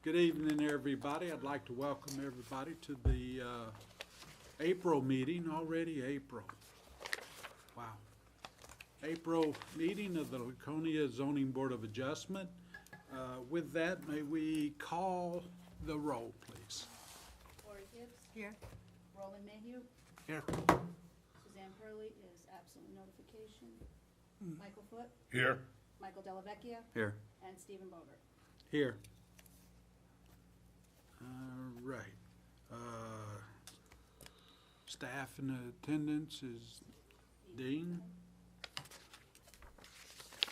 Good evening, everybody. I'd like to welcome everybody to the April meeting, already April. Wow. April meeting of the Laconia Zoning Board of Adjustment. With that, may we call the roll, please? Lori Gibbs. Here. Roland Mayhew. Here. Suzanne Pearlie is absent with notification. Michael Foot. Here. Michael Dellavecchia. Here. And Stephen Bogert. Here. All right. Staff in attendance is Dean.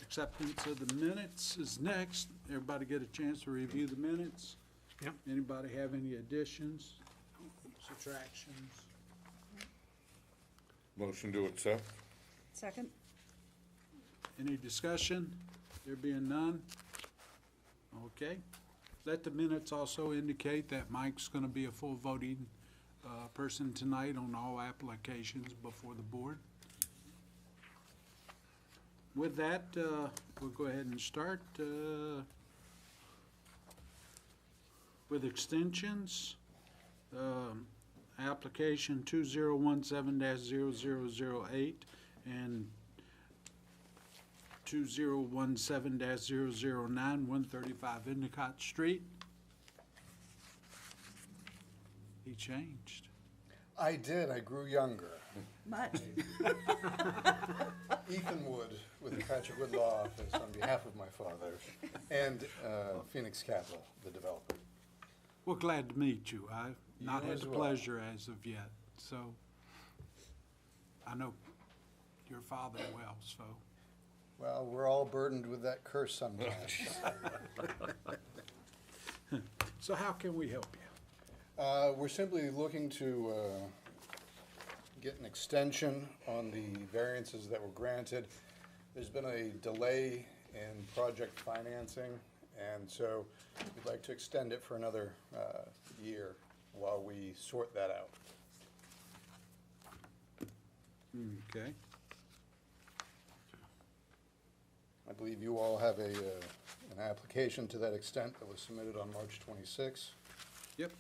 Acceptance of the minutes is next. Everybody get a chance to review the minutes? Yep. Anybody have any additions, subtractions? Motion to accept. Second. Any discussion? There being none? Okay. Let the minutes also indicate that Mike's going to be a full voting person tonight on all applications before the board. With that, we'll go ahead and start with extensions. Application 2017-0008 and 2017-009, 135 Endicott Street. He changed. I did. I grew younger. Much. Ethan Wood with the Patrick Wood Law Office on behalf of my father and Phoenix Capital, the developer. Well, glad to meet you. I've not You had as the well. pleasure as of yet, so I know your father well, so. Well, we're all burdened with that curse sometimes. So how can we help you? We're simply looking to get an extension on the variances that were granted. There's been a delay in project financing, and so we'd like to extend it for another year while we sort that out. Okay. I believe you all have an application to that extent that was submitted on March 26th. Yep.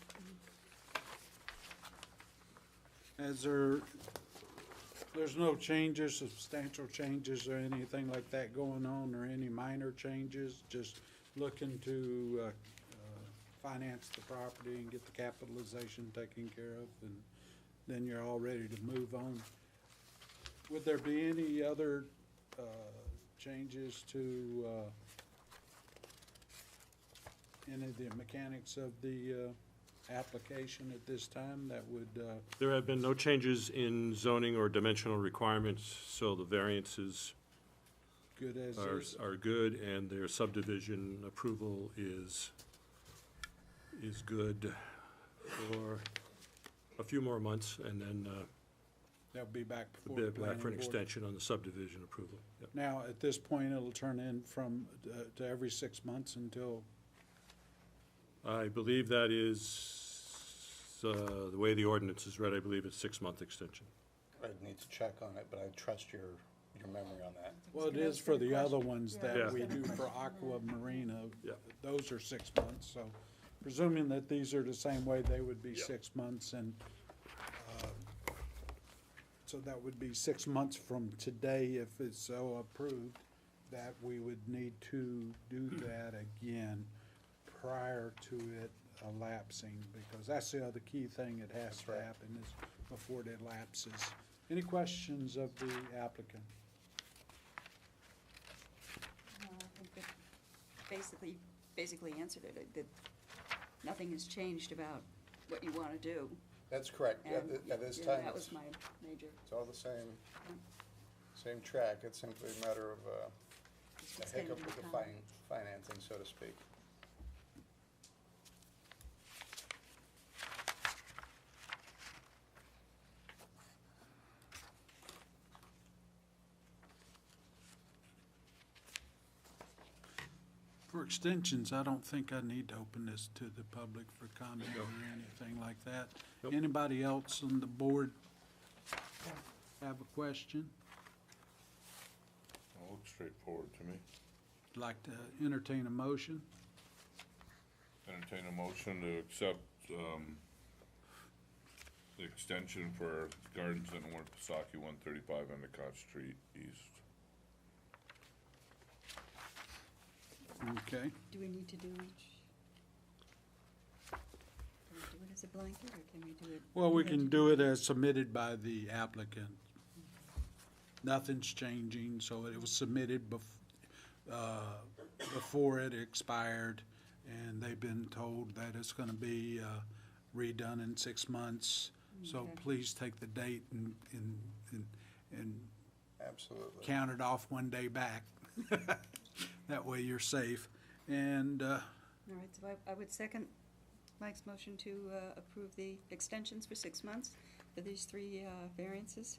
There's no changes, substantial changes or anything like that going on, or any minor changes, just looking to finance the property and get the capitalization taken care of, and then you're all ready to move on. Would there be any other changes to any of the mechanics of the application at this time that would, There have been no changes in zoning or dimensional requirements, so the variances good as is? are good, and their subdivision approval is good for a few more months, and then They'll be back a before the bit planning back for an board? extension on the subdivision approval. Yep. Now, at this point, it'll turn in from, to every 6 months until, I believe that is, the way the ordinance is read, I believe it's 6-month extension. I'd need to check on it, but I trust your memory on that. well, it is for the other ones Yeah. that we do for Aqua Marina. Yeah. Those are 6 months, so presuming that these are the same way, they would be Yeah. 6 months, and so that would be 6 months from today, if it's so approved, that we would need to do that again prior to it elapsing, because that's the other key thing that has to happen is before it elapses. Any questions of the applicant? I think that basically answered it, that nothing has changed about what you want to do. That's correct. And, At this yeah, time, that it's was my major, all the same track. It's simply a matter of a extending hiccup with the time. financing, so to speak. For extensions, I don't think I need to open this to the public for comment or anything like that. Nope. Anybody else on the board have a question? It looks straightforward to me. Like to entertain a motion? Entertain a motion to accept, the extension for Gardens in Winnipesaukee, 135 Endicott Street East. Okay. Do we need to do each? Can we do it as a blanket, or can we do it? Well, we can do it as submitted by the applicant. Nothing's changing, so it was submitted before it expired, and they've been told that it's gonna be redone in 6 months. So Okay. please take the date and Absolutely. count it off one day back. That way you're safe. And, All right, so I would second Mike's motion to approve the extensions for 6 months for these 3 variances.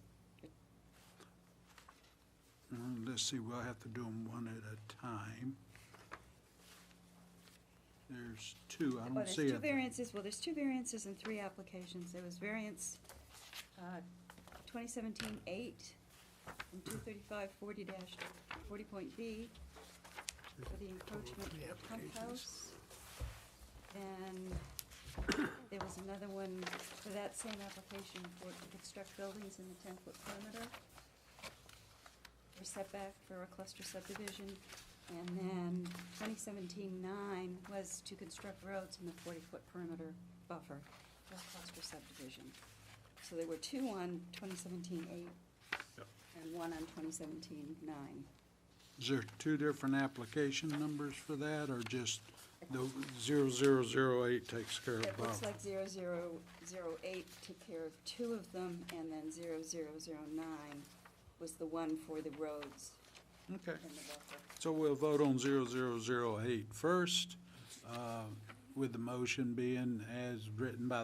let's see, we'll have to do them one at a time. There's 2, I Well, don't there's see 2 it. variances, well, there's 2 variances and 3 applications. There was variance 2017-8 from 235-40-40.B for the encroachment of the pump house. And there was another one for that same application to construct buildings in the 10-foot perimeter for setback for a cluster subdivision. And then 2017-9 was to construct roads in the 40-foot perimeter buffer for a cluster subdivision. So there were 2 on 2017-8 Yep. and 1 on 2017-9. Is there 2 different application numbers for that, or just the 0008 takes care of It looks both? like 0008 took care of 2 of them, and then 0009 was the one for the roads Okay, in the buffer. so we'll vote on 0008 first, with the motion being as written by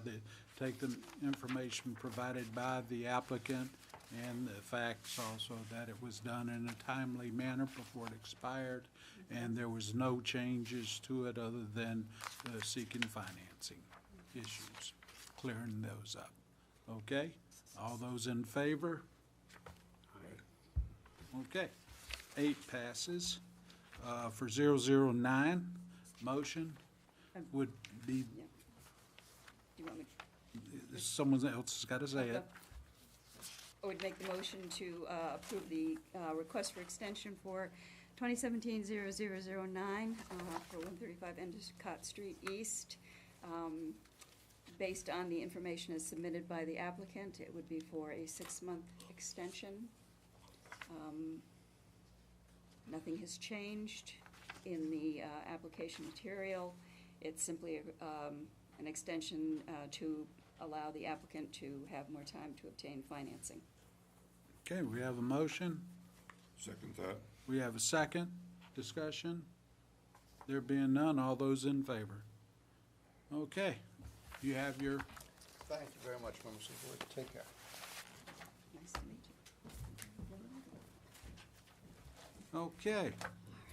take the information provided by the applicant and the facts also that it was done in a timely manner before it expired, and there was no changes to it other than seeking financing issues, clearing those up. Okay? All those in favor? Okay. 8 passes. For 009, motion would be, Do you want me? someone else has got to say it. I would make the motion to approve the request for extension for 2017-0009 for 135 Endicott Street East. Based on the information as submitted by the applicant, it would be for a 6-month extension. Nothing has changed in the application material. It's simply an extension to allow the applicant to have more time to obtain financing. Okay, we have a motion. Second that. We have a second. Discussion? There being none, all those in favor? Okay, you have your, Thank you very much, members of the board. Take care. Nice to meet you. okay.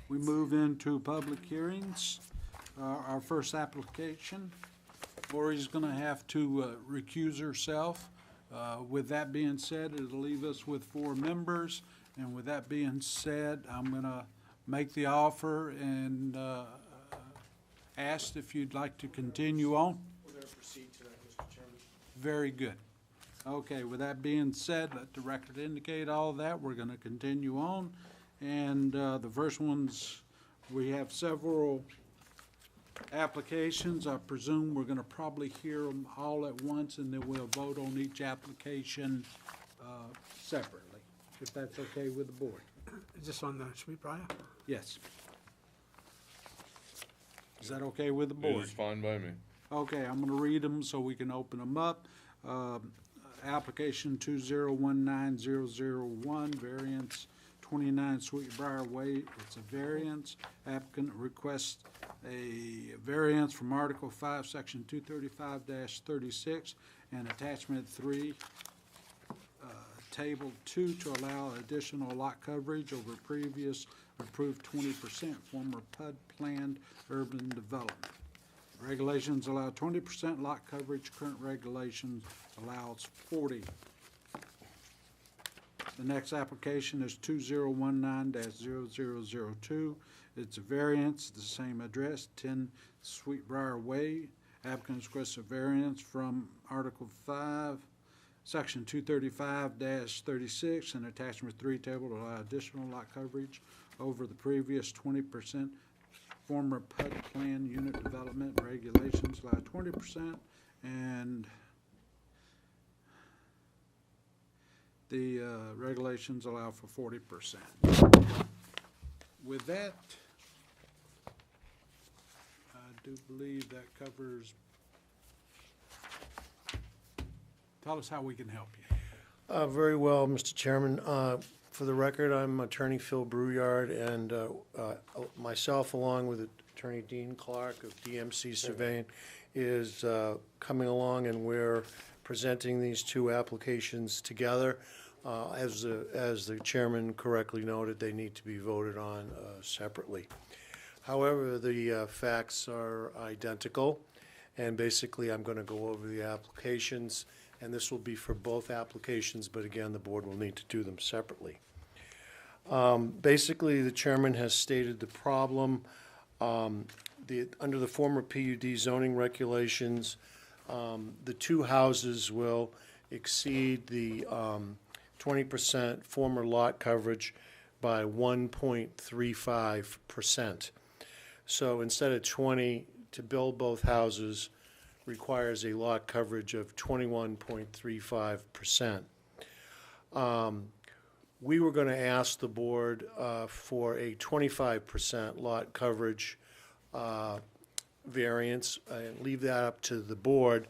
We move into public hearings. Our first application, Lori's gonna have to recuse herself. With that being said, it'll leave us with 4 members. And with that being said, I'm gonna make the offer and ask if you'd like to continue on. We're going to proceed tonight, Mr. Chairman. Very good. Okay, with that being said, let the record indicate all that. We're gonna continue on. And the first one's, we have several applications. I presume we're gonna probably hear them all at once, and then we'll vote on each application separately, if that's okay with the board. Is this on the Sweetbriar? Yes. Is that okay with the It board? is fine by me. Okay, I'm gonna read them so we can open them up. Application 2019001, variance 29 Sweetbriar Way, it's a variance. Applicant requests a variance from Article 5, Section 235-36, and Attachment 3, Table 2, to allow additional lot coverage over previous approved 20% former PUD planned urban development. Regulations allow 20% lot coverage, current regulations allows 40. The next application is 2019-0002. It's a variance, the same address, 10 Sweetbriar Way. Applicant requests a variance from Article 5, Section 235-36, and Attachment 3 table to allow additional lot coverage over the previous 20%. Former PUD plan unit development regulations allow 20%, and the regulations allow for 40%. With that, I do believe that covers. Tell us how we can help you. Very well, Mr. Chairman. For the record, I'm Attorney Phil Brouillard, and myself, along with Attorney Dean Clark of DMC Surveying, is coming along, and we're presenting these two applications together. As the chairman correctly noted, they need to be voted on separately. However, the facts are identical, and basically I'm going to go over the applications, and this will be for both applications, but again, the board will need to do them separately. Basically, the chairman has stated the problem. Under the former PUD zoning regulations, the two houses will exceed the 20% former lot coverage by 1.35%. So instead of 20, to build both houses requires a lot coverage of 21.35%. We were going to ask the board for a 25% lot coverage variance and leave that up to the board.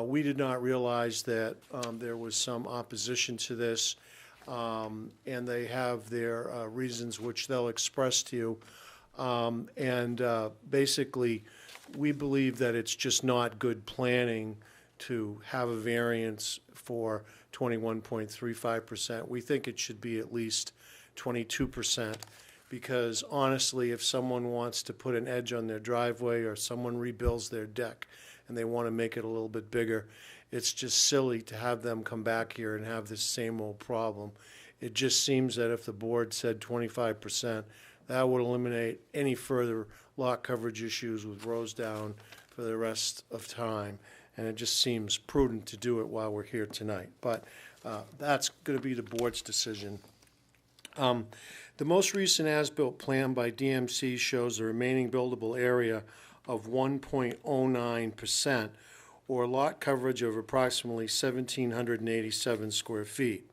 We did not realize that there was some opposition to this, and they have their reasons which they'll express to you. Basically, we believe that it's just not good planning to have a variance for 21.35%. We think it should be at least 22%, because honestly, if someone wants to put an edge on their driveway or someone rebuilds their deck and they want to make it a little bit bigger, it's just silly to have them come back here and have this same old problem. It just seems that if the board said 25%, that would eliminate any further lot coverage issues with Rosedown for the rest of time. And it just seems prudent to do it while we're here tonight. But that's going to be the board's decision. The most recent as-built plan by DMC shows the remaining buildable area of 1.09%, or lot coverage of approximately 1,787 square feet.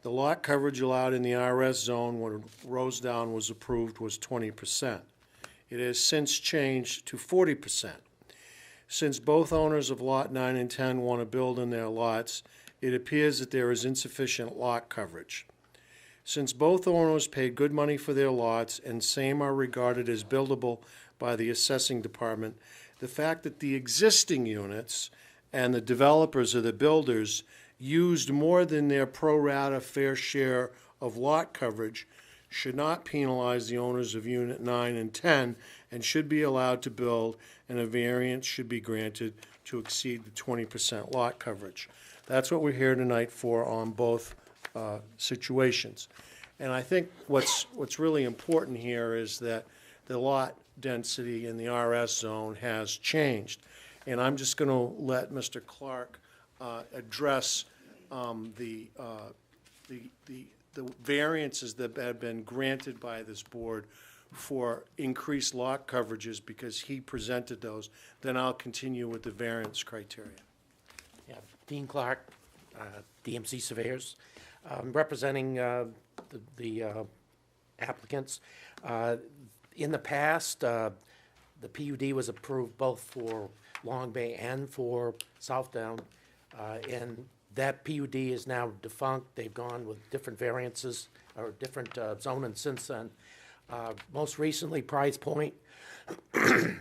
The lot coverage allowed in the RS zone when Rosedown was approved was 20%. It has since changed to 40%. Since both owners of Lot 9 and 10 want to build in their lots, it appears that there is insufficient lot coverage. Since both owners paid good money for their lots and same are regarded as buildable by the assessing department, the fact that the existing units and the developers or the builders used more than their pro rata fair share of lot coverage should not penalize the owners of Unit 9 and 10 and should be allowed to build, and a variance should be granted to exceed the 20% lot coverage. That's what we're here tonight for on both situations. And I think what's really important here is that the lot density in the RS zone has changed. And I'm just going to let Mr. Clark address the variances that have been granted by this board for increased lot coverages because he presented those. Then I'll continue with the variance criteria. Yeah, Dean Clark, DMC Surveyors, representing the applicants. In the past, the PUD was approved both for Long Bay and for Southdown, and that PUD is now defunct. They've gone with different variances or different zoning since then. Most recently, Prize Point,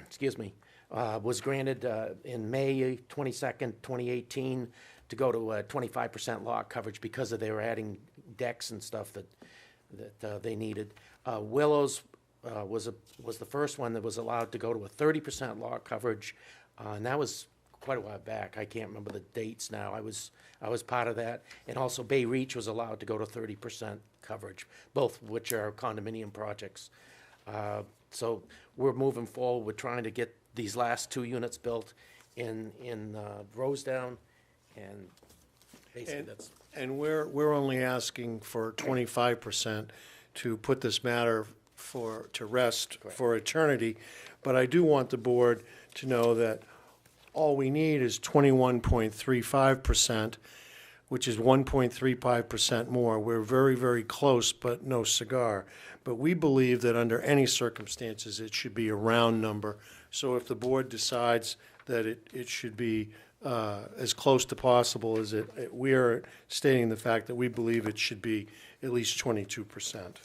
excuse me, was granted in May 22nd, 2018, to go to 25% lot coverage because of they were adding decks and stuff that they needed. Willows was the first one that was allowed to go to a 30% lot coverage, and that was quite a while back. I can't remember the dates now. I was part of that. And also Bay Reach was allowed to go to 30% coverage, both of which are condominium projects. So we're moving forward. We're trying to get these last 2 units built in Rosedown, and basically that's. And we're only asking for 25% to put this matter to rest for eternity. But I do want the board to know that all we need is 21.35%, which is 1.35% more. We're very, very close, but no cigar. But we believe that under any circumstances, it should be a round number. So if the board decides that it should be as close to possible as we are stating the fact that we believe it should be at least 22%.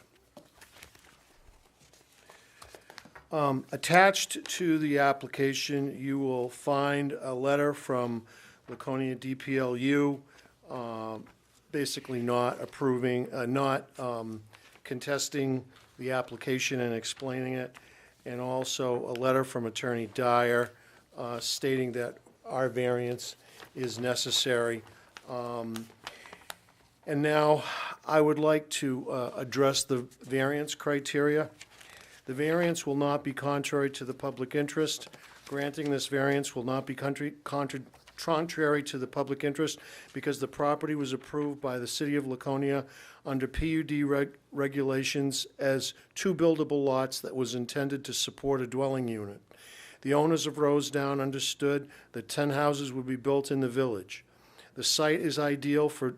Attached to the application, you will find a letter from Laconia DPLU, basically not approving, not contesting the application and explaining it, and also a letter from Attorney Dyer stating that our variance is necessary. And now I would like to address the variance criteria. The variance will not be contrary to the public interest. Granting this variance will not be contrary to the public interest because the property was approved by the City of Laconia under PUD regulations as 2 buildable lots that was intended to support a dwelling unit. The owners of Rosedown understood that 10 houses would be built in the village. The site is ideal for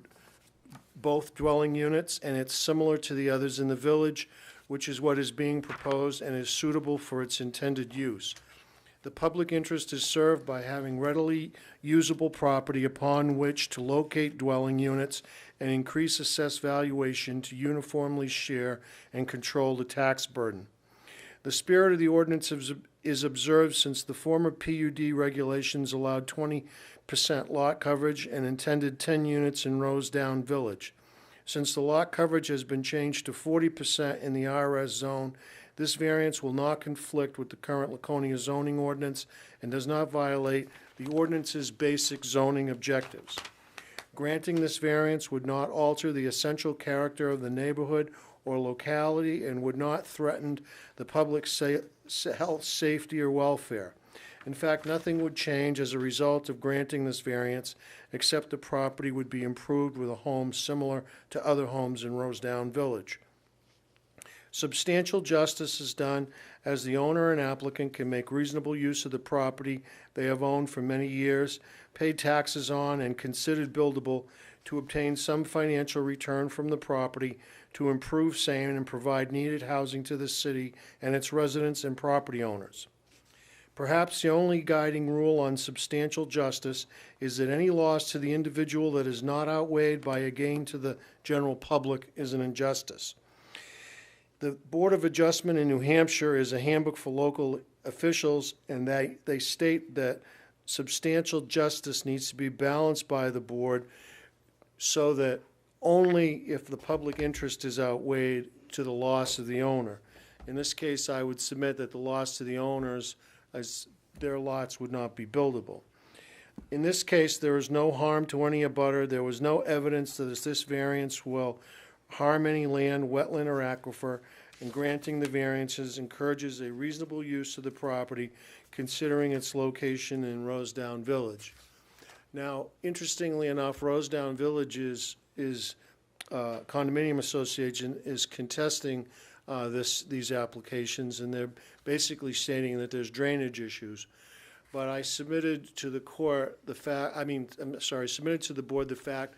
both dwelling units, and it's similar to the others in the village, which is what is being proposed and is suitable for its intended use. The public interest is served by having readily usable property upon which to locate dwelling units and increase assessed valuation to uniformly share and control the tax burden. The spirit of the ordinance is observed since the former PUD regulations allowed 20% lot coverage and intended 10 units in Rosedown Village. Since the lot coverage has been changed to 40% in the RS zone, this variance will not conflict with the current Laconia zoning ordinance and does not violate the ordinance's basic zoning objectives. Granting this variance would not alter the essential character of the neighborhood or locality and would not threaten the public's health, safety, or welfare. In fact, nothing would change as a result of granting this variance, except the property would be improved with a home similar to other homes in Rosedown Village. Substantial justice is done as the owner and applicant can make reasonable use of the property they have owned for many years, paid taxes on, and considered buildable to obtain some financial return from the property to improve same and provide needed housing to the city and its residents and property owners. Perhaps the only guiding rule on substantial justice is that any loss to the individual that is not outweighed by a gain to the general public is an injustice. The Board of Adjustment in New Hampshire is a handbook for local officials, and they state that substantial justice needs to be balanced by the board so that only if the public interest is outweighed to the loss of the owner. In this case, I would submit that the loss to the owners as their lots would not be buildable. In this case, there is no harm to any abutter. There was no evidence that this variance will harm any land, wetland, or aquifer, and granting the variances encourages a reasonable use of the property considering its location in Rosedown Village. Now, interestingly enough, Rosedown Village is condominium association is contesting these applications, and they're basically stating that there's drainage issues. But I submitted to the court submitted to the board the fact,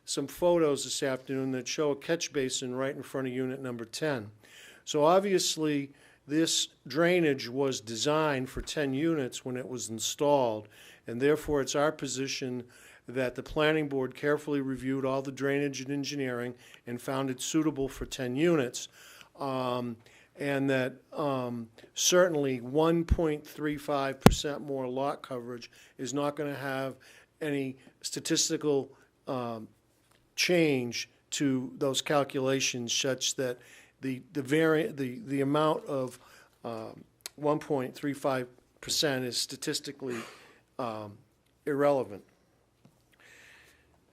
some photos this afternoon that show a catch basin right in front of unit number 10. So obviously, this drainage was designed for 10 units when it was installed, and therefore it's our position that the planning board carefully reviewed all the drainage and engineering and found it suitable for 10 units. And that certainly 1.35% more lot coverage is not going to have any statistical change to those calculations, such that the amount of 1.35% is statistically irrelevant.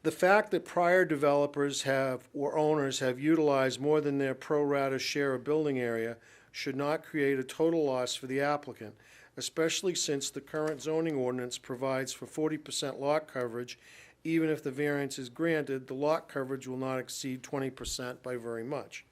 The fact that prior developers have, or owners have utilized more than their pro rata share of building area should not create a total loss for the applicant, especially since the current zoning ordinance provides for 40% lot coverage. Even if the variance is granted, the lot coverage will not exceed 20% by very much.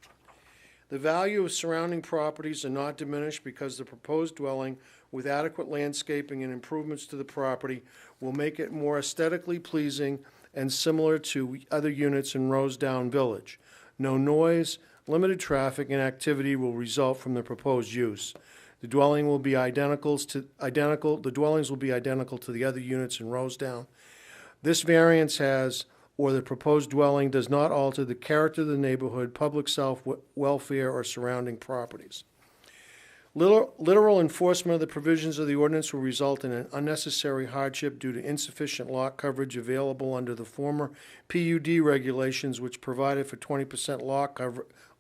The value of surrounding properties are not diminished because the proposed dwelling with adequate landscaping and improvements to the property will make it more aesthetically pleasing and similar to other units in Rosedown Village. No noise, limited traffic, and activity will result from the proposed use. The dwellings will be identical to the other units in Rosedown. This variance has, or the proposed dwelling does not alter the character of the neighborhood, public welfare, or surrounding properties. Literal enforcement of the provisions of the ordinance will result in an unnecessary hardship due to insufficient lot coverage available under the former PUD regulations, which provided for 20%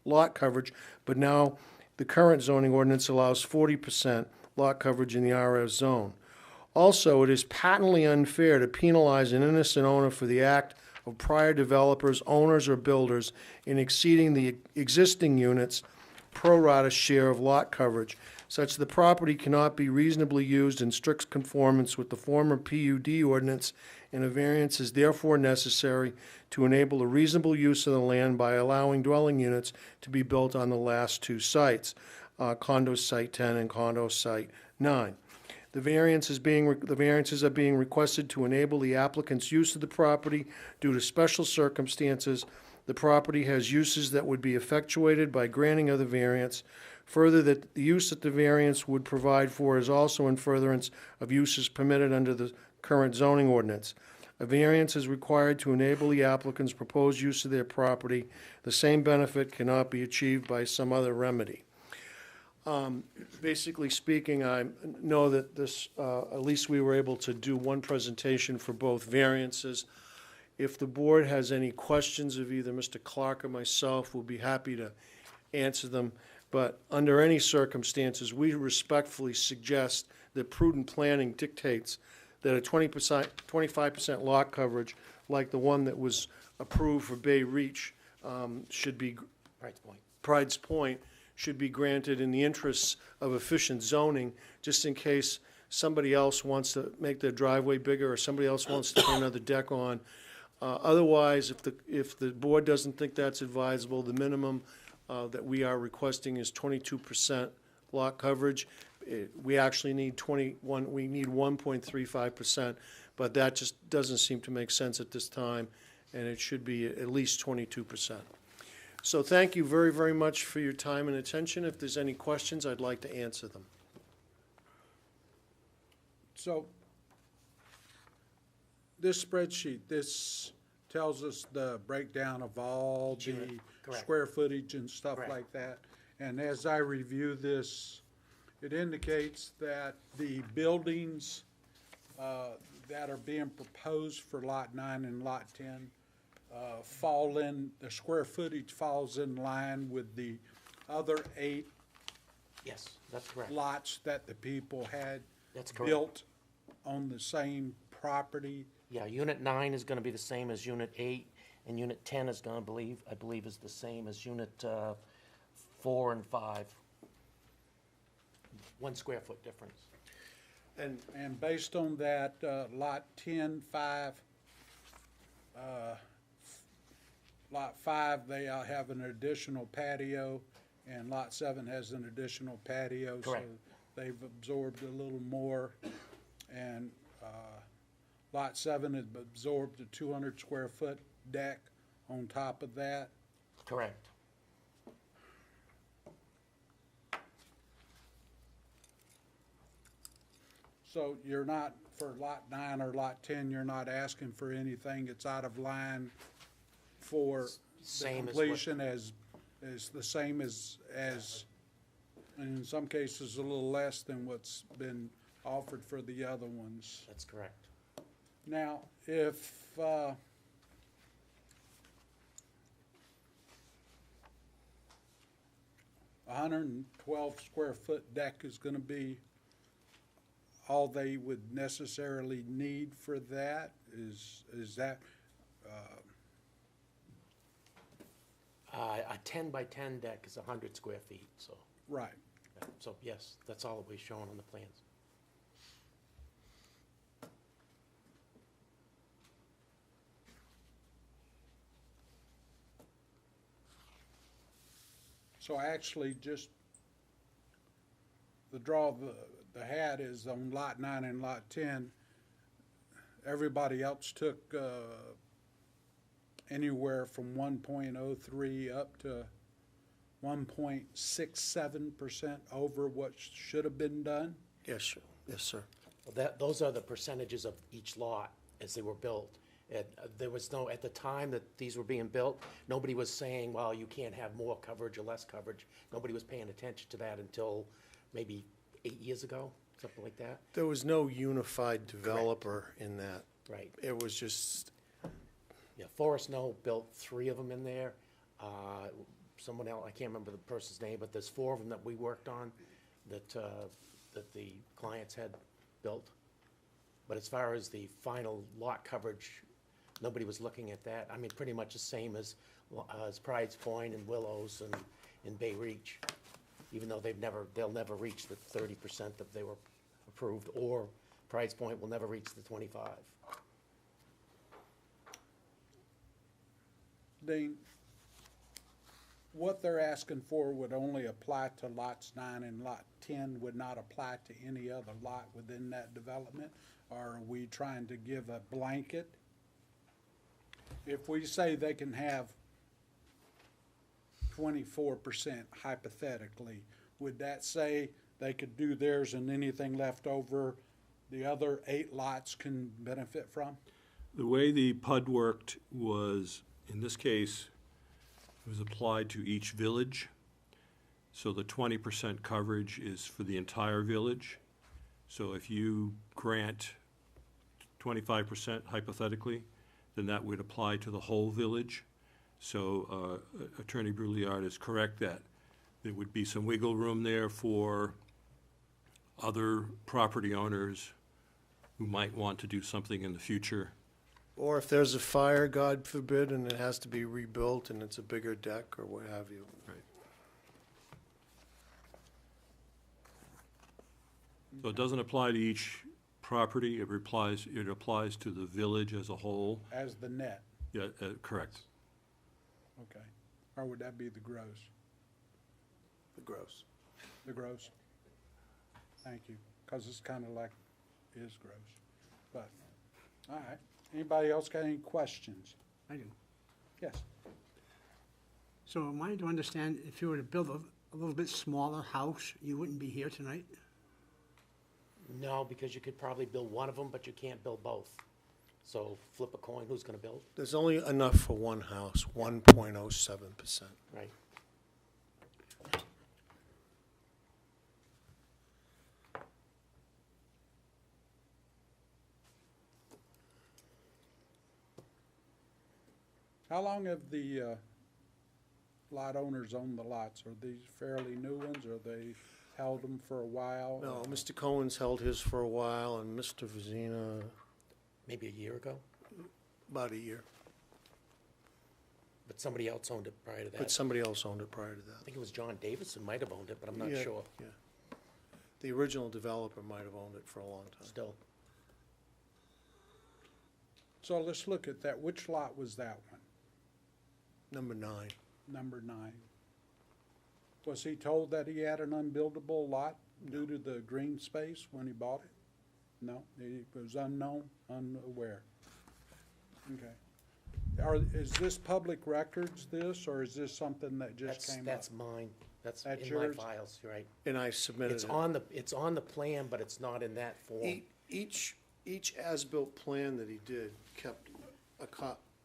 lot coverage, but now the current zoning ordinance allows 40% lot coverage in the RS zone. Also, it is patently unfair to penalize an innocent owner for the act of prior developers, owners, or builders in exceeding the existing unit's pro rata share of lot coverage, such the property cannot be reasonably used in strict conformance with the former PUD ordinance, and a variance is therefore necessary to enable a reasonable use of the land by allowing dwelling units to be built on the last two sites, condo site 10 and condo site 9. The variances are being requested to enable the applicant's use of the property due to special circumstances. The property has uses that would be effectuated by granting of the variance. Further, that the use that the variance would provide for is also in furtherance of uses permitted under the current zoning ordinance. A variance is required to enable the applicant's proposed use of their property. The same benefit cannot be achieved by some other remedy. Basically speaking, I know that this, at least we were able to do one presentation for both variances. If the board has any questions of either Mr. Clark or myself, we'll be happy to answer them. But under any circumstances, we respectfully suggest that prudent planning dictates that a 25% lot coverage, like the one that was approved for Bay Reach, should be, Pride's Point, should be granted in the interests of efficient zoning, just in case somebody else wants to make their driveway bigger or somebody else wants to put another deck on. Otherwise, if the board doesn't think that's advisable, the minimum that we are requesting is 22% lot coverage. We actually need 1.35%, but that just doesn't seem to make sense at this time, and it should be at least 22%. So thank you very, very much for your time and attention. If there's any questions, I'd like to answer them. So, this spreadsheet, this tells us the breakdown of all the Correct. square footage and stuff Correct. like that. And as I review this, it indicates that the buildings that are being proposed for Lot 9 and Lot 10 fall in, the square footage falls in line with the other 8 Yes, that's correct. lots that the people had That's correct. built on the same property. Yeah, Unit 9 is gonna be the same as Unit 8, and Unit 10 is gonna I believe is the same as Unit 4 and 5. 1 square foot difference. And based on that, Lot 10, 5, Lot 5, they have an additional patio, and Lot 7 has an additional patio. Correct. So they've absorbed a little more, and Lot 7 has absorbed a 200 square foot deck on top of that. Correct. So you're not, for Lot 9 or Lot 10, you're not asking for anything that's out of line for the Same as what- completion as the same as, and in some cases, a little less than what's been offered for the other ones. That's correct. Now, if, a 112 square foot deck is gonna be all they would necessarily need for that? Is that, A 10 by 10 deck is 100 square feet, so, right? so yes, that's all that we're showing on the plans. So actually, just the hat is on lot 9 and lot 10. Everybody else took anywhere from 1.03 up to 1.67% over what should have been done? Yes, sir. Yes, sir. Well, those are the percentages of each lot as they were built. There was no, at the time that these were being built, nobody was saying, well, you can't have more coverage or less coverage. Nobody was paying attention to that until maybe 8 years ago, something like that. There was no unified developer in that. Right. It was just, Yeah, Forest Knoll built 3 of them in there. Someone else, I can't remember the person's name, but there's 4 of them that we worked on that the clients had built. But as far as the final lot coverage, nobody was looking at that. I mean, pretty much the same as Pride's Point and Willows and Bay Reach, even though they'll never reach the 30% that they were approved, or Pride's Point will never reach the 25. Dean, what they're asking for would only apply to lots 9 and lot 10, would not apply to any other lot within that development? Or are we trying to give a blanket? If we say they can have 24% hypothetically, would that say they could do theirs and anything left over, the other 8 lots can benefit from? The way the PUD worked was, in this case, it was applied to each village. So the 20% coverage is for the entire village. So if you grant 25% hypothetically, then that would apply to the whole village. So Attorney Brouillard is correct that there would be some wiggle room there for other property owners who might want to do something in the future. or if there's a fire, God forbid, and it has to be rebuilt and it's a bigger deck or what have you. So it doesn't apply to each property, it applies to the village as a whole. As the net, Yeah, correct. okay. Or would that be the gross? The gross. The gross? Thank you, because it's kind of like, is gross. But, all right. Anybody else got any questions? I do. Yes. So am I to understand, if you were to build a little bit smaller house, you wouldn't be here tonight? No, because you could probably build one of them, but you can't build both. So flip a coin, who's gonna build, There's only enough for one house, 1.07%. right? How long have the lot owners owned the lots? Are these fairly new ones, or they held them for a while? No, Mr. Cohen's held his for a while, and Mr. Vizina, Maybe a year ago, about a year. but somebody else owned it prior to that. But somebody else owned it prior to I that. think it was John Davison might have owned it, but I'm not Yeah, sure. Yeah. The original developer might have owned it for a long time. Still, So let's look at that. Which lot was that one? Number 9. Number 9. Was he told that he had an unbuildable lot due to the green space when he bought it? No, he was unknown, unaware. Okay. Is this public records, this, or is this something that just came up? that's mine, that's That's in my yours? files, you're right. And I submitted It's it. on the plan, but it's not in that form. Each as-built plan that he did kept a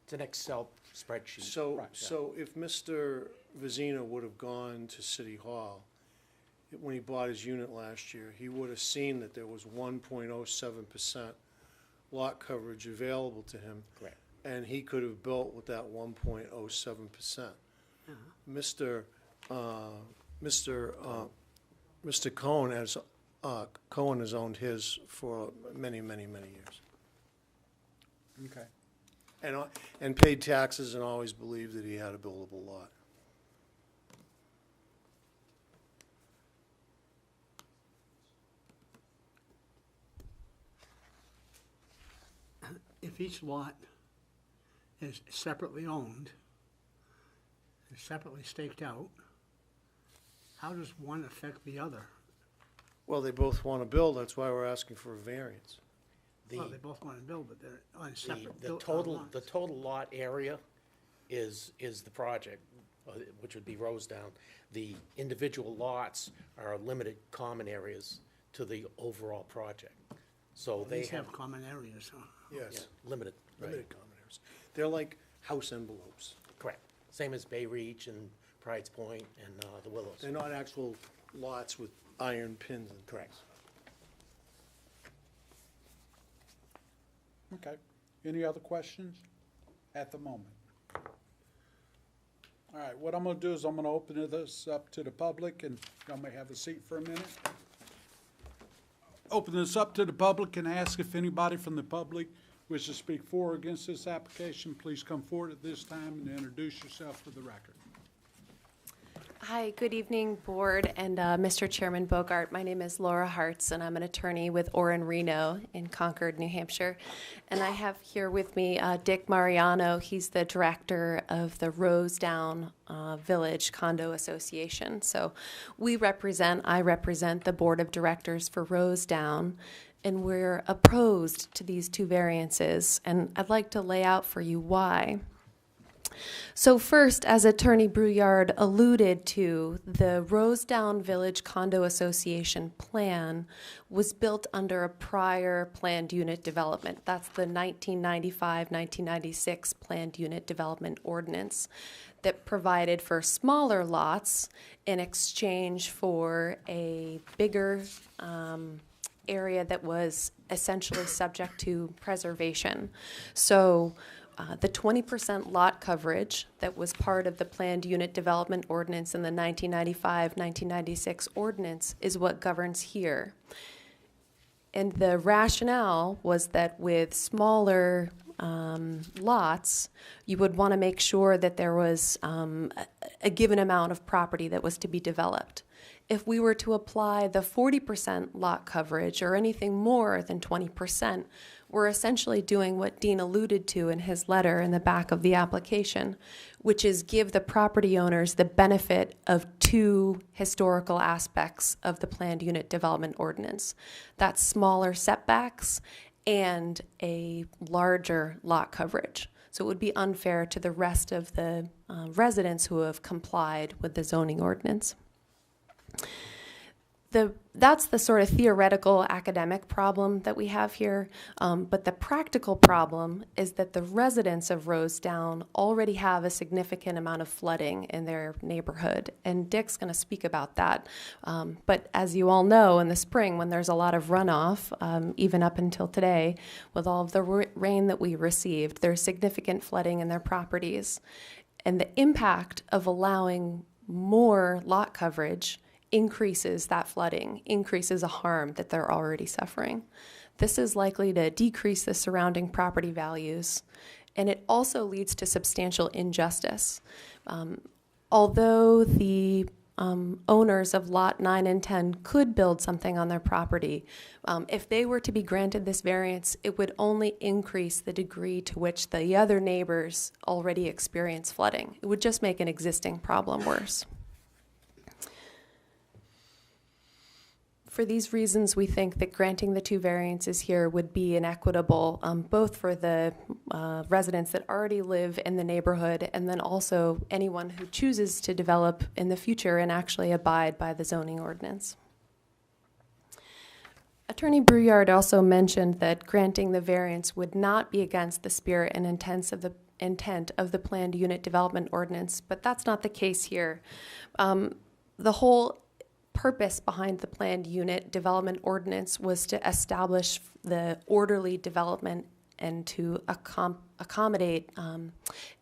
It's an Excel spreadsheet. So, Right, yeah. so if Mr. Vizina would have gone to City Hall, when he bought his unit last year, he would have seen that there was 1.07% lot coverage available to him. Correct. And he could have built with that 1.07%. Mr. Cohen, as Cohen has owned his for many, many, many years. Okay. And paid taxes and always believed that he had a buildable lot. If each lot is separately owned, and separately staked out, how does one affect the other? Well, they both want to build, that's why we're asking for a variance. Well, they both want to build, but they're on separate The built total, lots. the total lot area is the project, which would be Rosedown. The individual lots are limited common areas to the overall project. So they These have, have common areas, huh? yeah, Yes, limited, right, limited common areas. They're like house envelopes. correct. Same as Bay Reach and Pride's Point and the Willows. They're not actual lots with iron pins and. Correct. Okay. Any other questions at the moment? All right, what I'm gonna do is I'm gonna open this up to the public, and y'all may have a seat for a minute. Open this up to the public and ask if anybody from the public wishes to speak for or against this application. Please come forward at this time and introduce yourself for the record. Hi, good evening, Board and Mr. Chairman Bogart. My name is Laura Hartz, and I'm an attorney with Orrin Reno in Concord, New Hampshire. And I have here with me Dick Mariano. He's the director of the Rosedown Village Condo Association. So I represent the Board of Directors for Rosedown, and we're opposed to these two variances. And I'd like to lay out for you why. So first, as Attorney Brouillard alluded to, the Rosedown Village Condo Association plan was built under a prior planned unit development. That's the 1995-1996 planned unit development ordinance that provided for smaller lots in exchange for a bigger area that was essentially subject to preservation. So the 20% lot coverage that was part of the planned unit development ordinance in the 1995-1996 ordinance is what governs here. And the rationale was that with smaller lots, you would want to make sure that there was a given amount of property that was to be developed. If we were to apply the 40% lot coverage or anything more than 20%, we're essentially doing what Dean alluded to in his letter in the back of the application, which is give the property owners the benefit of two historical aspects of the planned unit development ordinance. That's smaller setbacks and a larger lot coverage. So it would be unfair to the rest of the residents who have complied with the zoning ordinance. That's the sort of theoretical academic problem that we have here, but the practical problem is that the residents of Rosedown already have a significant amount of flooding in their neighborhood, and Dick's going to speak about that. But as you all know, in the spring when there's a lot of runoff, even up until today, with all of the rain that we received, there's significant flooding in their properties. And the impact of allowing more lot coverage increases that flooding, increases a harm that they're already suffering. This is likely to decrease the surrounding property values, and it also leads to substantial injustice. Although the owners of Lot 9 and 10 could build something on their property, if they were to be granted this variance, it would only increase the degree to which the other neighbors already experience flooding. It would just make an existing problem worse. For these reasons, we think that granting the two variances here would be inequitable, both for the residents that already live in the neighborhood and then also anyone who chooses to develop in the future and actually abide by the zoning ordinance. Attorney Brouillard also mentioned that granting the variance would not be against the spirit and intent of the planned unit development ordinance, but that's not the case here. The whole purpose behind the planned unit development ordinance was to establish the orderly development and to accommodate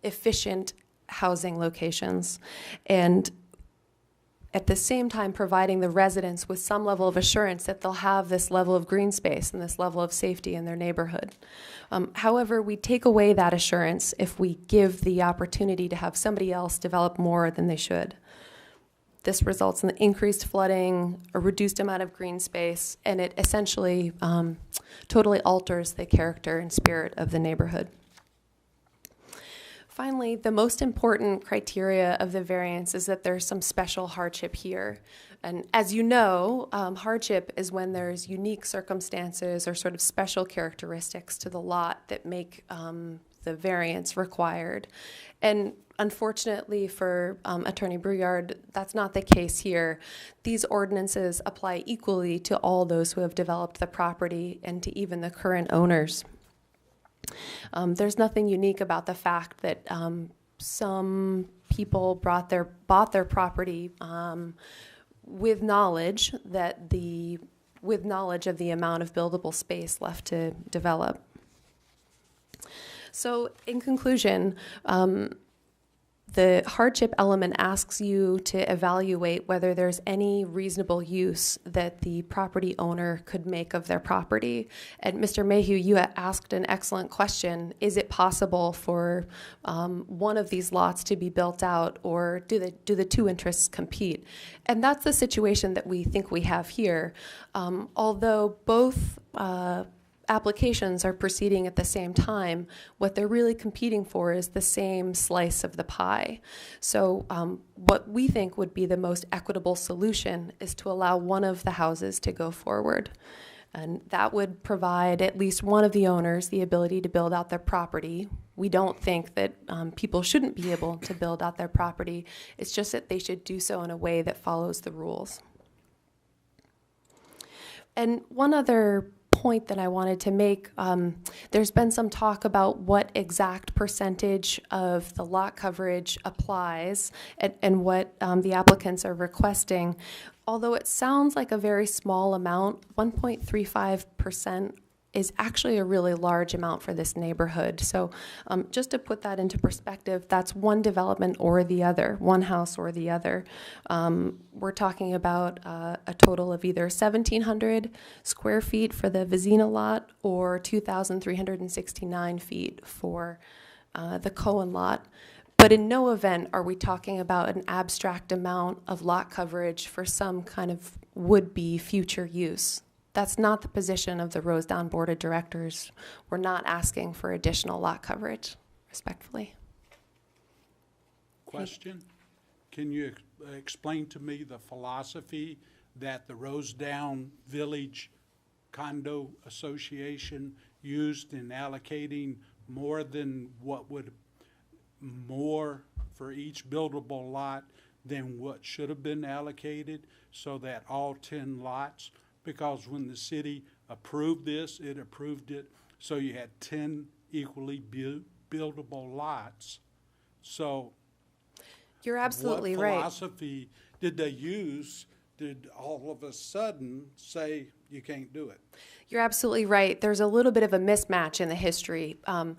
efficient housing locations. And at the same time providing the residents with some level of assurance that they'll have this level of green space and this level of safety in their neighborhood. However, we take away that assurance if we give the opportunity to have somebody else develop more than they should. This results in increased flooding, a reduced amount of green space, and it essentially totally alters the character and spirit of the neighborhood. Finally, the most important criteria of the variance is that there's some special hardship here. And as you know, hardship is when there's unique circumstances or sort of special characteristics to the lot that make the variance required. And unfortunately for Attorney Brouillard, that's not the case here. These ordinances apply equally to all those who have developed the property and to even the current owners. There's nothing unique about the fact that some people bought their property with knowledge of the amount of buildable space left to develop. So, in conclusion, the hardship element asks you to evaluate whether there's any reasonable use that the property owner could make of their property. And Mr. Mayhew, you asked an excellent question. Is it possible for one of these lots to be built out, or do the two interests compete? And that's the situation that we think we have here. Although both applications are proceeding at the same time, what they're really competing for is the same slice of the pie. So what we think would be the most equitable solution is to allow one of the houses to go forward. And that would provide at least one of the owners the ability to build out their property. We don't think that people shouldn't be able to build out their property. It's just that they should do so in a way that follows the rules. And one other point that I wanted to make, there's been some talk about what exact percentage of the lot coverage applies and what the applicants are requesting. Although it sounds like a very small amount, 1.35% is actually a really large amount for this neighborhood. So just to put that into perspective, that's one development or the other, one house or the other. We're talking about a total of either 1,700 square feet for the Vizina lot or 2,369 feet for the Cohen lot. But in no event are we talking about an abstract amount of lot coverage for some kind of would-be future use. That's not the position of the Rosedown Board of Directors. We're not asking for additional lot coverage, respectfully. Question? Can you explain to me the philosophy that the Rosedown Village Condo Association used in allocating more for each buildable lot than what should have been allocated, so that all 10 lots, because when the city approved this, it approved it so you had 10 equally buildable lots. So you're absolutely right. What philosophy did they use? Did all of a sudden say you can't do it? You're absolutely right. There's a little bit of a mismatch in the history. And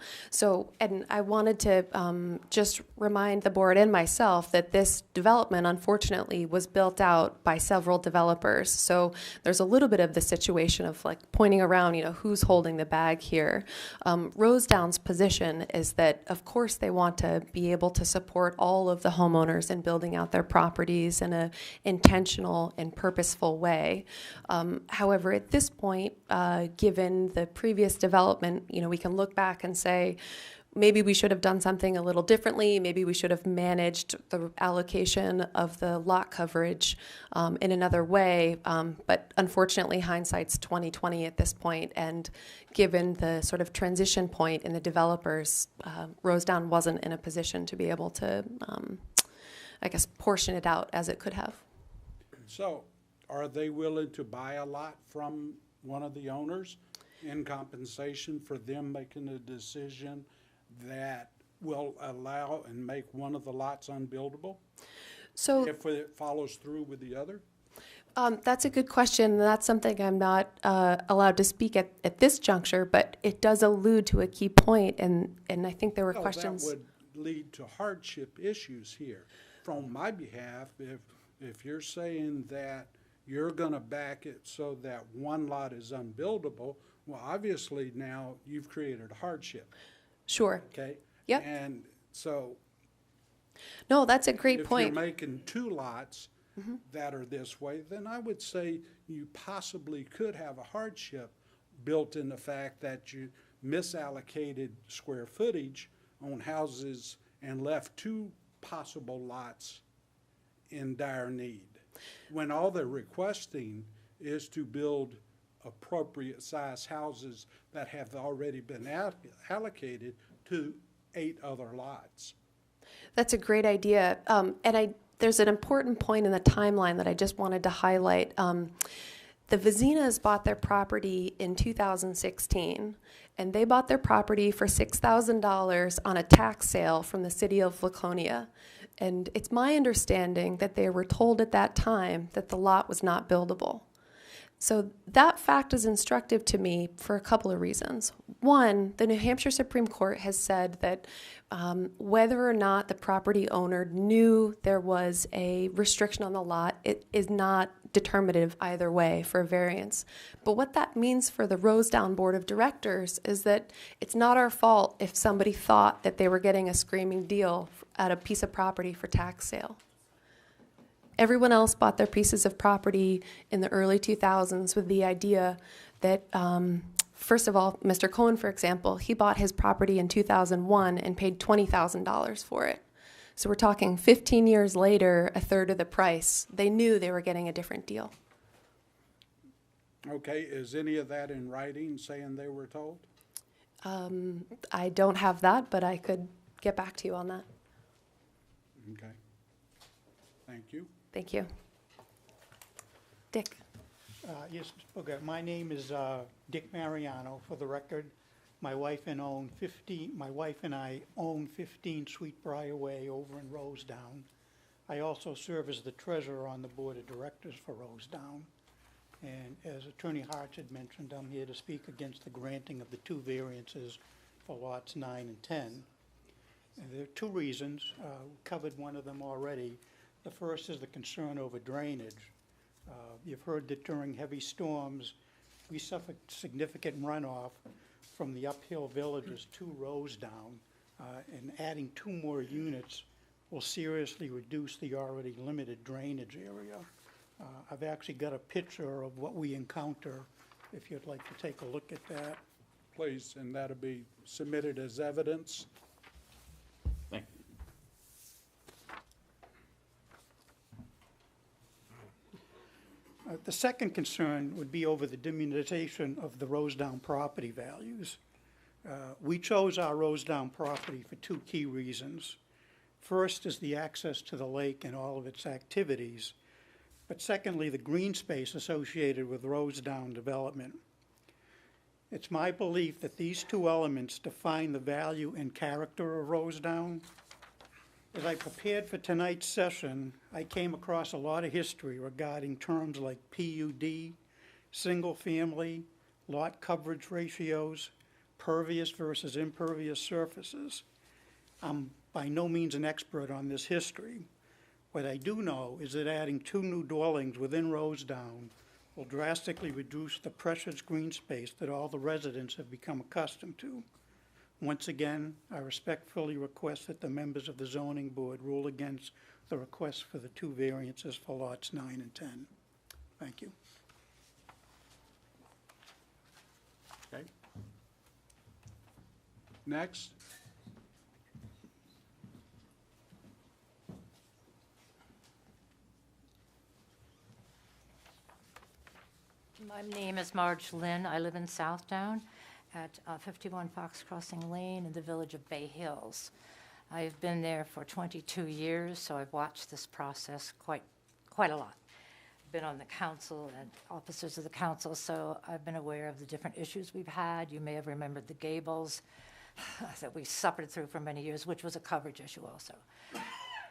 I wanted to just remind the board and myself that this development, unfortunately, was built out by several developers. So there's a little bit of the situation of like pointing around, who's holding the bag here. Rosedown's position is that, of course, they want to be able to support all of the homeowners in building out their properties in an intentional and purposeful way. However, at this point, given the previous development, we can look back and say, maybe we should have done something a little differently. Maybe we should have managed the allocation of the lot coverage in another way. But unfortunately, hindsight's 20/20 at this point. And given the sort of transition point in the developers, Rosedown wasn't in a position to be able to, portion it out as it could have. So are they willing to buy a lot from one of the owners in compensation for them making a decision that will allow and make one of the lots unbuildable? So if it follows through with the other? That's a good question. That's something I'm not allowed to speak at this juncture, but it does allude to a key point, and I think there were questions. That would lead to hardship issues here. From my behalf, If you're saying that you're gonna back it so that one lot is unbuildable, well, obviously now you've created a hardship, Sure. okay? Yep. And so No, that's a great if point. you're making two lots that are this way, then I would say you possibly could have a hardship built in the fact that you misallocated square footage on houses and left two possible lots in dire need, when all they're requesting is to build appropriate size houses that have already been allocated to 8 other lots. That's a great idea. There's an important point in the timeline that I just wanted to highlight. The Vazinas bought their property in 2016, and they bought their property for $6,000 on a tax sale from the city of Laconia. And it's my understanding that they were told at that time that the lot was not buildable. So that fact is instructive to me for a couple of reasons. One, the New Hampshire Supreme Court has said that whether or not the property owner knew there was a restriction on the lot, it is not determinative either way for a variance. But what that means for the Rosedown Board of Directors is that it's not our fault if somebody thought that they were getting a screaming deal at a piece of property for tax sale. Everyone else bought their pieces of property in the early 2000s with the idea that, first of all, Mr. Cohen, for example, he bought his property in 2001 and paid $20,000 for it. So we're talking 15 years later, a third of the price. They knew they were getting a different deal. Okay, is any of that in writing saying they were told? I don't have that, but I could get back to you on that. Okay. Thank you. Thank you. Dick. Yes, okay, my name is Dick Mariano, for the record. My wife and I own 15 Sweetbriar Way over in Rosedown. I also serve as the treasurer on the board of directors for Rosedown. And as Attorney Hartz had mentioned, I'm here to speak against the granting of the 2 variances for lots 9 and 10. And there are 2 reasons. We covered one of them already. The first is the concern over drainage. You've heard that during heavy storms, we suffer significant runoff from the uphill villages to Rosedown, and adding 2 more units will seriously reduce the already limited drainage area. I've actually got a picture of what we encounter, if you'd like to take a look at that. Please, and that'll be submitted as evidence. Thank you. The second concern would be over the diminution of the Rosedown property values. We chose our Rosedown property for 2 key reasons. First is the access to the lake and all of its activities, but secondly, the green space associated with Rosedown development. It's my belief that these 2 elements define the value and character of Rosedown. As I prepared for tonight's session, I came across a lot of history regarding terms like PUD, single-family, lot coverage ratios, pervious versus impervious surfaces. I'm by no means an expert on this history. What I do know is that adding 2 new dwellings within Rosedown will drastically reduce the precious green space that all the residents have become accustomed to. Once again, I respectfully request that the members of the zoning board rule against the request for the 2 variances for lots 9 and 10. Thank you. Okay. Next. My name is Marge Lynn. I live in Southdown at 51 Fox Crossing Lane in the village of Bay Hills. I've been there for 22 years, so I've watched this process quite a lot. I've been on the council and officers of the council, so I've been aware of the different issues we've had. You may have remembered the Gables that we suffered through for many years, which was a coverage issue also.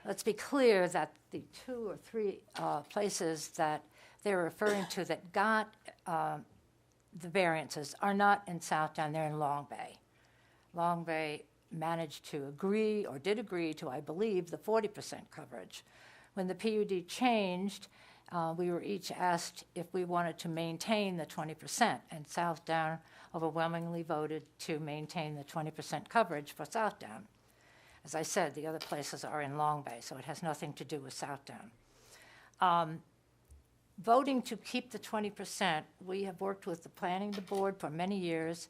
Let's be clear that the 2 or 3 places that they're referring to that got the variances are not in Southdown, they're in Long Bay. Long Bay managed to agree, or did agree to, I believe, the 40% coverage, When the PUD changed, we were each asked if we wanted to maintain the 20%, and Southdown overwhelmingly voted to maintain the 20% coverage for Southdown. As I said, the other places are in Long Bay, so it has nothing to do with Southdown. Voting to keep the 20%, we have worked with the planning board for many years,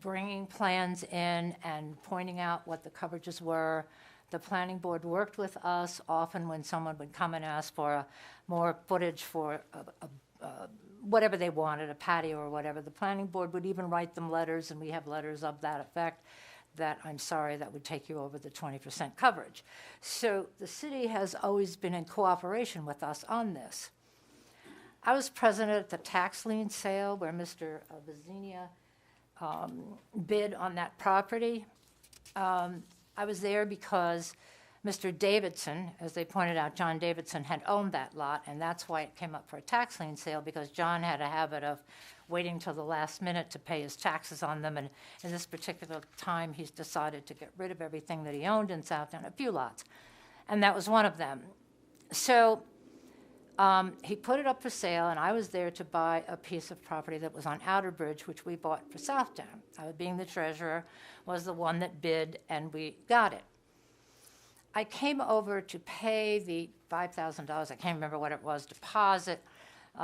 bringing plans in and pointing out what the coverages were. The planning board worked with us often when someone would come and ask for more footage for whatever they wanted, a patio or whatever. The planning board would even write them letters, and we have letters of that effect, that I'm sorry, that would take you over the 20% coverage. So the city has always been in cooperation with us on this. I was present at the tax lien sale where Mr. Vizinia bid on that property. I was there because Mr. Davidson, as they pointed out, John Davidson had owned that lot, and that's why it came up for a tax lien sale, because John had a habit of waiting till the last minute to pay his taxes on them, and in this particular time, he's decided to get rid of everything that he owned in Southdown, a few lots, and that was one of them. So he put it up for sale, and I was there to buy a piece of property that was on Outerbridge, which we bought for Southdown. I, being the treasurer, was the one that bid, and we got it. I came over to pay the $5,000, I can't remember what it was, deposit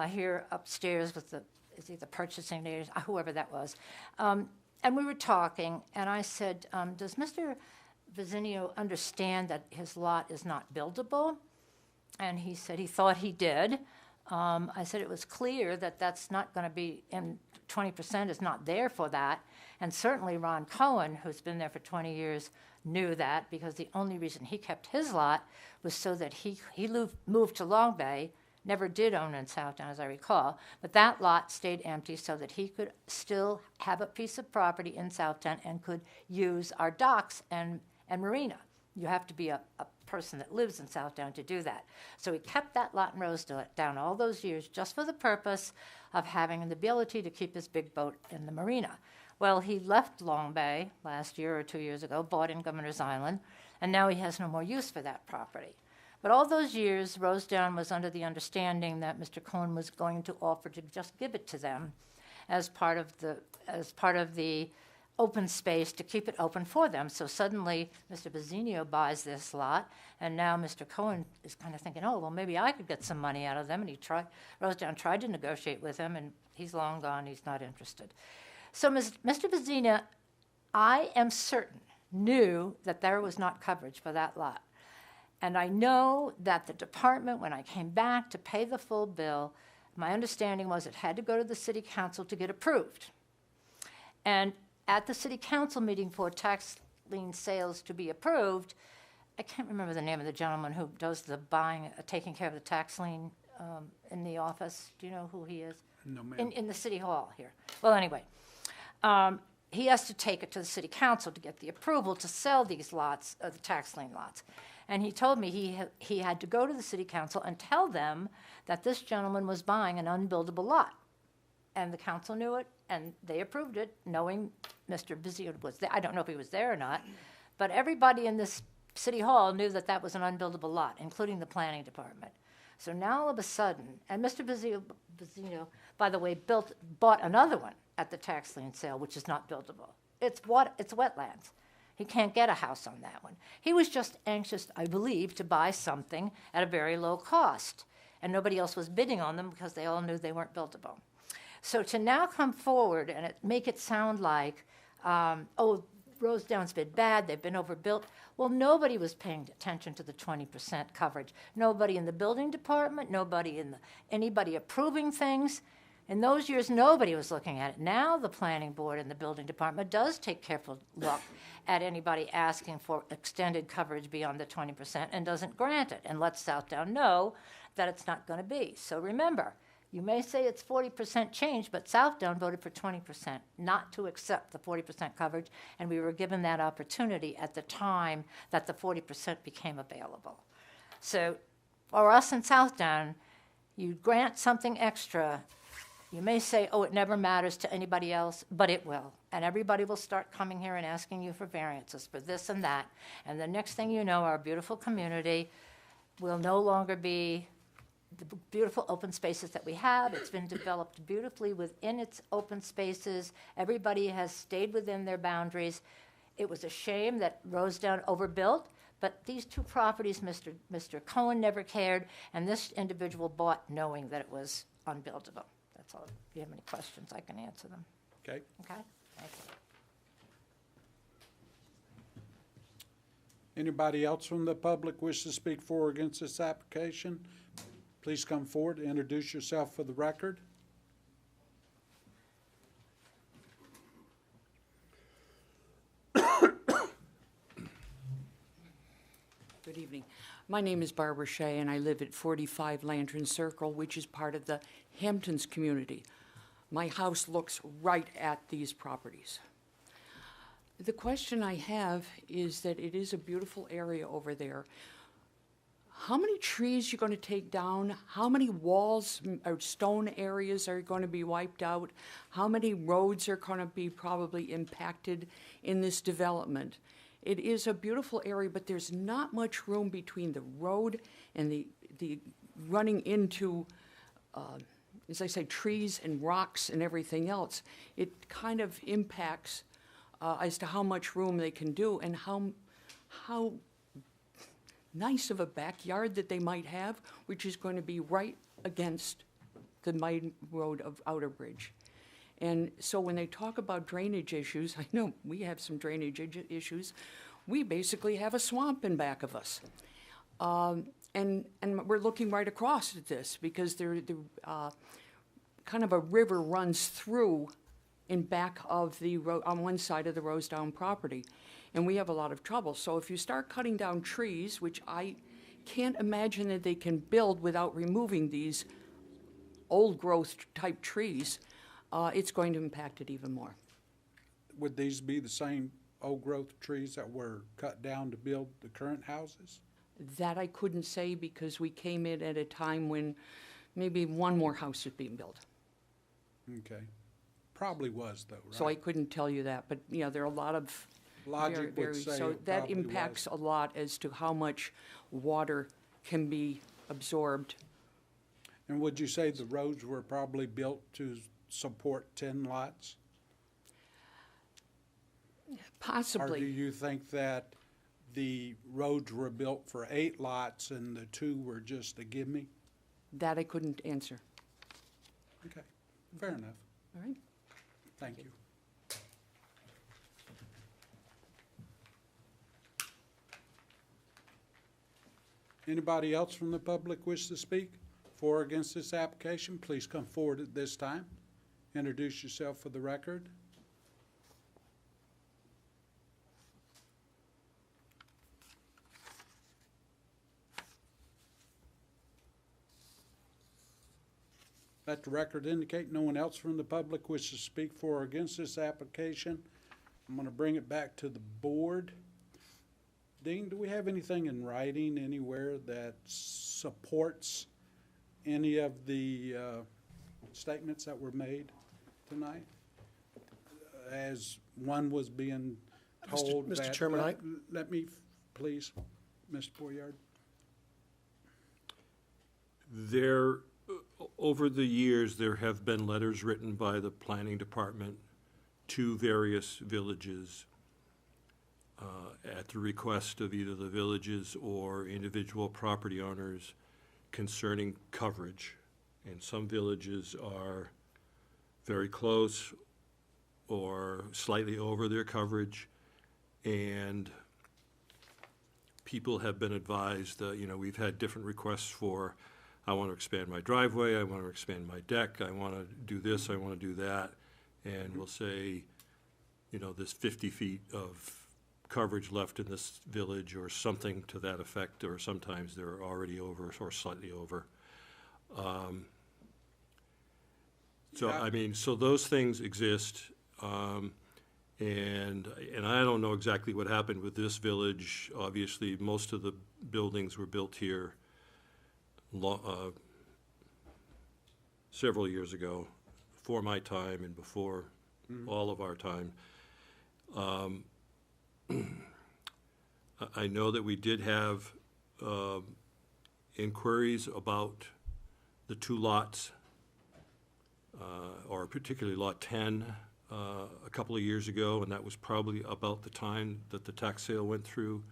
here upstairs with the purchasing agent, whoever that was. And we were talking, and I said, does Mr. Vizinio understand that his lot is not buildable? And he said he thought he did. I said it was clear that that's not going to be, and 20% is not there for that. And certainly Ron Cohen, who's been there for 20 years, knew that, because the only reason he kept his lot was so that he moved to Long Bay, never did own in Southdown, as I recall, but that lot stayed empty so that he could still have a piece of property in Southdown and could use our docks and marina. You have to be a person that lives in Southdown to do that. So he kept that lot in Rosedown all those years just for the purpose of having the ability to keep his big boat in the marina. Well, he left Long Bay last year or 2 years ago, bought in Governor's Island, and now he has no more use for that property. But all those years, Rosedown was under the understanding that Mr. Cohen was going to offer to just give it to them as part of the open space, to keep it open for them. So suddenly, Mr. Vizinio buys this lot, and now Mr. Cohen is kind of thinking, oh, well, maybe I could get some money out of them. And Rosedown tried to negotiate with him, and he's long gone. He's not interested. So Mr. Vizinio, I am certain, knew that there was not coverage for that lot. And I know that the department, when I came back to pay the full bill, my understanding was it had to go to the city council to get approved. And at the city council meeting for tax lien sales to be approved, I can't remember the name of the gentleman who does the buying, taking care of the tax lien in the office. Do you know who he is? No, ma'am. In the city hall here. Well, anyway, he has to take it to the city council to get the approval to sell these lots, the tax lien lots. And he told me he had to go to the city council and tell them that this gentleman was buying an unbuildable lot. And the council knew it, and they approved it, knowing Mr. Vizinio was there. I don't know if he was there or not, but everybody in this city hall knew that that was an unbuildable lot, including the planning department. So now all of a sudden, and Mr. Vizinio, by the way, bought another one at the tax lien sale, which is not buildable. It's wetlands. He can't get a house on that one. He was just anxious, I believe, to buy something at a very low cost, and nobody else was bidding on them because they all knew they weren't buildable. So to now come forward and make it sound like, oh, Rosedown's been bad, they've been overbuilt. Well, nobody was paying attention to the 20% coverage. Nobody in the building department, anybody approving things. In those years, nobody was looking at it. Now the planning board and the building department does take careful look at anybody asking for extended coverage beyond the 20% and doesn't grant it and lets Southdown know that it's not going to be. So remember, you may say it's 40% change, but Southdown voted for 20%, not to accept the 40% coverage, and we were given that opportunity at the time that the 40% became available. So for us in Southdown, you grant something extra. You may say, oh, it never matters to anybody else, but it will. And everybody will start coming here and asking you for variances for this and that. And the next thing you know, our beautiful community will no longer be the beautiful open spaces that we have. It's been developed beautifully within its open spaces. Everybody has stayed within their boundaries. It was a shame that Rosedown overbuilt, but these two properties, Mr. Cohen never cared, and this individual bought knowing that it was unbuildable. That's all. If you have any questions, I can answer them. Okay. Okay? Thank you. Anybody else from the public wish to speak for or against this application? Please come forward and introduce yourself for the record. Good evening. My name is Barbara Shea, and I live at 45 Lantern Circle, which is part of the Hamptons community. My house looks right at these properties. The question I have is that it is a beautiful area over there. How many trees are you going to take down? How many walls or stone areas are going to be wiped out? How many roads are going to be probably impacted in this development? It is a beautiful area, but there's not much room between the road and the running into, as I say, trees and rocks and everything else. It kind of impacts as to how much room they can do and how nice of a backyard that they might have, which is going to be right against the main road of Outerbridge. And so when they talk about drainage issues, I know we have some drainage issues. We basically have a swamp in back of us. And we're looking right across at this because kind of a river runs through in back of the road on one side of the Rosedown property. And we have a lot of trouble. So if you start cutting down trees, which I can't imagine that they can build without removing these old growth type trees, it's going to impact it even more. Would these be the same old growth trees that were cut down to build the current houses? That I couldn't say because we came in at a time when maybe one more house was being built. Okay. Probably was though, right? So I couldn't tell you that, but you know, there are a lot of Logic would say so it that probably impacts was. a lot as to how much water can be absorbed. And would you say the roads were probably built to support 10 lots? Possibly. Or do you think that the roads were built for 8 lots and the 2 were just a gimme? That I couldn't answer. Okay, fair enough. All right. Thank you. Anybody else from the public wish to speak for or against this application? Please come forward at this time. Introduce yourself for the record. Let the record indicate no one else from the public wishes to speak for or against this application. I'm going to bring it back to the board. Dean, do we have anything in writing anywhere that supports any of the statements that were made tonight? As one was being told that... Mr. Chairman, Let me, please, Mr. Boyard. Over the years, there have been letters written by the planning department to various villages at the request of either the villages or individual property owners concerning coverage. And some villages are very close or slightly over their coverage, and people have been advised, we've had different requests for, I want to expand my driveway, I want to expand my deck, I want to do this, I want to do that, and we'll say, there's 50 feet of coverage left in this village or something to that effect, or sometimes they're already over or slightly over. So those things exist, and I don't know exactly what happened with this village. Obviously, most of the buildings were built here several years ago, before my time and before all of our time. I know that we did have inquiries about the two lots, or particularly Lot 10, a couple of years ago, and that was probably about the time that the tax sale went through.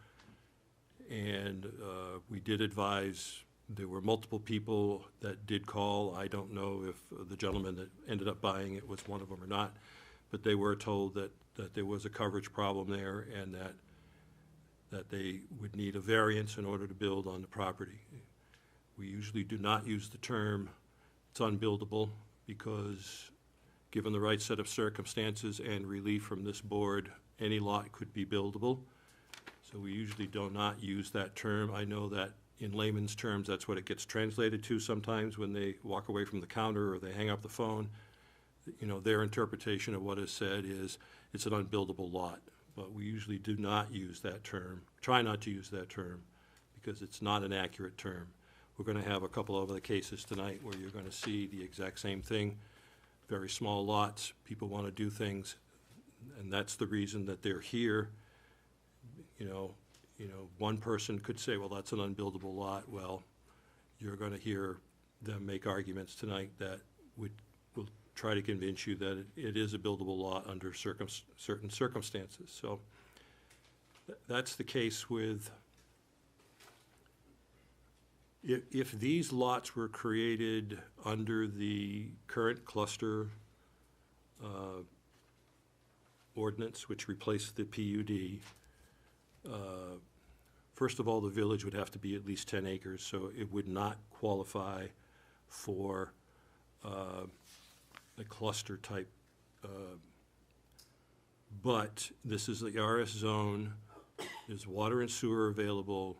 And we did advise, there were multiple people that did call. I don't know if the gentleman that ended up buying it was one of them or not, but they were told that there was a coverage problem there and that they would need a variance in order to build on the property. We usually do not use the term it's unbuildable because given the right set of circumstances and relief from this board, any lot could be buildable. So we usually do not use that term. I know that in layman's terms, that's what it gets translated to sometimes when they walk away from the counter or they hang up the phone. You know, their interpretation of what is said is it's an unbuildable lot. But we usually do not use that term, try not to use that term, because it's not an accurate term. We're going to have a couple of other cases tonight where you're going to see the exact same thing. Very small lots, people want to do things, and that's the reason that they're here. You know, one person could say, well, that's an unbuildable lot. Well, you're going to hear them make arguments tonight that will try to convince you that it is a buildable lot under certain circumstances. So that's the case with, if these lots were created under the current cluster ordinance, which replaced the PUD, first of all, the village would have to be at least 10 acres, so it would not qualify for a cluster type. But this is the RS zone, there's water and sewer available.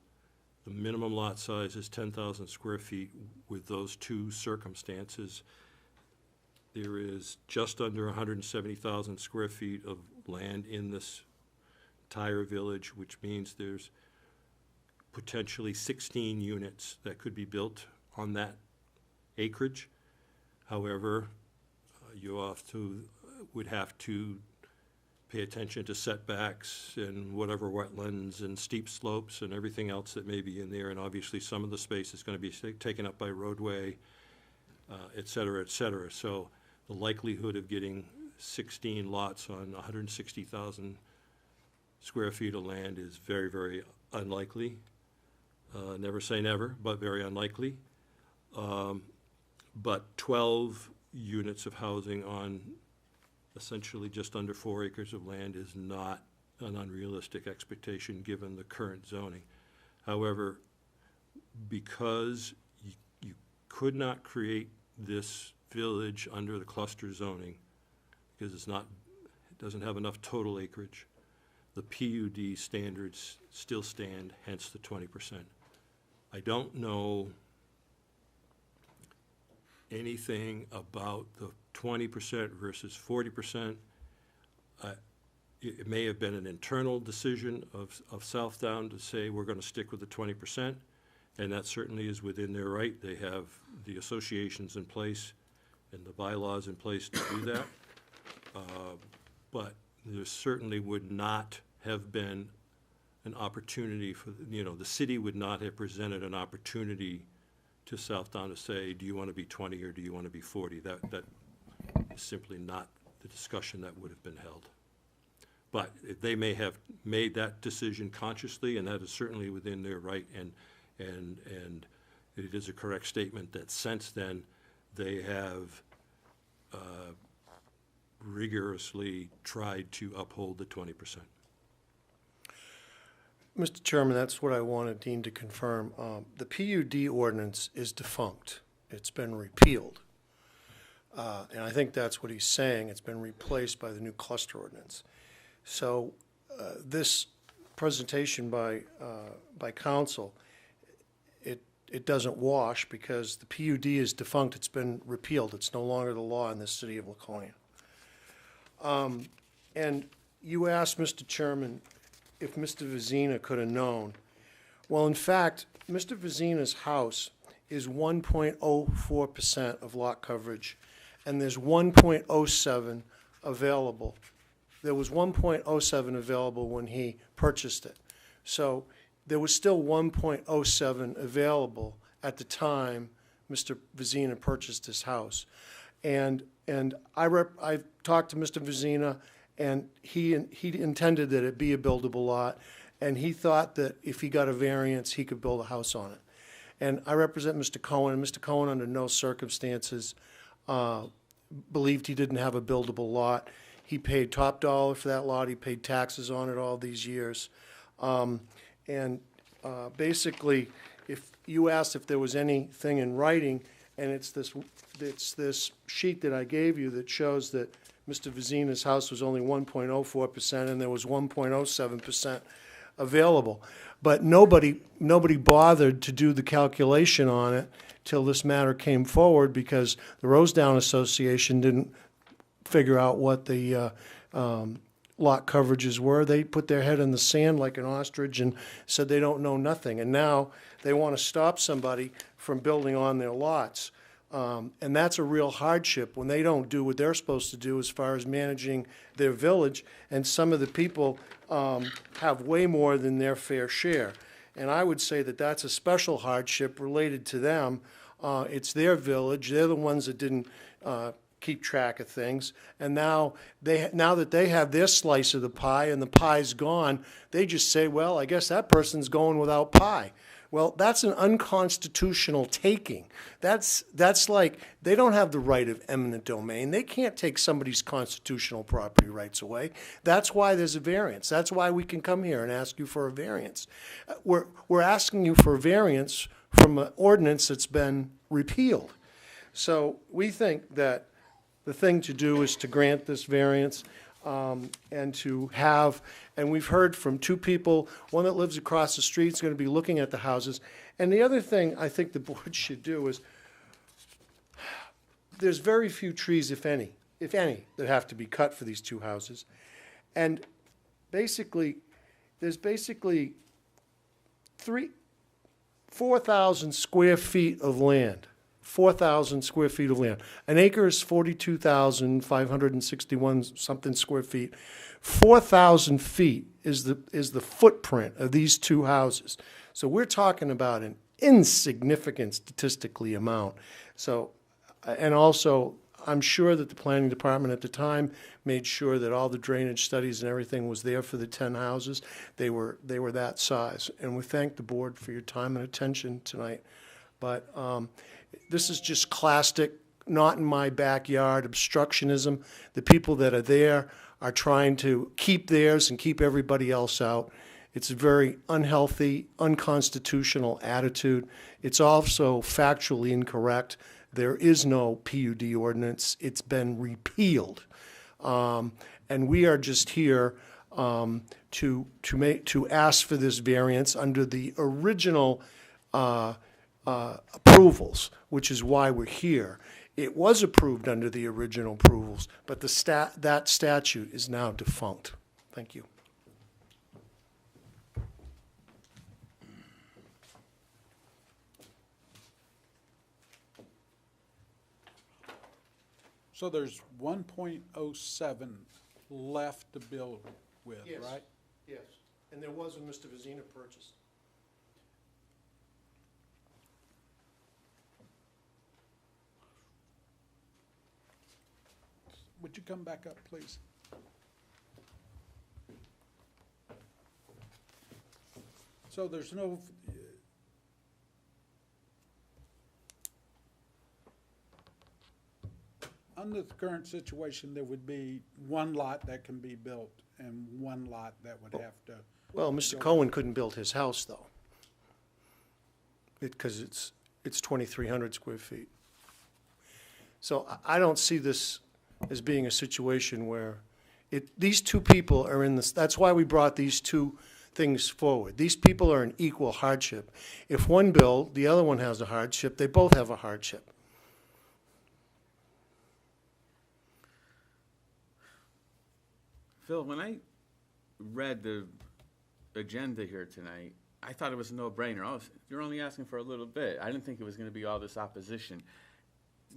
The minimum lot size is 10,000 square feet with those two circumstances. There is just under 170,000 square feet of land in this entire village, which means there's potentially 16 units that could be built on that acreage. However, you would have to pay attention to setbacks and whatever wetlands and steep slopes and everything else that may be in there. And obviously, some of the space is going to be taken up by roadway, et cetera, et cetera. So the likelihood of getting 16 lots on 160,000 square feet of land is very, very unlikely. Never say never, but very unlikely. But 12 units of housing on essentially just under 4 acres of land is not an unrealistic expectation given the current zoning. However, because you could not create this village under the cluster zoning because it doesn't have enough total acreage, the PUD standards still stand, hence the 20%. I don't know anything about the 20% versus 40%. It may have been an internal decision of Southdown to say we're going to stick with the 20%, and that certainly is within their right. They have the associations in place and the bylaws in place to do that. But there certainly would not have been an opportunity for, the city would not have presented an opportunity to Southdown to say, do you want to be 20 or do you want to be 40? That is simply not the discussion that would have been held. But they may have made that decision consciously, and that is certainly within their right, and it is a correct statement that since then they have rigorously tried to uphold the 20%. Mr. Chairman, that's what I wanted Dean to confirm. The PUD ordinance is defunct. It's been repealed. And I think that's what he's saying. It's been replaced by the new cluster ordinance. So this presentation by council, it doesn't wash because the PUD is defunct. It's been repealed. It's no longer the law in the city of Laconia. And you asked, Mr. Chairman, if Mr. Vizina could have known. Well, in fact, Mr. Vizina's house is 1.04% of lot coverage, and there's 1.07 available. There was 1.07 available when he purchased it. So there was still 1.07 available at the time Mr. Vizina purchased this house. And I talked to Mr. Vizina, and he intended that it be a buildable lot, and he thought that if he got a variance, he could build a house on it. And I represent Mr. Cohen, and Mr. Cohen, under no circumstances, believed he didn't have a buildable lot. He paid top dollar for that lot. He paid taxes on it all these years. Basically, if you asked if there was anything in writing, and it's this sheet that I gave you that shows that Mr. Vizina's house was only 1.04% and there was 1.07% available. But nobody bothered to do the calculation on it till this matter came forward, because the Rosedown Association didn't figure out what the lot coverages were. They put their head in the sand like an ostrich and said they don't know nothing. And now they want to stop somebody from building on their lots. And that's a real hardship when they don't do what they're supposed to do as far as managing their village, and some of the people have way more than their fair share. And I would say that that's a special hardship related to them. It's their village. They're the ones that didn't keep track of things. And now that they have their slice of the pie and the pie's gone, they just say, well, I guess that person's going without pie. Well, that's an unconstitutional taking. That's like, they don't have the right of eminent domain. They can't take somebody's constitutional property rights away. That's why there's a variance. That's why we can come here and ask you for a variance. We're asking you for a variance from an ordinance that's been repealed. So we think that the thing to do is to grant this variance, and to have, and we've heard from two people, one that lives across the street is going to be looking at the houses. And the other thing I think the board should do is, there's very few trees, if any, that have to be cut for these two houses. And basically, there's 4,000 square feet of land. 4,000 square feet of land. An acre is 42,561 something square feet. 4,000 feet is the footprint of these two houses. So we're talking about an insignificant statistically amount. So, and also, I'm sure that the planning department at the time made sure that all the drainage studies and everything was there for the 10 houses. They were that size. And we thank the board for your time and attention tonight. But this is just classic, not in my backyard obstructionism. The people that are there are trying to keep theirs and keep everybody else out. It's a very unhealthy, unconstitutional attitude. It's also factually incorrect. There is no PUD ordinance. It's been repealed. And we are just here to ask for this variance under the original approvals, which is why we're here. It was approved under the original approvals, but that statute is now defunct. Thank you. So there's 1.07 left to build with, Yes. right? Yes, and there was when Mr. Vizina purchased. Would you come back up, please? So there's no, under the current situation, there would be one lot that can be built and one lot that would have to. Well, Mr. Cohen couldn't build his house, though, because it's 2,300 square feet. So I don't see this as being a situation where these two people are in this. That's why we brought these two things forward. These people are in equal hardship. If one build, the other one has a hardship. They both have a hardship. Phil, when I read the agenda here tonight, I thought it was a no-brainer. Oh, you're only asking for a little bit. I didn't think it was going to be all this opposition.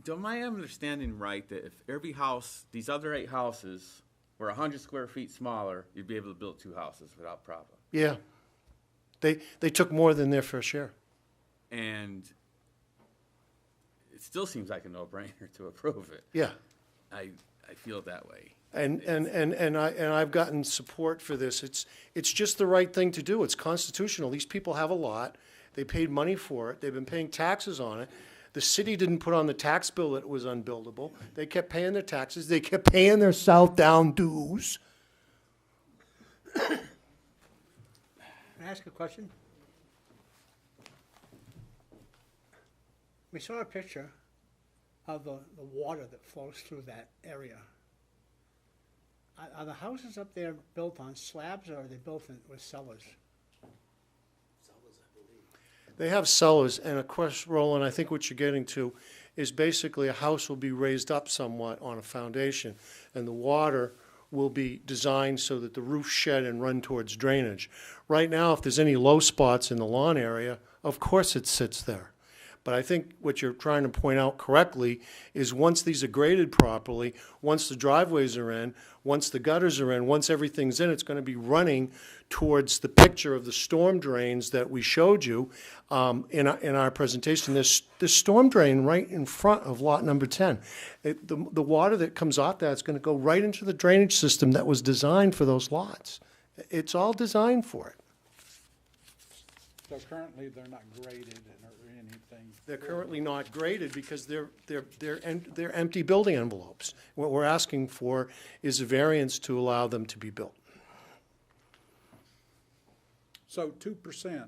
Am I understanding right that if every house, these other 8 houses, were 100 square feet smaller, you'd be able to build 2 houses without problem? Yeah. They took more than their fair share. And it still seems like a no-brainer to approve it. Yeah. I feel that way. And I've gotten support for this. It's just the right thing to do. It's constitutional. These people have a lot. They paid money for it. They've been paying taxes on it. The city didn't put on the tax bill that it was unbuildable. They kept paying their taxes. They kept paying their Southdown dues. Can I ask a question? We saw a picture of the water that flows through that area. Are the houses up there built on slabs, or are they built with cellars? They have cellars, and of course, Roland, I think what you're getting to is basically a house will be raised up somewhat on a foundation, and the water will be designed so that the roof shed and run towards drainage. Right now, if there's any low spots in the lawn area, of course it sits there. But I think what you're trying to point out correctly is once these are graded properly, once the driveways are in, once the gutters are in, once everything's in, it's going to be running towards the picture of the storm drains that we showed you in our presentation. There's storm drain right in front of lot number 10. The water that comes off that is going to go right into the drainage system that was designed for those lots. It's all designed for it. So currently, they're not graded or anything? They're currently not graded because they're empty building envelopes. What we're asking for is a variance to allow them to be built. So 2%.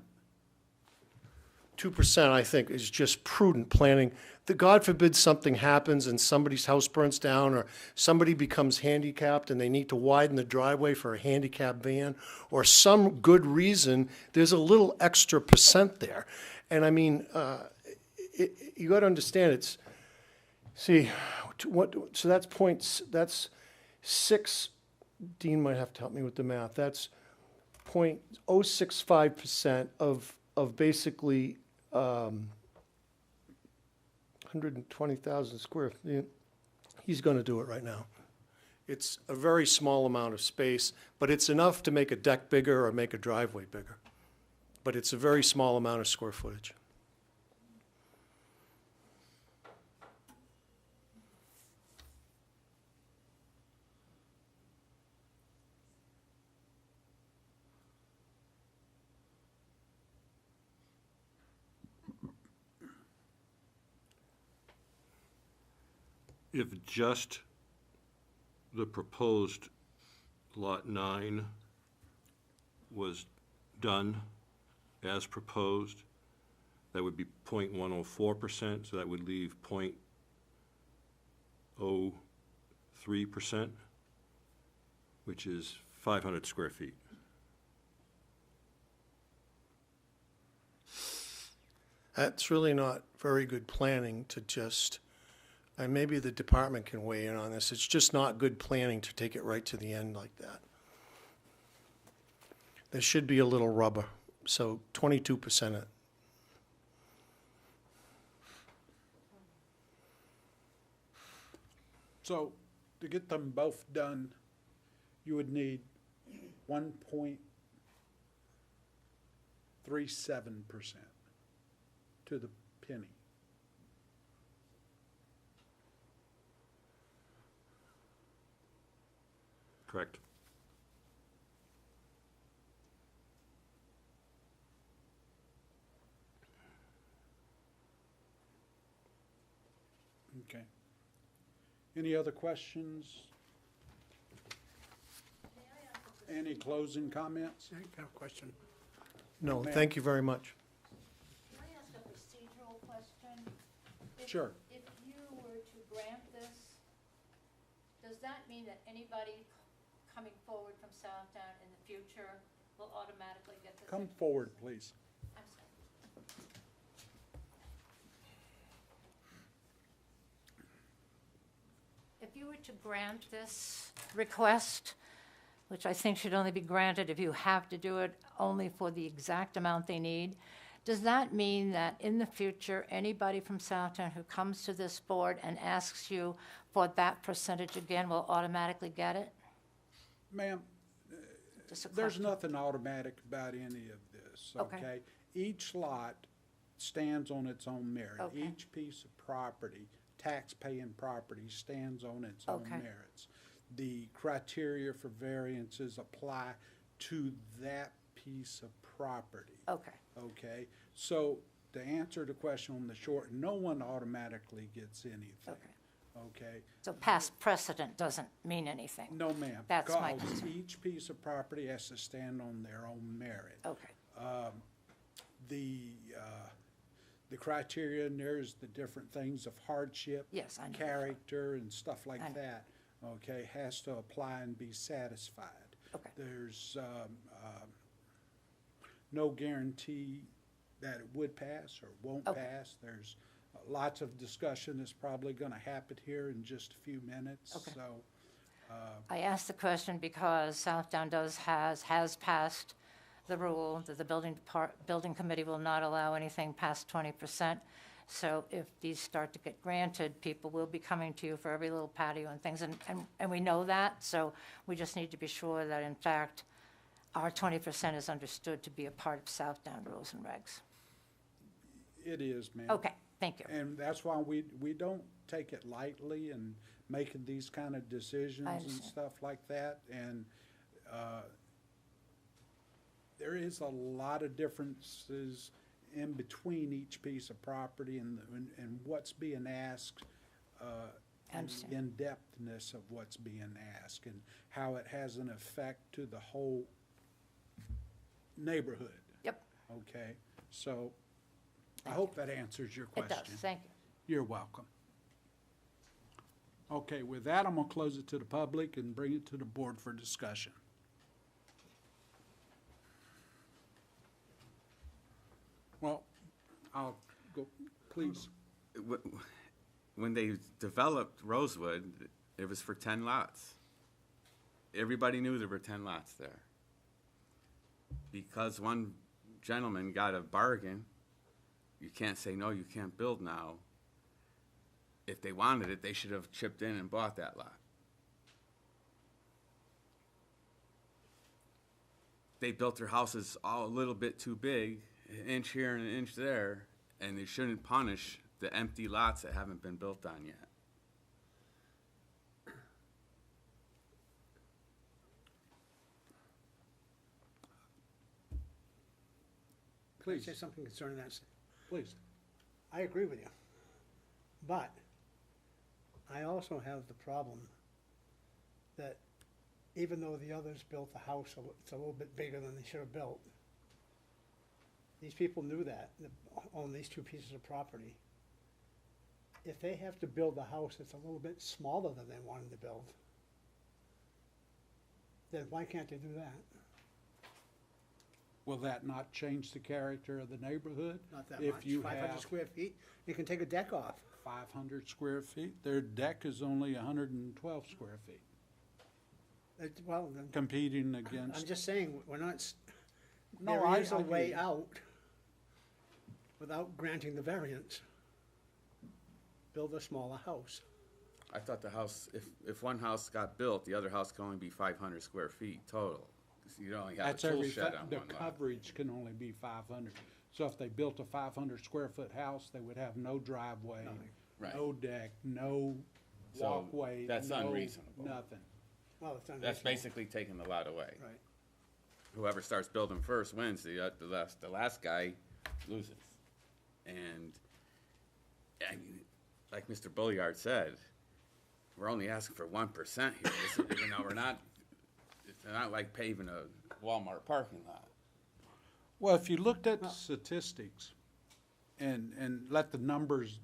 2%, I think, is just prudent planning. God forbid something happens and somebody's house burns down, or somebody becomes handicapped and they need to widen the driveway for a handicap van, or some good reason, there's a little extra percent there. And I mean, you got to understand, so that's 6, Dean might have to help me with the math, that's 0.065% of basically 120,000 square feet. He's going to do it right now. It's a very small amount of space, but it's enough to make a deck bigger or make a driveway bigger. But it's a very small amount of square footage. If just the proposed Lot 9 was done as proposed, that would be 0.104%, so that would leave 0.03%, which is 500 square feet. That's really not very good planning to just, and maybe the department can weigh in on this, it's just not good planning to take it right to the end like that. There should be a little rubber, so 22% it. So to get them both done, you would need 1.37% to the penny. Correct. Okay. Any other questions? Any closing comments? I have a question. No, Ma'am. thank you very much. Can I ask a procedural question? Sure. If you were to grant this, does that mean that anybody coming forward from Southdown in the future will automatically get this? Come forward, please. I'm sorry. If you were to grant this request, which I think should only be granted if you have to do it only for the exact amount they need, does that mean that in the future, anybody from Southtown who comes to this board and asks you for that percentage again will automatically get it? Ma'am, Just a there's question. nothing automatic about any of this, Okay. okay? Each lot stands on its own merit. Okay. Each piece of property, tax-paying property, stands on its own Okay. merits. The criteria for variances apply to that piece of property. Okay, Okay, so to answer the question on the short, no one automatically gets anything. okay. Okay? So past precedent doesn't mean anything? No, ma'am. That's my because concern. each piece of property has to stand on their own merit. Okay, The criteria in there is the different things of hardship. Yes, I know. Character and stuff like I know. that, okay, has to apply and be satisfied. Okay. There's, no guarantee that it would pass or won't Okay. pass. There's lots of discussion that's probably gonna happen here in just a few minutes, Okay. so. I asked the question because Southdown has passed the rule that the building committee will not allow anything past 20%. So if these start to get granted, people will be coming to you for every little patio and things, and we know that, so we just need to be sure that in fact, our 20% is understood to be a part of Southdown rules and regs. It is, ma'am. Okay, thank you. And that's why we don't take it lightly in making these kind of decisions and understand. stuff like that. And there is a lot of differences in between each piece of property and what's being asked, and the Understand. in-depthness of what's being asked and how it has an effect to the whole neighborhood. Yep, Okay, so I hope that answers your it question. does, thank you. You're welcome. Okay, with that, I'm gonna close it to the public and bring it to the board for discussion. Well, I'll go, please. When they developed Rosewood, it was for 10 lots. Everybody knew there were 10 lots there. Because one gentleman got a bargain, you can't say, no, you can't build now. If they wanted it, they should have chipped in and bought that lot. They built their houses all a little bit too big, an inch here and an inch there, and they shouldn't punish the empty lots that haven't been built on yet. Can I Please. say something concerning that? Please. I agree with you. But I also have the problem that even though the others built the house, it's a little bit bigger than they should have built. These people knew that own these two pieces of property. If they have to build a house that's a little bit smaller than they wanted to build, then why can't they do that? Will that not change the character of the neighborhood? Not that If much, you 500 have square feet, you can take a deck off. 500 square feet, their deck is only 112 square feet, Well, then, competing I'm against. just saying, we're not, No, there I- is a I hear way you. out without granting the variance. Build a smaller house. I thought the house, if one house got built, the other house can only be 500 square feet total. 'Cause you only have a That's tool every, shed on the one lot. coverage can only be 500. So if they built a 500 square foot house, they would have no driveway, Right. no deck, no So walkway, that's no unreasonable. nothing. Well, it's That's unreasonable. basically taking the lot away. Right. Whoever starts building first wins, the last guy loses. And, I mean, like Mr. Bulliard said, we're only asking for 1% here. You know, it's not like paving a Walmart parking lot. Well, if you looked at the statistics and let the numbers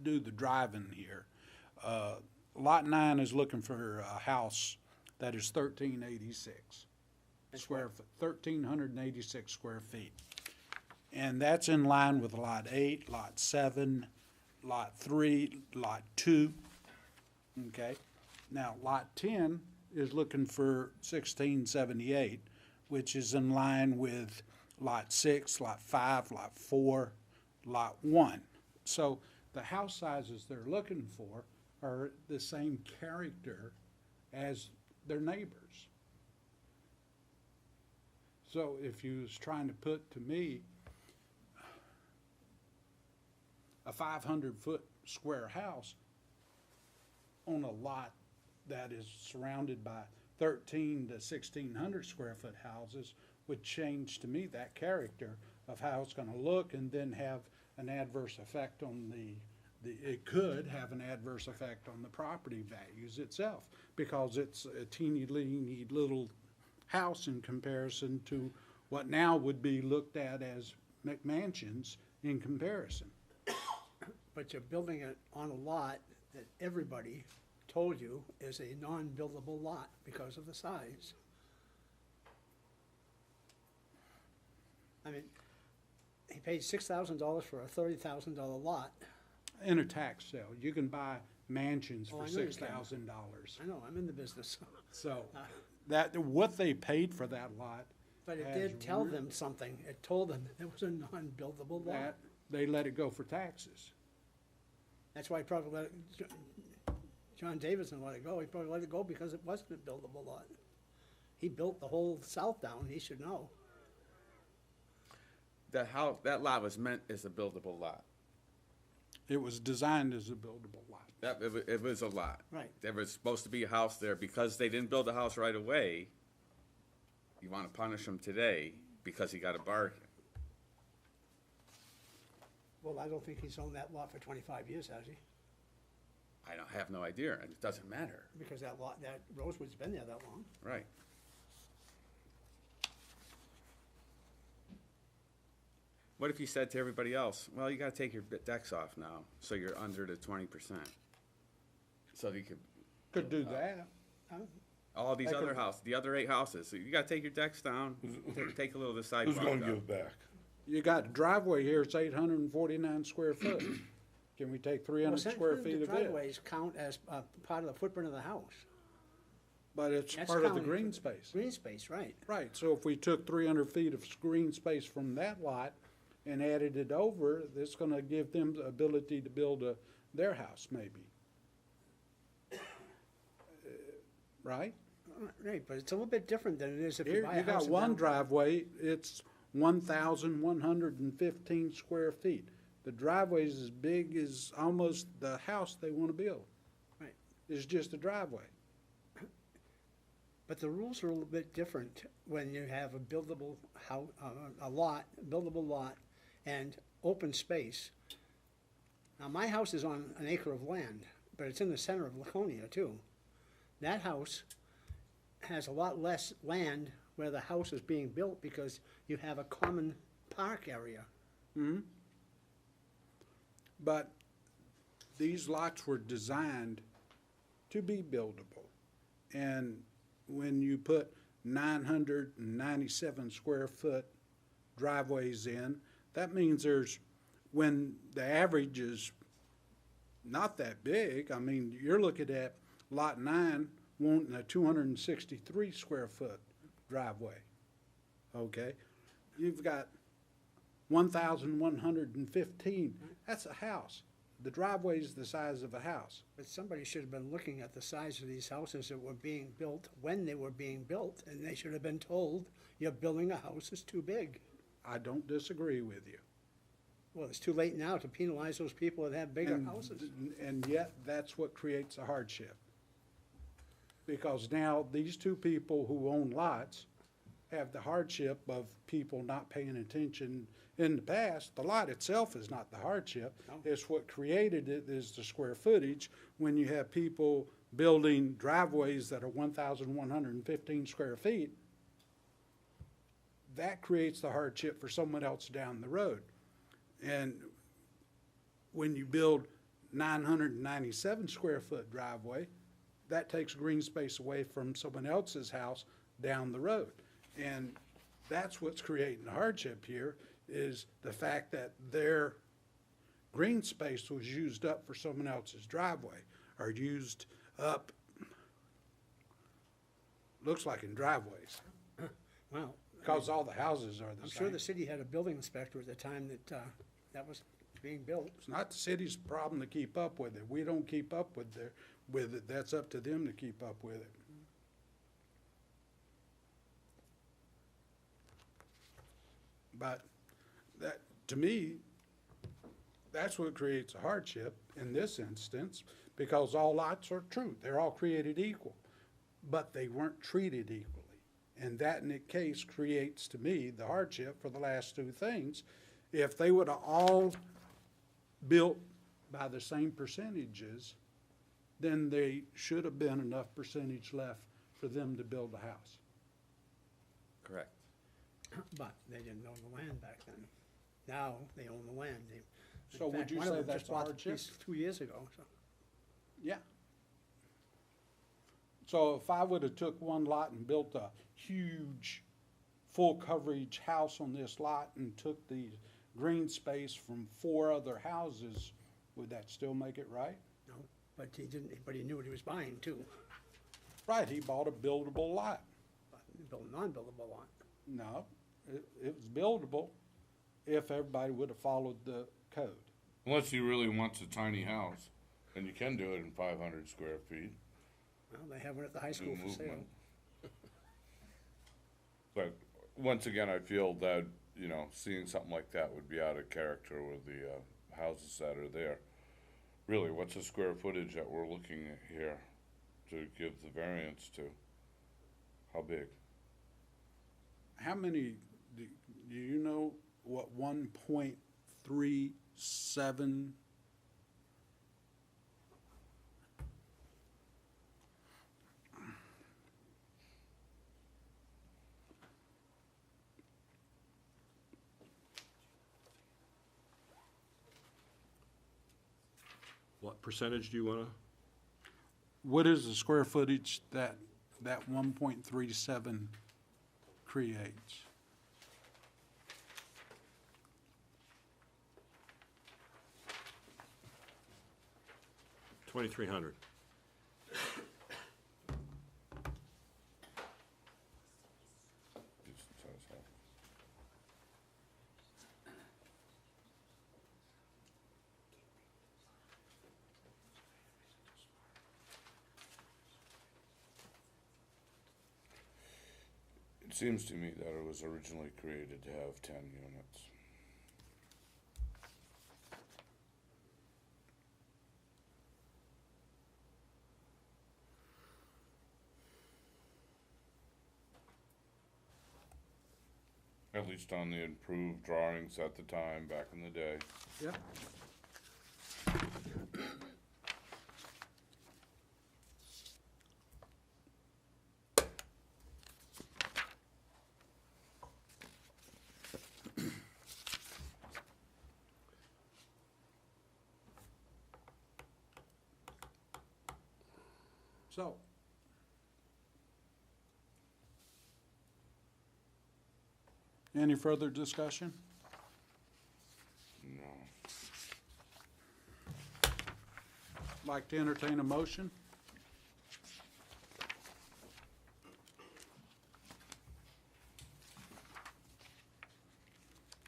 do the driving here, Lot 9 is looking for a house that is 1386 square foot, 1,386 square feet. And that's in line with Lot 8, Lot 7, Lot 3, Lot 2, okay? Now, Lot 10 is looking for 1678, which is in line with Lot 6, Lot 5, Lot 4, Lot 1. So the house sizes they're looking for are the same character as their neighbors. So if you was trying to put to me, a 500-foot square house on a lot that is surrounded by 13 to 1,600 square foot houses would change to me that character of how it's gonna look, and then have an adverse effect on it could have an adverse effect on the property values itself, because it's a teeny little house in comparison to what now would be looked at as McMansions in comparison. But you're building it on a lot that everybody told you is a non-buildable lot because of the size. I mean, he paid $6,000 for a $30,000 lot. In a tax sale, you can buy mansions Oh, for I know you can. $6,000. I know, I'm in the business. So, what they paid for that lot, But it has did tell re- them something. It told them it was a non-buildable lot. that, they let it go for taxes. That's why he probably let it, John Davidson let it go. He probably let it go because it wasn't a buildable lot. He built the whole south down, he should know. That lot was meant as a buildable lot. It was designed as a buildable lot. It was a lot. Right. There was supposed to be a house there. Because they didn't build a house right away, you wanna punish him today because he got a bargain. Well, I don't think he's owned that lot for 25 years, has he? I have no idea, and it doesn't matter. Because that lot, that Rosewood's been there that long. Right. What if you said to everybody else, well, you gotta take your decks off now, so you're under the 20%? So you Could do that. all these Like other a- houses, the other 8 houses, so you gotta take your decks down, take a little of the sidewalk Who's gonna up. give back? You got the driveway here, it's 849 square foot. Can we take 300 square feet The of it? driveways count as part of the footprint of the house. But it's That's part of the counting green for- space. Green space, right. Right, so if we took 300 feet of green space from that lot and added it over, that's gonna give them the ability to build their house maybe. Right? Right, but it's a little bit different than it is if you Here, buy a you house. got in one downtown. driveway, it's 1,115 square feet. The driveway's as big as almost the house they wanna build. Right. It's just a driveway. But the rules are a little bit different when you have a buildable house, buildable lot, and open space. Now, my house is on an acre of land, but it's in the center of Laconia too. That house has a lot less land where the house is being built because you have a common park area. But these lots were designed to be buildable. And when you put 997 square foot driveways in, that means when the average is not that big, I mean, you're looking at lot 9 wanting a 263 square foot driveway, okay? You've got 1,115, that's a house. The driveway's the size of a house. But somebody should have been looking at the size of these houses that were being built when they were being built, and they should have been told, you're building a house that's too big. I don't disagree with you. Well, it's too late now to penalize those people that have bigger And- houses. And yet, that's what creates a hardship. Because now, these two people who own lots have the hardship of people not paying attention. In the past, the lot itself is not the hardship. No. It's what created it is the square footage. When you have people building driveways that are 1,115 square feet, that creates the hardship for someone else down the road. And when you build 997 square foot driveway, that takes green space away from someone else's house down the road. And that's what's creating the hardship here, is the fact that their green space was used up for someone else's driveway, or used up, looks like in driveways, Wow. because all the houses are the I'm sure same. the city had a building inspector at the time that, that was being built. It's not the city's problem to keep up with it. We don't keep up with it. That's up to them to keep up with it. But that, to me, that's what creates a hardship in this instance, because all lots are true, they're all created equal, but they weren't treated equally. And that in that case creates to me the hardship for the last two things. If they would have all built by the same percentages, then they should have been enough percentage left for them to build a house. Correct. But they didn't own the land back then. Now they own the land. In So would fact, you one of say them that's just a bought the hardship? piece 2 years ago, so. Yeah. So if I would've took one lot and built a huge, full coverage house on this lot and took the green space from 4 other houses, would that still make it right? No, but he didn't, but he knew what he was buying too. Right, he bought a buildable lot. But he built a non-buildable lot. No, it was buildable if everybody would've followed the code. Unless he really wants a tiny house, and you can do it in 500 square feet. Well, they have one at the high school for sale. Movement. But once again, I feel that, you know, seeing something like that would be out of character with the houses that are there. Really, what's the square footage that we're looking at here to give the variance to? How big? How many, do you know what 1.37? What percentage do you wanna? What is the square footage that 1.37 creates? $2,300. Decent size house. It seems to me that it was originally created to have 10 units. At least on the improved drawings at the time, back in the day. Yep. So. Any further discussion? No. Like to entertain a motion?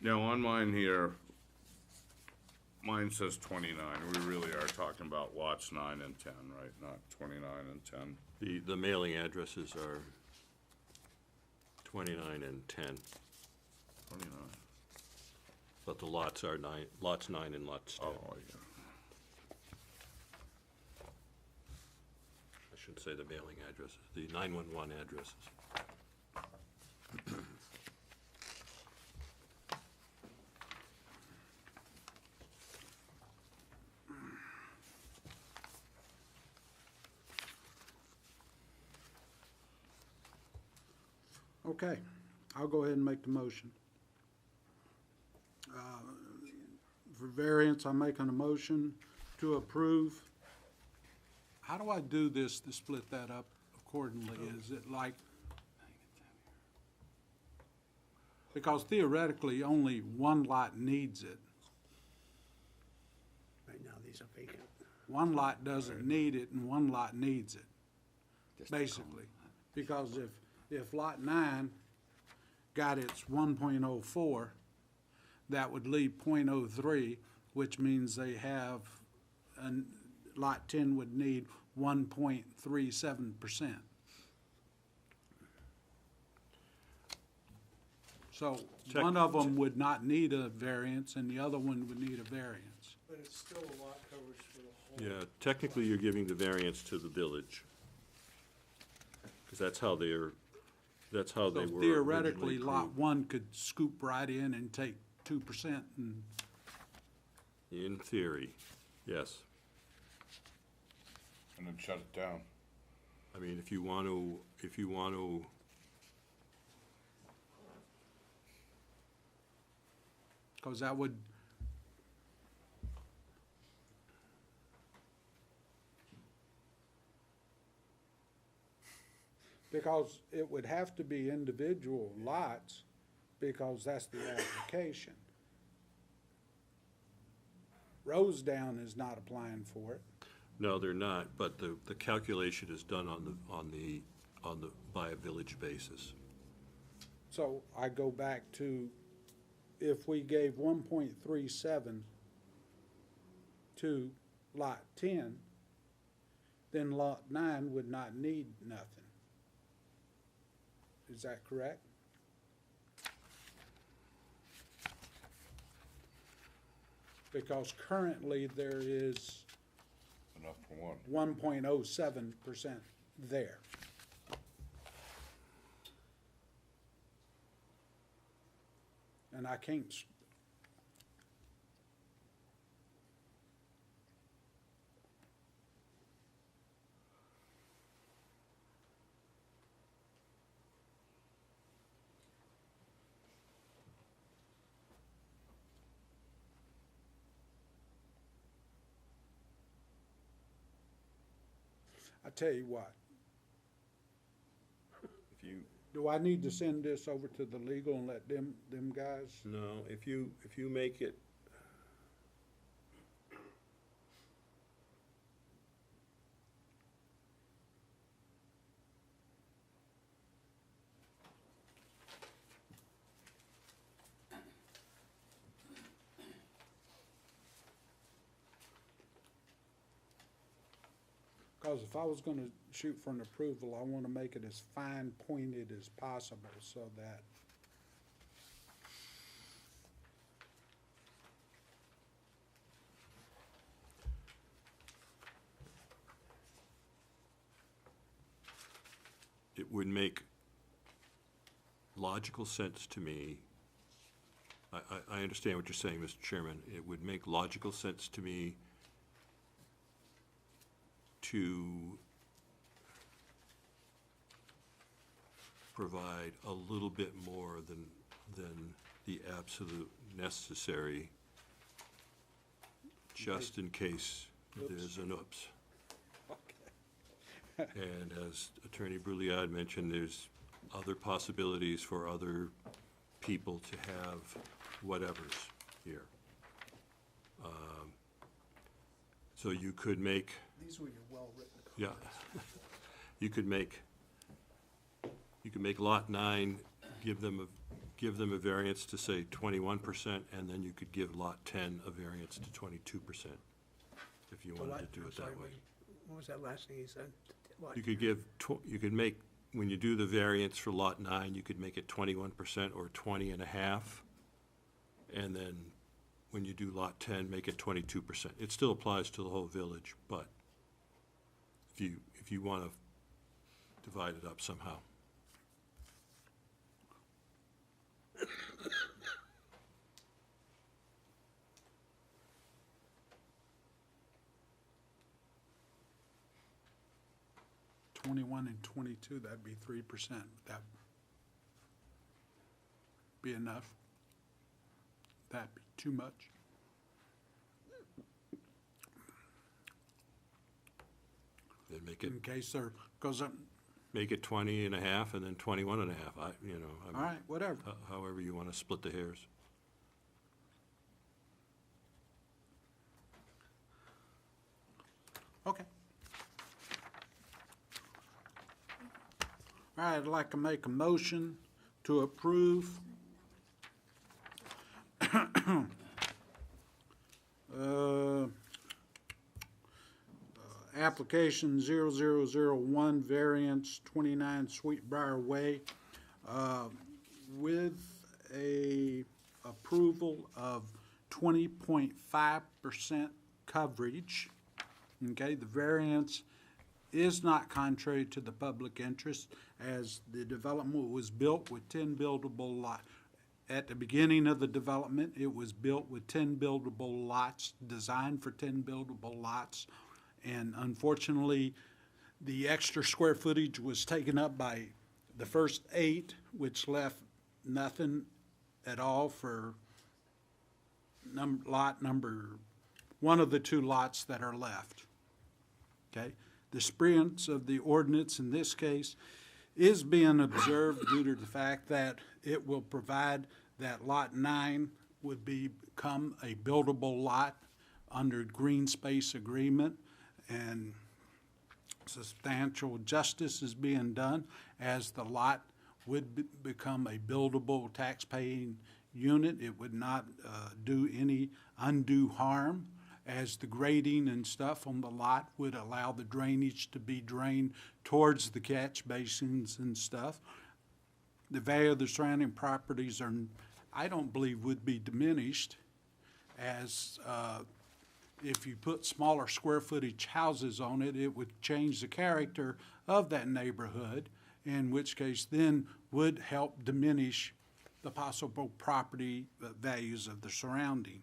Now, on mine here, mine says 29. We really are talking about lots 9 and 10, right? Not 29 and 10. The mailing addresses are 29 and 10, 29. but the lots are lots 9 and lots 10. Oh, yeah. I should say the mailing addresses, the 911 addresses. Okay, I'll go ahead and make the motion. For variance, I'm making a motion to approve. How do I do this to split that up accordingly? Is it like, because theoretically, only one lot needs it. Right now, these are vacant. One lot doesn't need it and one lot needs it, basically. Because if lot 9 got its 1.04, that would leave 0.03, which means they have, lot 10 would need 1.37%. So one of them would not need a variance and the other one would need a variance. But it's still a lot coverage for the whole. Yeah, technically, you're giving the variance to the village. Because that's how they were So originally theoretically, lot approved. one could scoop right in and take 2% and, In theory, yes. And then shut it down. I mean, if you want to, because that would, because it would have to be individual lots, because that's the application. Rosedown is not applying for it. no, they're not, but the calculation is done by a village basis. So I go back to, if we gave 1.37 to lot 10, then lot 9 would not need nothing. Is that correct? Because currently there is Enough for one. 1.07% there. And I can't, I tell you what, If you, do I need to send this over to the legal and let them guys? no, if you make it, Because if I was gonna shoot for an approval, I wanna make it as fine pointed as possible so that it would make logical sense to me. I understand what you're saying, Mr. Chairman. It would make logical sense to me to provide a little bit more than the absolute necessary, just in case there's an oops. And as Attorney Brulliard mentioned, there's other possibilities for other people to have whatevers here. So you could make, These were your well-written yeah, you could make lot 9, give them a variance to say 21%, and then you could give lot 10 a variance to 22%, if you wanted to do it that way. What was that last thing you said? What? You could you could make, when you do the variance for lot 9, you could make it 21% or 20.5, and then when you do lot 10, make it 22%. It still applies to the whole village, but if you want to divide it up somehow. $21 and $22, that'd be 3%. That'd be enough? That'd be too much? Then make it, In case they're, because I'm, make it 20.5 and then 21.5, all right, whatever. however you want to split the hairs. Okay. All right, I'd like to make a motion to approve application 0001, variance 29 Sweetbriar Way, with a approval of 20.5% coverage. Okay, the variance is not contrary to the public interest, as the development was built with 10 buildable lots. At the beginning of the development, it was built with 10 buildable lots, designed for 10 buildable lots. And unfortunately, the extra square footage was taken up by the first 8, which left nothing at all for lot number, one of the 2 lots that are left. Okay? The spirit of the ordinance in this case is being observed due to the fact that it will provide that Lot 9 would become a buildable lot under green space agreement, and substantial justice is being done as the lot would become a buildable tax-paying unit. It would not do any undue harm, as the grading and stuff on the lot would allow the drainage to be drained towards the catch basins and stuff. The value of the surrounding properties are, I don't believe, would be diminished, as if you put smaller square footage houses on it, it would change the character of that neighborhood, in which case then would help diminish the possible property values of the surrounding.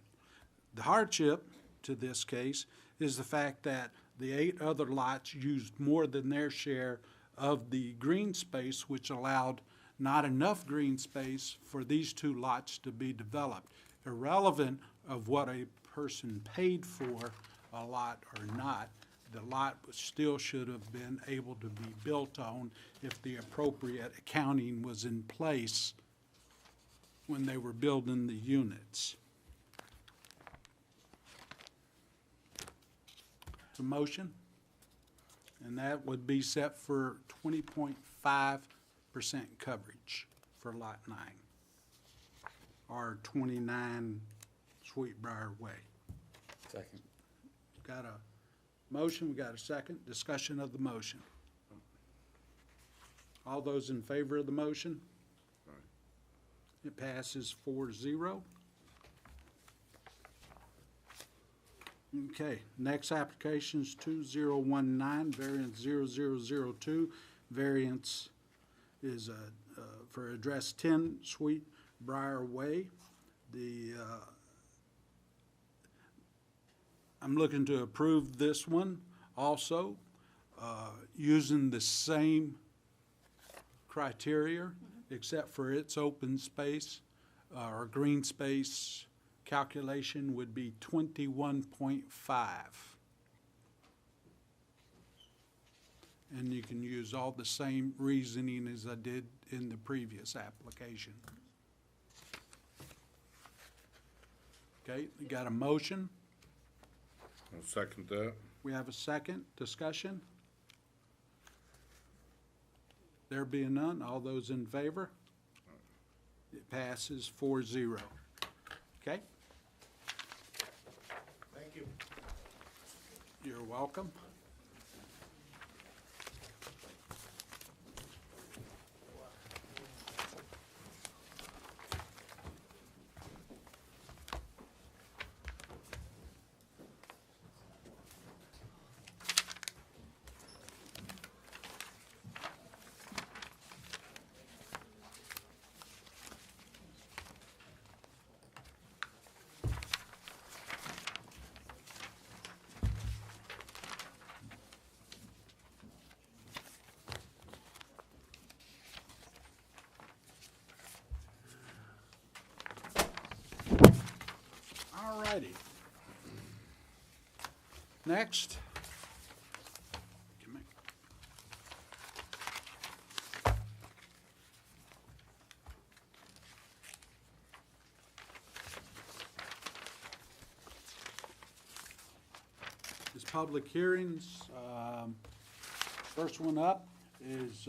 The hardship to this case is the fact that the 8 other lots used more than their share of the green space, which allowed not enough green space for these 2 lots to be developed. Irrelevant of what a person paid for a lot or not, the lot still should have been able to be built on if the appropriate accounting was in place when they were building the units. A motion, and that would be set for 20.5% coverage for Lot 9, or 29 Sweetbriar Way. Second. Got a motion, we got a second. Discussion of the motion. All those in favor of the motion? It passes 4-0. Okay, next application is 2019, variance 0002. Variance is for address 10 Sweetbriar Way. I'm looking to approve this one also, using the same criteria, except for its open space or green space calculation would be 21.5. And you can use all the same reasoning as I did in the previous application. Okay, you got a motion? I'll second that. We have a second. Discussion? There being none, all those in favor? It passes 4-0. Okay? Thank you. You're welcome. All righty. Next. Come here. Is public hearings. First one up is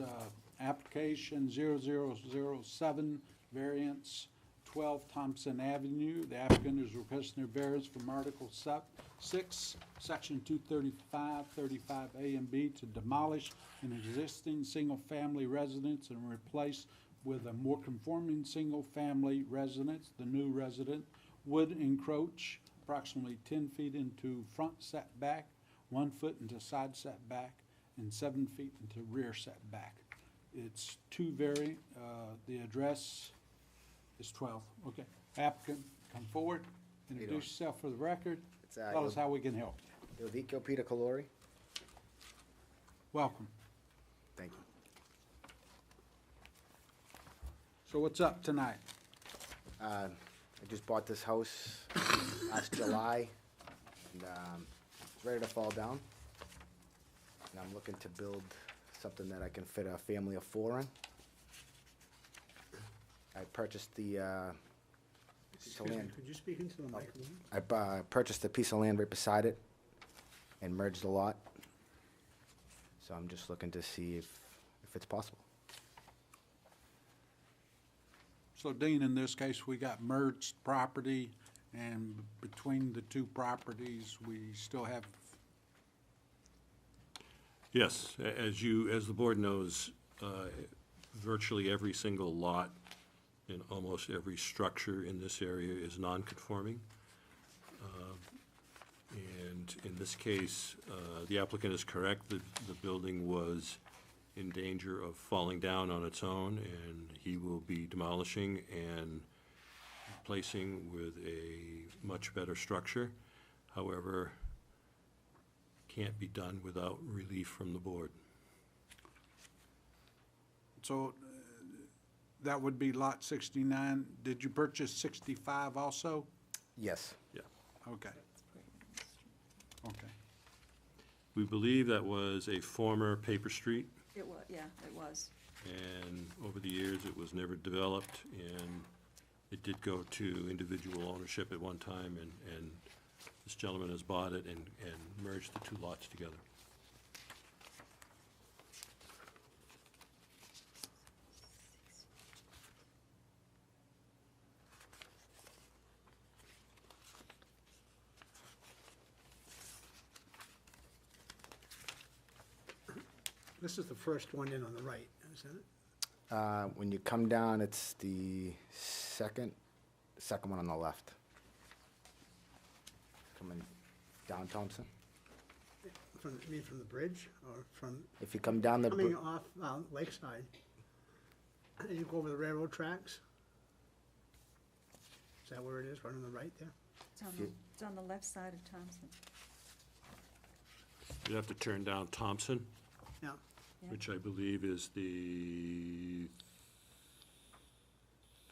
application 0007, variance 12 Thompson Avenue. The applicant is requesting a variance from Article 6, Section 235, 35A and B to demolish an existing single-family residence and replace with a more conforming single-family residence. The new resident would encroach approximately 10 feet into front setback, 1 foot into side setback, and 7 feet into rear setback. It's the address is 12, okay. Applicant, come forward, you introduce doing? yourself for the record, It's, tell us how we can help. Ilvico Peter Calori. Welcome. Thank you. So what's up tonight? I just bought this house last July, and it's ready to fall down. And I'm looking to build something that I can fit a family of 4 in. I purchased the piece of Excuse me, land. could you speak into the microphone? I purchased a piece of land right beside it and merged the lot. So I'm just looking to see if it's possible. So Dean, in this case, we got merged property, and between the two properties, we still have, Yes, as the board knows, virtually every single lot and almost every structure in this area is non-conforming. And in this case, the applicant is correct, the building was in danger of falling down on its own, and he will be demolishing and replacing with a much better structure. However, can't be done without relief from the board. so that would be lot 69. Did you purchase 65 also? Yes. Yeah. Okay. Okay. We believe that was a former paper street, It was, yeah, it was. and over the years, it was never developed, and it did go to individual ownership at one time, and this gentleman has bought it and merged the two lots together. This is the first one in on the right, isn't it? When you come down, it's the second one on the left. Coming down Thompson. You mean from the bridge, or from, If you come down the, coming br- off Lakeside? And you go over the railroad tracks? Is that where it is, right on the right there? It's on the left side of Thompson. You have to turn down Thompson, Yeah. Yeah. which I believe is the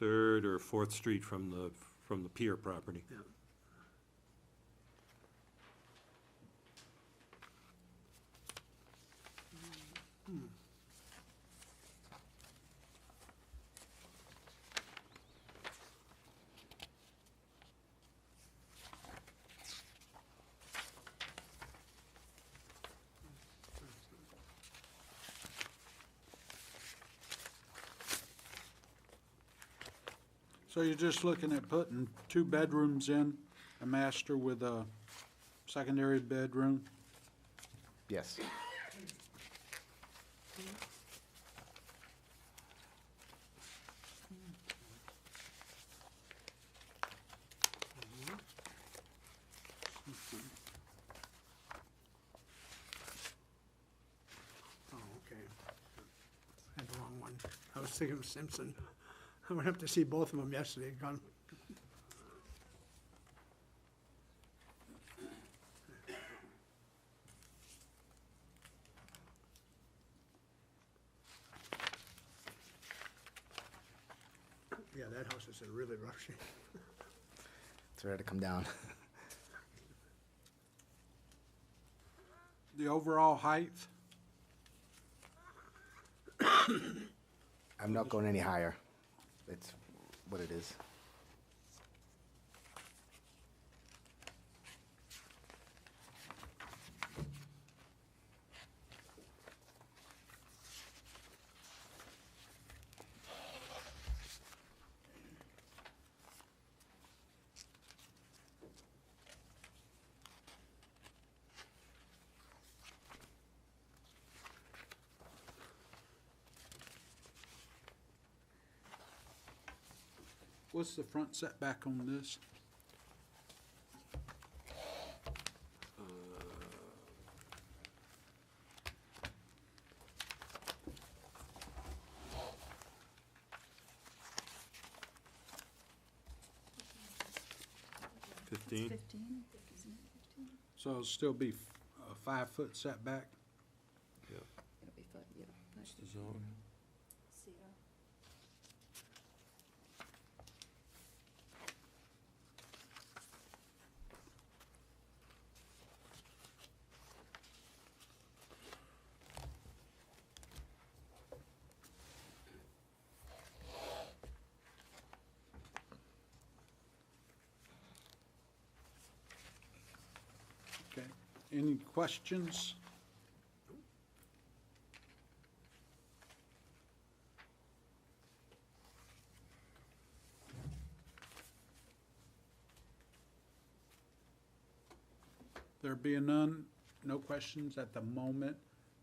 3rd or 4th street from the pier property. Yeah. So you're just looking at putting 2 bedrooms in, a master with a secondary bedroom? yes. Oh, okay. I had the wrong one. I was thinking of Simpson. I went up to see both of them yesterday, gone. Yeah, that house is in really rough shape. It's ready to come down. The overall height? I'm not going any higher. It's what it is. What's the front setback on this? Fifteen? 15, isn't it 15? So it'll still be a 5-foot setback? Yeah. It'll be, yeah. What's the zone? CR. Okay. Any questions? There being none, no questions at the moment.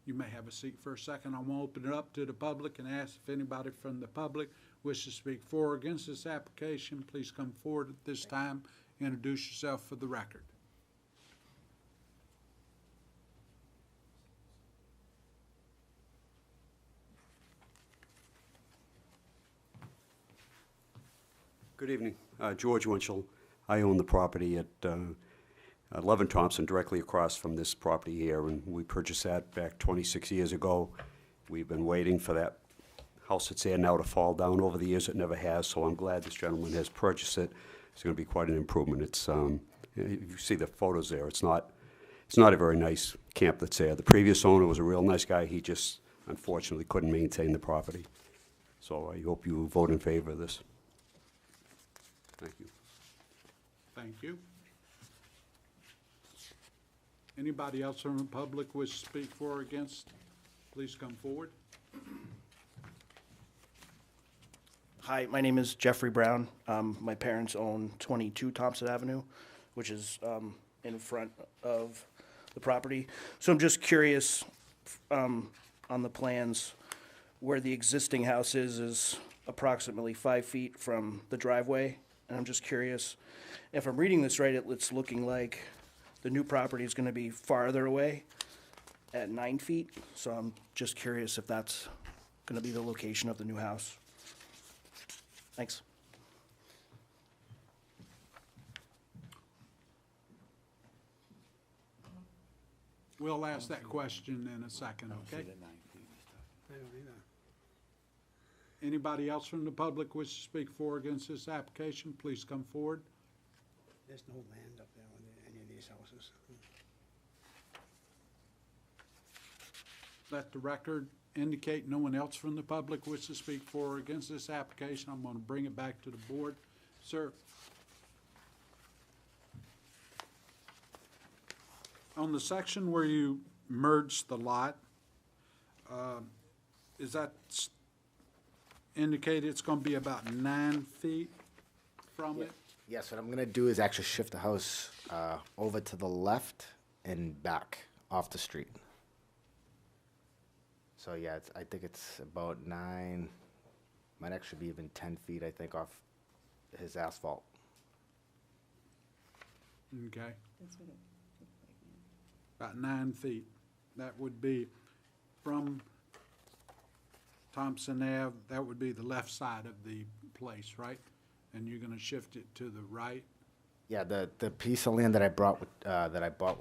You may have a seat for a second. I'm gonna open it up to the public and ask if anybody from the public wishes to speak for or against this application. Please come forward at this time. Introduce yourself for the record. Good evening. George Winchell. I own the property at 11 Thompson, directly across from this property here, and we purchased that back 26 years ago. We've been waiting for that house that's there now to fall down. Over the years, it never has, so I'm glad this gentleman has purchased it. It's going to be quite an improvement. It's, you see the photos there. It's not a very nice camp that's there. The previous owner was a real nice guy. He just unfortunately couldn't maintain the property. So I hope you vote in favor of this. Thank you. Thank you. Anybody else from the public wish to speak for or against? Please come forward. Hi, my name is Jeffrey Brown. My parents own 22 Thompson Avenue, which is in front of the property. So I'm just curious on the plans where the existing house is approximately 5 feet from the driveway. And I'm just curious, if I'm reading this right, it's looking like the new property is going to be farther away at 9 feet. So I'm just curious if that's going to be the location of the new house. Thanks. We'll ask that question in a second, okay? I don't either. Anybody else from the public wish to speak for or against this application? Please come forward. There's no land up there on any of these houses. Let the record indicate no one else from the public wishes to speak for or against this application. I'm going to bring it back to the board. Sir? On the section where you merged the lot, is that indicated it's going to be about 9 feet from it? Yes, what I'm gonna do is actually shift the house over to the left and back off the street. So yeah, I think it's about 9, might actually be even 10 feet, I think, off his asphalt. Okay, That's what it looked like, yeah. about 9 feet. That would be from Thompson Ave, that would be the left side of the place, right? And you're gonna shift it to the right? Yeah, the piece of land that I bought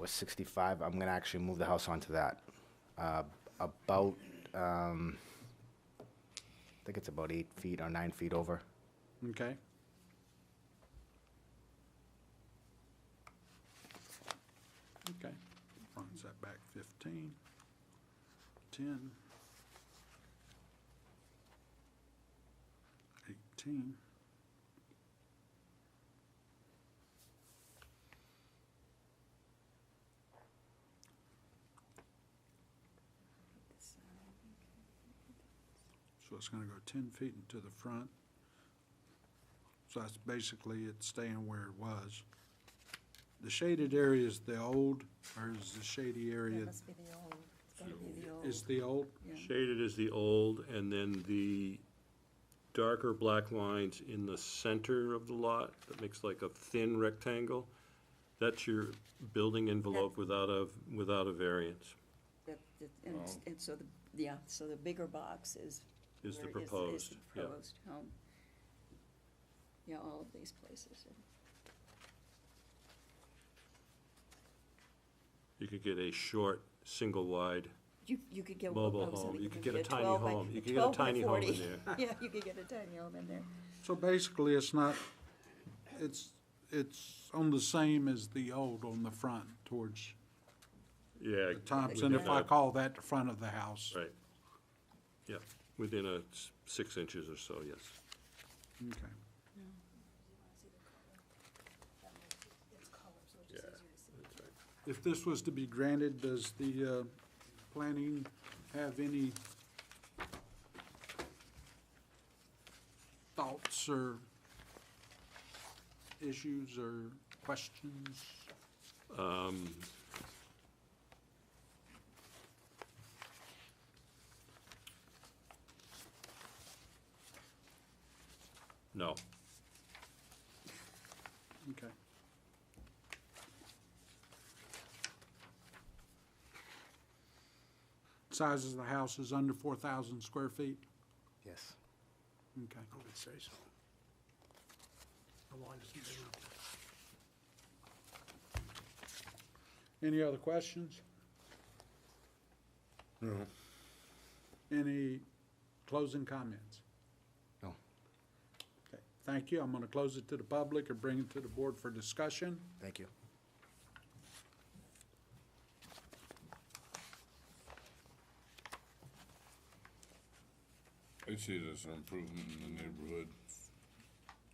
was 65. I'm gonna actually move the house onto that. About, I think it's about 8 feet or 9 feet over. Okay. Okay, front setback 15, 10, 18. So it's gonna go 10 feet into the front. So that's basically it staying where it was. The shaded area is the old, or is the shady area That must be the old, it's gotta be the old. is the old? Yeah. Shaded is the old, and then the darker black lines in the center of the lot that makes like a thin rectangle, that's your building envelope without a variance. And so so the bigger box is. Is the where proposed, yeah. Proposed home. Yeah, all of these places. You could get a short, single-wide You could get. mobile I was home. thinking You could maybe get a tiny 12 by- home. You could get a 12 by tiny home in 40. there. Yeah, you could get a tiny home in there. So basically, it's not, it's on the same as the old on the front towards Yeah. Thompson, if I call that the front of the house. Right. Yeah, within 6 inches or so, yes. Okay. Yeah, that's right. If this was to be granted, does the planning have any thoughts or issues or questions? No. Okay. Size of the house is under 4,000 square feet? Yes. Okay. I would say so. The lot isn't big enough. Any other questions? No. Any closing comments? No. Okay, thank you. I'm gonna close it to the public or bring it to the board for discussion. Thank you. I see it as an improvement in the neighborhood,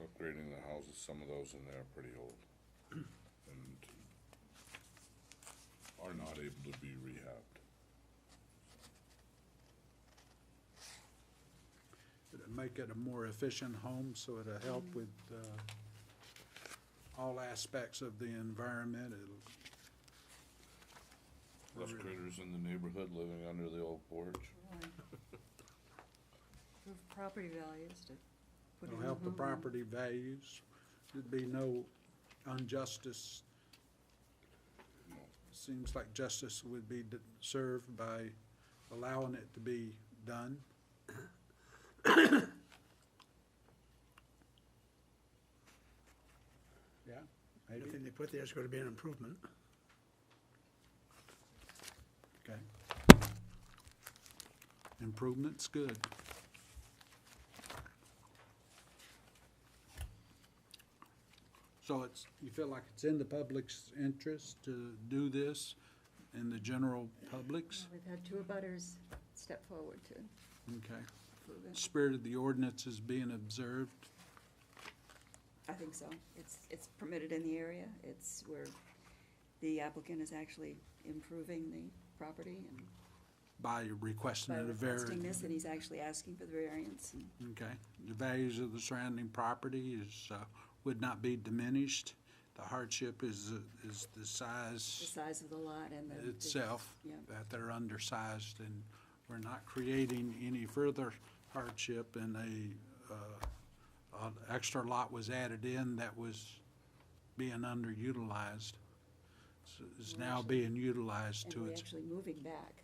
upgrading the houses, some of those in there are pretty old, and are not able to be rehabbed. It'll make it a more efficient home, so it'll help with all aspects of the environment. Less critters in the neighborhood living under the old porch. Improve property values to put in. It'll help the property values. There'd be no injustice. Seems like justice would be served by allowing it to be done. Yeah, maybe. Everything they put there is gonna be an improvement. Okay. Improvement's good. So you feel like it's in the public's interest to do this, in the general public's? We've had two abutters step forward to Okay. approve it. Spirit of the ordinance is being observed. I think so. It's permitted in the area. It's where the applicant is actually improving the property and By requesting by a requesting this, variance. and he's actually asking for the variance. And Okay. The values of the surrounding property would not be diminished. The hardship is the the size size of the lot and the. itself, Yeah. that they're undersized, and we're not creating any further hardship, and an extra lot was added in that was being underutilized. So is now being utilized And to we're its, actually moving back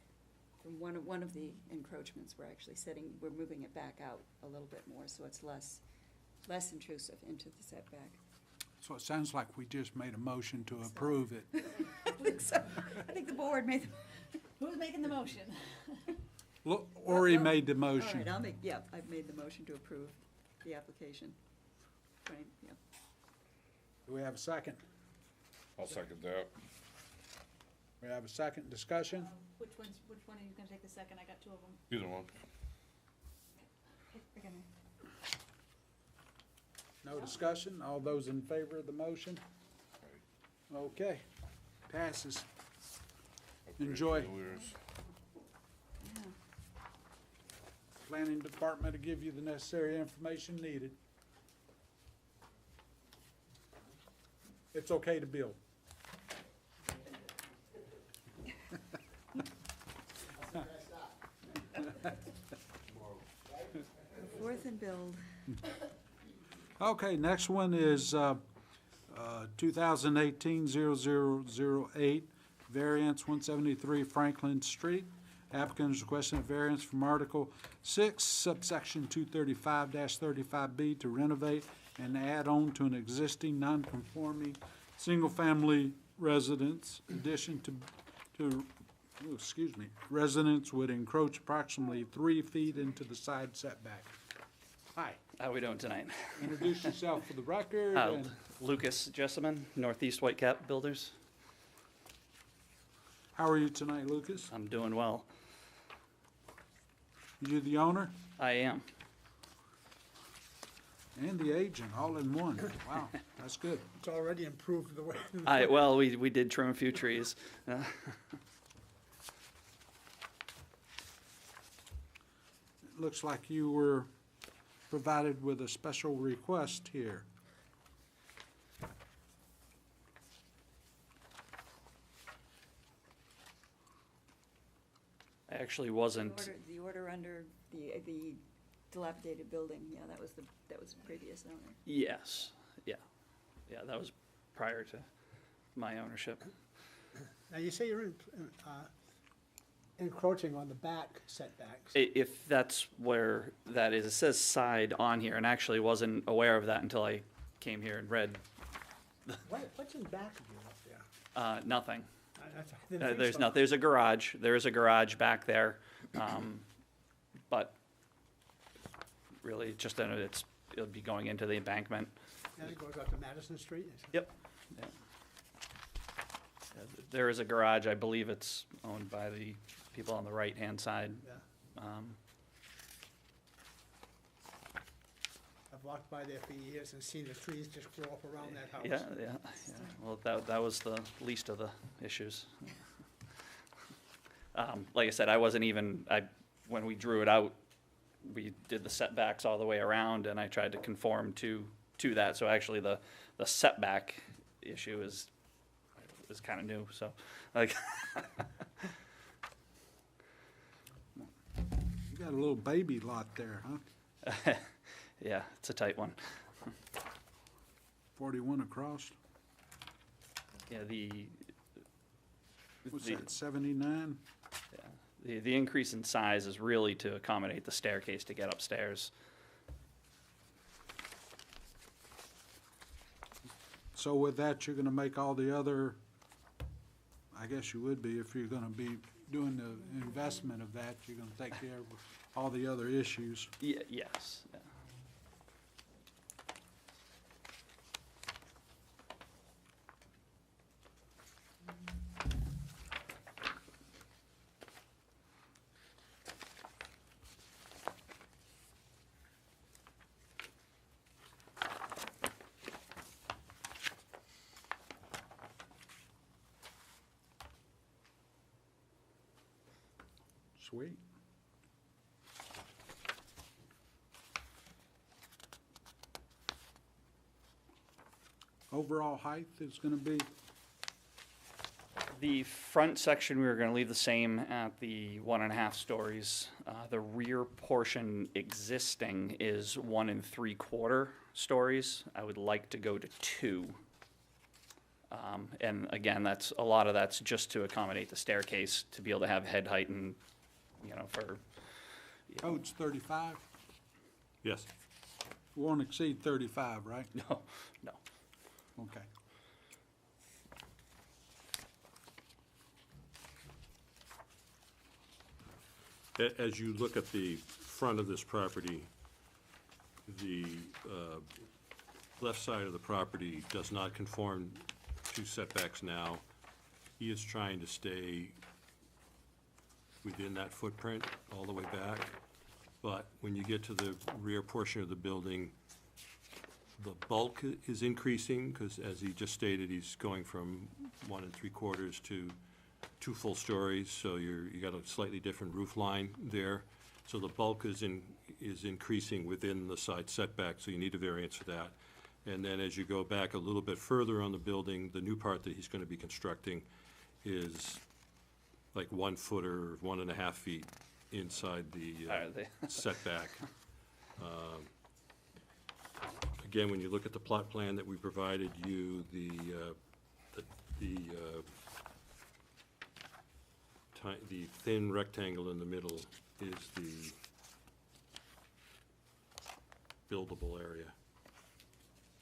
from one of the encroachments. We're actually we're moving it back out a little bit more, so it's less intrusive into the setback. so it sounds like we just made a motion to approve it. I think so. I think the board made, Who's making the motion? Look, Ori made the all motion. right, I've made the motion to approve the application. Right, yeah. Do we have a second? I'll second that. We have a second discussion? Which one are you gonna take the second? I got two of them. Either one. No discussion? All those in favor of the motion? Okay, passes. Upgrade Enjoy. Villiers. Yeah. Planning department to give you the necessary information needed. It's okay to build. The fourth and build. Okay, next one is 2018-0008, variance 173 Franklin Street. Applicant is requesting a variance from Article 6, subsection 235-35B to renovate and add on to an existing non-conforming single-family residence. Addition residence would encroach approximately 3 feet into the side setback. Hi. How are we doing tonight? Introduce yourself for the record. and Lucas Jessamine, Northeast Whitecap Builders. How are you tonight, Lucas? I'm doing well. You the owner I am. and the agent, all in one. Wow, that's good. It's already improved the way. Well, we did trim a few trees. It looks like you were provided with a special request here. I actually wasn't. The order under the dilapidated building, yeah, that was the previous owner. Yes, yeah. Yeah, that was prior to my ownership. Now, you say you're encroaching on the back setbacks. If that's where that is, it says side on here, and actually wasn't aware of that until I came here and read What's in back of you up there? nothing. I didn't think There's so. no, there's a garage, there is a garage back there, but really just, it'll be going into the embankment. And it goes up to Madison Street? Yep. Yeah. Yeah, there is a garage, I believe it's owned by the people on the right-hand side. Yeah. Um, I've walked by there for years and seen the trees just grow up around that house. Yeah, yeah. Well, that was the least of the issues. Like I said, I wasn't even, when we drew it out, we did the setbacks all the way around, and I tried to conform to that. So actually, the setback issue is kind of new, so, like. You got a little baby lot there, huh? Yeah, it's a tight one. 41 across. Yeah, What's that, 79? yeah, the increase in size is really to accommodate the staircase to get upstairs. So with that, you're gonna make all the other, I guess you would be, if you're gonna be doing the investment of that, you're gonna take care of all the other issues. Yes. Yeah. Sweet. Overall height is gonna be, The front section, we were gonna leave the same at the 1.5 stories. The rear portion existing is 1 3/4 stories. I would like to go to 2. And again, a lot of that's just to accommodate the staircase, to be able to have head height and, for. code's 35, Yes. won't exceed 35, right? No. Okay. As you look at the front of this property, the left side of the property does not conform to setbacks now. He is trying to stay within that footprint all the way back. But when you get to the rear portion of the building, the bulk is increasing, because as he just stated, he's going from 1 3/4 to 2 full stories, so you got a slightly different roof line there. So the bulk is increasing within the side setback, so you need a variance for that. And then as you go back a little bit further on the building, the new part that he's gonna be constructing is like 1 foot or 1.5 feet inside the setback. Again, when you look at the plot plan that we provided you, the thin rectangle in the middle is the buildable area.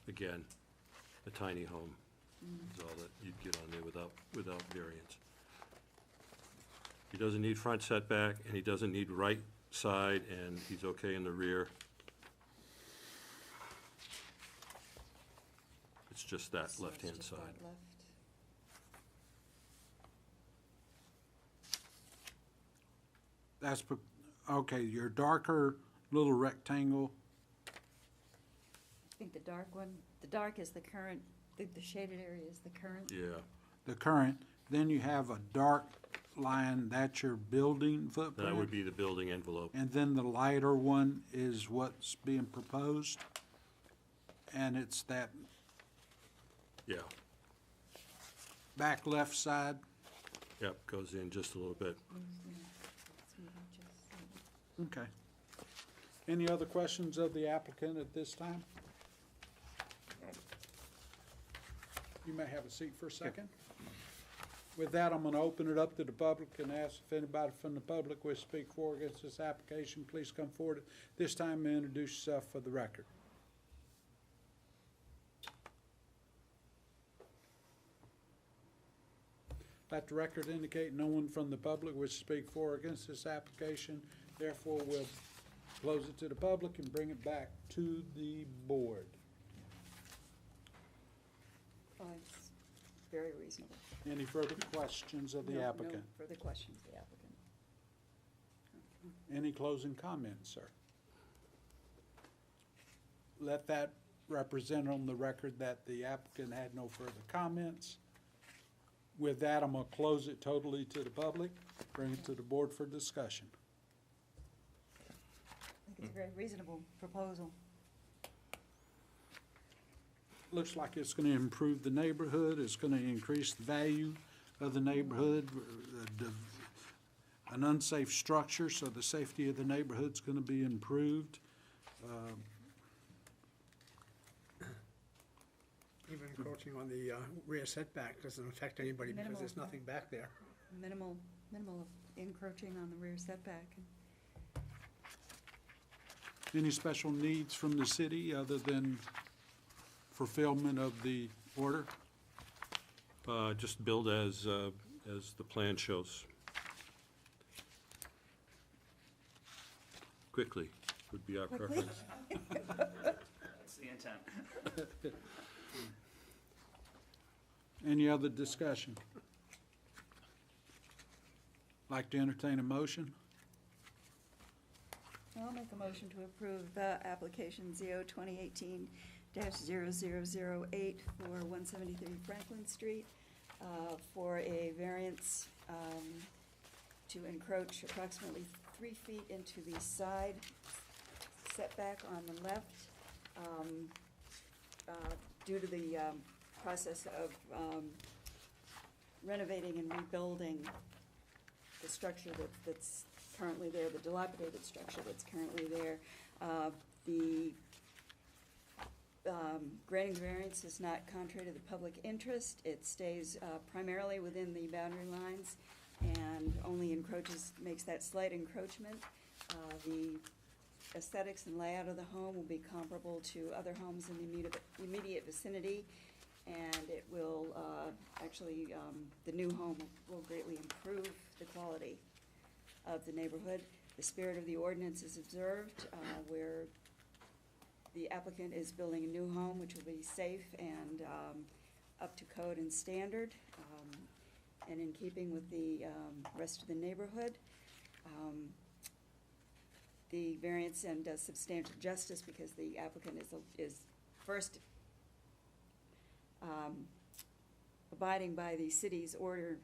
Again, a tiny home is all that you'd get on there without variance. He doesn't need front setback, and he doesn't need right side, and he's okay in the rear. It's just that So it's left-hand just side. that left. That's, okay, your darker little rectangle, I think the dark is the current, the shaded area is the current. Yeah, the current, then you have a dark line, that's your building footprint. that would be the building envelope. And then the lighter one is what's being proposed. And it's that Yeah, back left side. yep, goes in just a little bit. Okay. Any other questions of the applicant at this time? You may have a seat for a second. With that, I'm going to open it up to the public and ask if anybody from the public will speak for or against this application. Please come forward at this time and introduce yourself for the record. Let the record indicate no one from the public will speak for or against this application. Therefore, we'll close it to the public and bring it back to the board. Oh, it's very reasonable. Any further questions of the No applicant? further questions of the applicant. Any closing comments, sir? Let that represent on the record that the applicant had no further comments. With that, I'm gonna close it totally to the public, bring it to the board for discussion. I think it's a very reasonable proposal. Looks like it's gonna improve the neighborhood, it's gonna increase the value of the neighborhood, an unsafe structure, so the safety of the neighborhood's gonna be improved. Even encroaching on the rear setback doesn't affect anybody because there's Minimal. nothing back there. Minimal encroaching on the rear setback. Any special needs from the city other than fulfillment of the order? Just build as the plan shows. Quickly would be our Quickly? preference. That's the intent. Any other discussion? Like to entertain a motion? I'll make a motion to approve the application ZO 2018-0008 for 173 Franklin Street for a variance to encroach approximately 3 feet into the side setback on the left due to the process of renovating and rebuilding the structure that's currently there, the dilapidated structure that's currently there. The granting variance is not contrary to the public interest. It stays primarily within the boundary lines and only makes that slight encroachment. The aesthetics and layout of the home will be comparable to other homes in the immediate vicinity, and it will, actually, the new home will greatly improve the quality of the neighborhood. The spirit of the ordinance is observed, where the applicant is building a new home which will be safe and up to code and standard, and in keeping with the rest of the neighborhood. The variance and does substantial justice because the applicant is first abiding by the city's order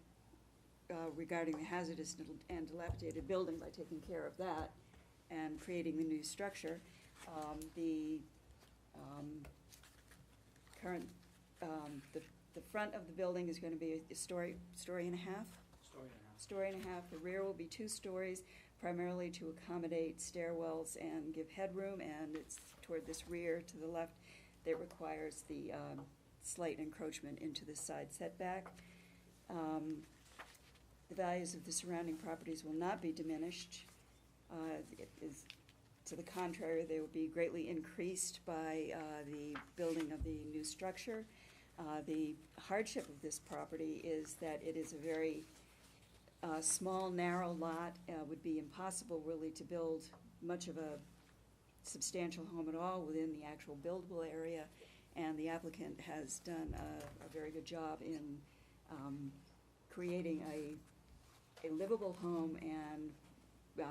regarding the hazardous and dilapidated building by taking care of that and creating the new structure. The front of the building is going to be a story and a half. Story and a half. The rear will be 2 stories. primarily to accommodate stairwells and give headroom, and it's toward this rear to the left that requires the slight encroachment into the side setback. The values of the surrounding properties will not be diminished. To the contrary, they will be greatly increased by the building of the new structure. The hardship of this property is that it is a very small, narrow lot. Would be impossible really to build much of a substantial home at all within the actual buildable area, and the applicant has done a very good job in creating a livable home and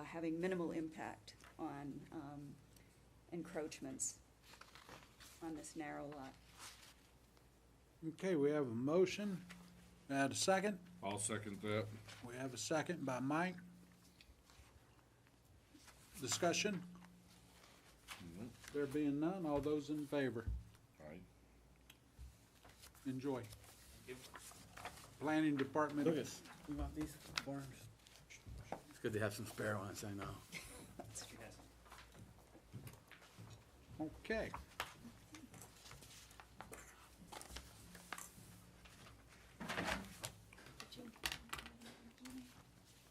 having minimal impact on encroachments on this narrow lot. Okay, we have a motion. And a second? I'll second that. We have a second by Mike. Discussion? There being none, all those in favor? Aye. Enjoy. Planning Department. Lucas, you want these forms? It's good to have some spare ones, I know. Okay.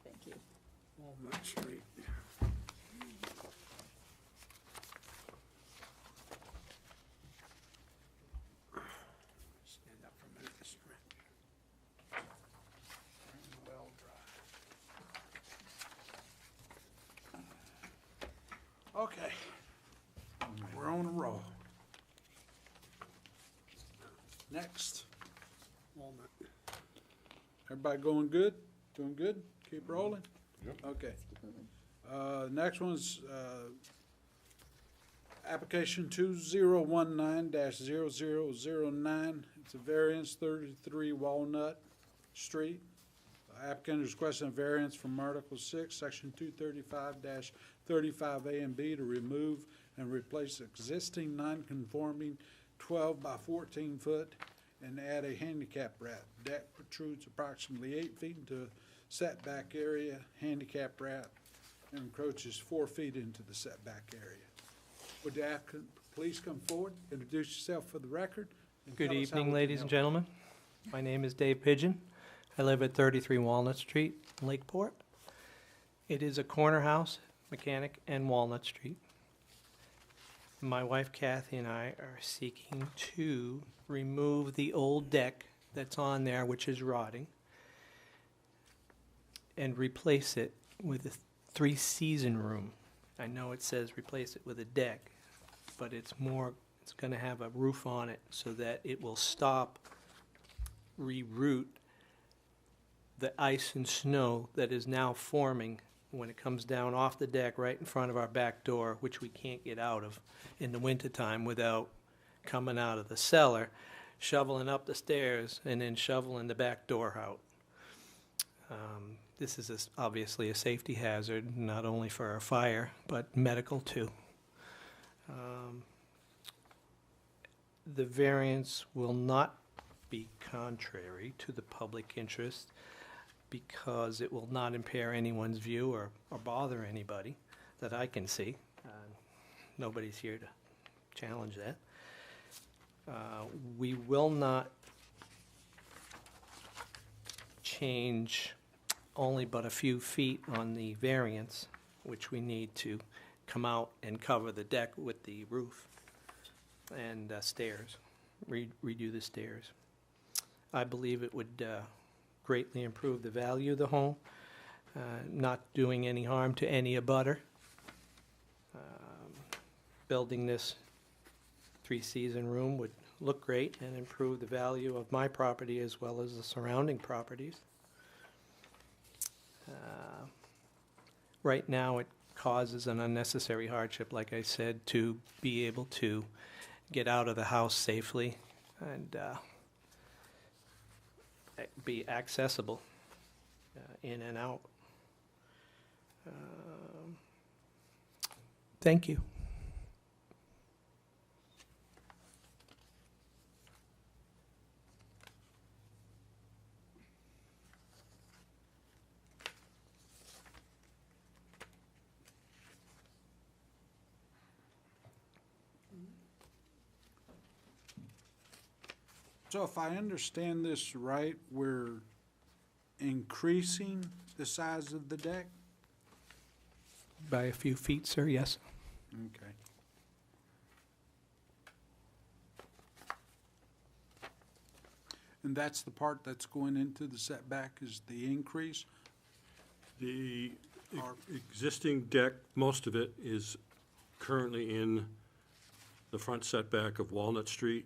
Thank you. Walnut Street. Stand up for a minute, Mr. Rich. Well dry. Okay. We're on a roll. Next. Walnut. Everybody going good? Doing good? Keep rolling? Yep. Okay. Next one's, application 2019-0009. It's a variance 33 Walnut Street. Applicant is requesting a variance from Article 6, Section 235-35A and B to remove and replace existing non-conforming 12 by 14 foot and add a handicap ramp. Deck protrudes approximately 8 feet into setback area. Handicap ramp encroaches 4 feet into the setback area. Would the applicant please come forward, introduce yourself for the record? And Good tell us how evening, we can ladies help. and gentlemen. My name is Dave Pigeon. I live at 33 Walnut Street, Lakeport. It is a corner house, mechanic, and Walnut Street. My wife Kathy and I are seeking to remove the old deck that's on there, which is rotting, and replace it with a 3-season room. I know it says replace it with a deck, but it's going to have a roof on it so that it will stop, reroute the ice and snow that is now forming when it comes down off the deck right in front of our back door, which we can't get out of in the wintertime without coming out of the cellar, shoveling up the stairs, and then shoveling the back door out. This is obviously a safety hazard, not only for our fire, but medical too. The variance will not be contrary to the public interest because it will not impair anyone's view or bother anybody that I can see. Nobody's here to challenge that. We will not change only but a few feet on the variance, which we need to come out and cover the deck with the roof and stairs, redo the stairs. I believe it would greatly improve the value of the home, not doing any harm to any abutter. Building this 3-season room would look great and improve the value of my property as well as the surrounding properties. Right now, it causes an unnecessary hardship, like I said, to be able to get out of the house safely and be accessible in and out. Thank you. So if I understand this right, we're increasing the size of the deck? By a few feet, sir, yes. Okay. And that's the part that's going into the setback is the increase? The existing deck, most of it is currently in the front setback of Walnut Street.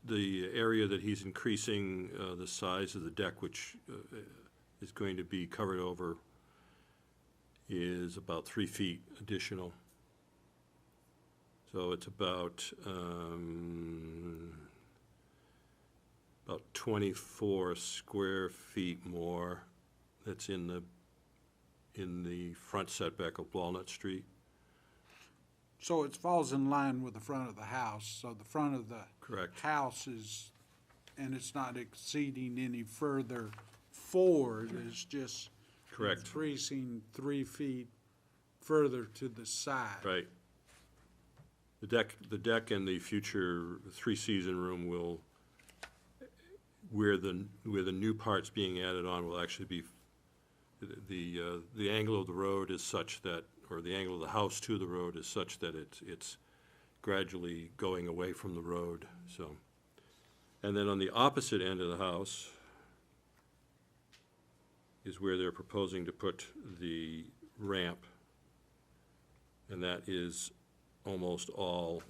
The area that he's increasing the size of the deck, which is going to be covered over, is about 3 feet additional. So it's about 24 square feet more that's in the front setback of Walnut Street. So it falls in line with the front of the house, so the front of the Correct. house is, and it's not exceeding any further forward, it's just Correct. increasing 3 feet further to the side. Right. The deck and the future three-season room will, where the new part's being added on will actually be, the angle of the road is such that, or the angle of the house to the road is such that it's gradually going away from the road, so. And then on the opposite end of the house is where they're proposing to put the ramp. And that is almost all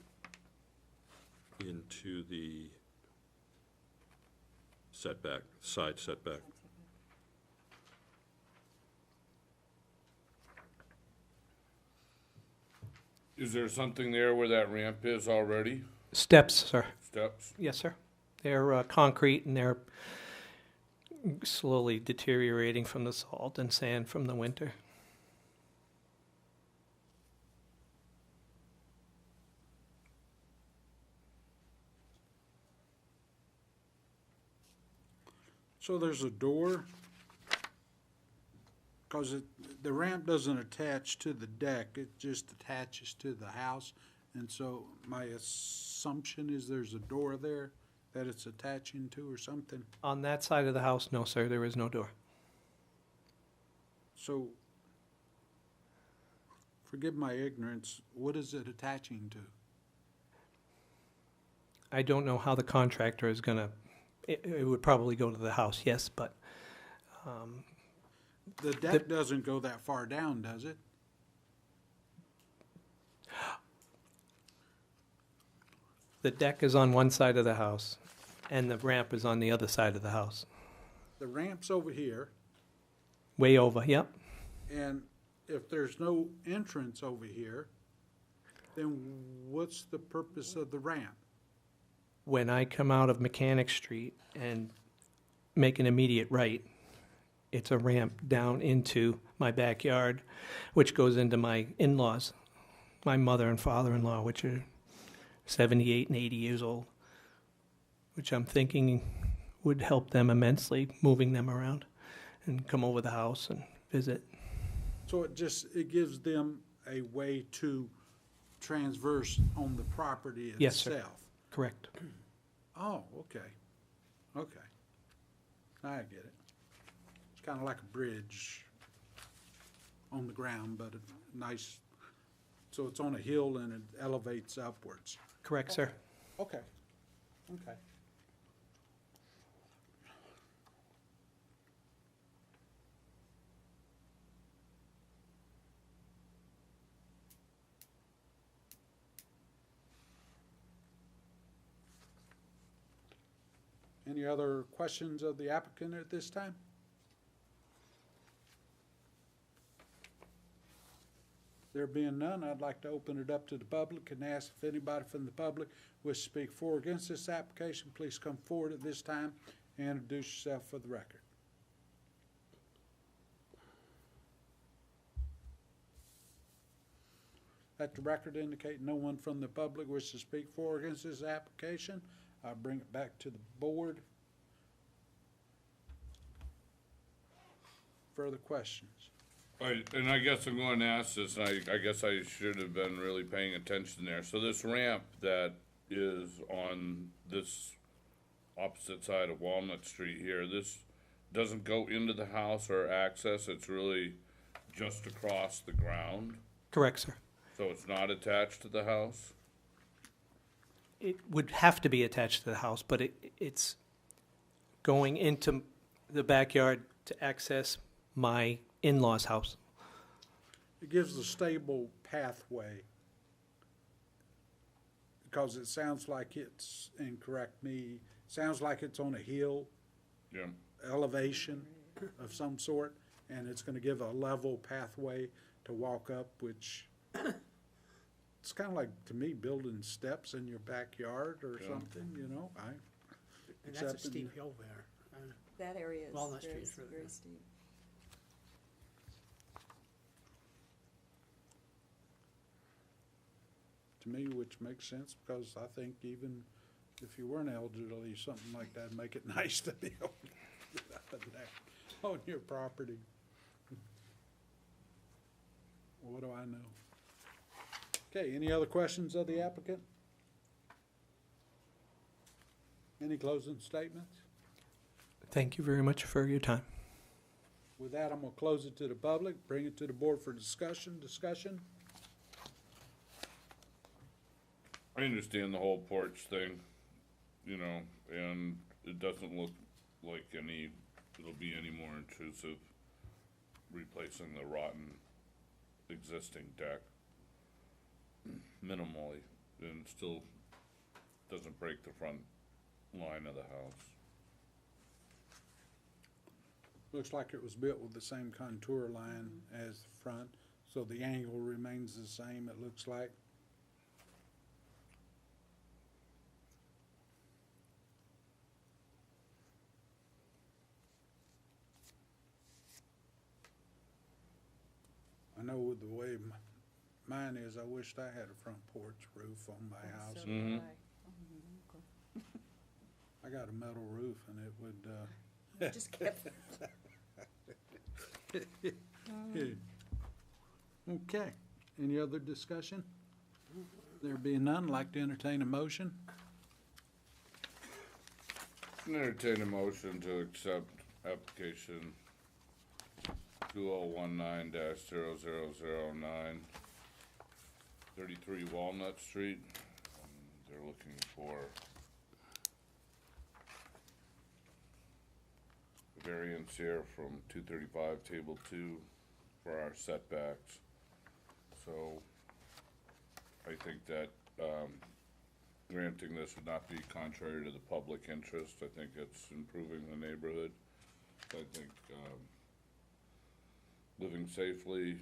into the setback, side setback. Is there something there where that ramp is already? Steps, sir. Steps? Yes, sir. They're concrete and they're slowly deteriorating from the salt and sand from the winter. So there's a door, because the ramp doesn't attach to the deck, it just attaches to the house. And so my assumption is there's a door there that it's attaching to or something. On that side of the house, no, sir, there is no door. So, forgive my ignorance, what is it attaching to? I don't know how the contractor is gonna, it would probably go to the house, yes, but, The deck doesn't go that far down, does it? the deck is on one side of the house and the ramp is on the other side of the house. The ramp's over here, Way over, yep. and if there's no entrance over here, then what's the purpose of the ramp? When I come out of Mechanic Street and make an immediate right, it's a ramp down into my backyard, which goes into my in-laws, my mother and father-in-law, which are 78 and 80 years old, which I'm thinking would help them immensely, moving them around and come over the house and visit. So it gives them a way to transverse on the property Yes, sir. itself? Correct. Oh, okay, okay. I get it. It's kind of like a bridge on the ground, but a nice, so it's on a hill and it elevates upwards. Correct, sir. Okay, okay. Any other questions of the applicant at this time? There being none, I'd like to open it up to the public and ask if anybody from the public wishes to speak for or against this application, please come forward at this time and introduce yourself for the record. Let the record indicate no one from the public wishes to speak for or against this application. I'll bring it back to the board. Further questions? And I guess I'm going to ask this, and I guess I should have been really paying attention there. So this ramp that is on this opposite side of Walnut Street here. This doesn't go into the house or access, it's really just across the ground. Correct, sir. So it's not attached to the house? It would have to be attached to the house, but it's going into the backyard to access my in-laws' house. It gives a stable pathway. Because it sounds like it's, and correct me, sounds like it's on a hill. Yeah. Elevation of some sort, and it's gonna give a level pathway to walk up, which it's kinda like, to me, building steps in your backyard or Yeah. something, you know, And that's a Except in- steep hill there. That area is Walnut very, Street's really very good. steep. to me, which makes sense, because I think even if you weren't elderly, something like that, make it nice to be able to get up and down on your property. What do I know? Okay, any other questions of the applicant? Any closing statements? Thank you very much for your time. With that, I'm gonna close it to the public, bring it to the board for discussion. I understand the whole porch thing, you know, and it doesn't look like it'll be any more intrusive replacing the rotten existing deck minimally, and still doesn't break the front line of the house. Looks like it was built with the same contour line as the front, so the angle remains the same, it looks like. I know with the way mine is, I wished I had a front porch roof on my house. So do Mhm. I. I got a metal roof and it would, Just kept. Okay, any other discussion? There being none, I'd like to entertain a motion. Entertain a motion to accept application 2019-0009, 33 Walnut Street. They're looking for a variance here from 235 Table 2 for our setbacks. So I think that granting this would not be contrary to the public interest. I think it's improving the neighborhood. I think living safely,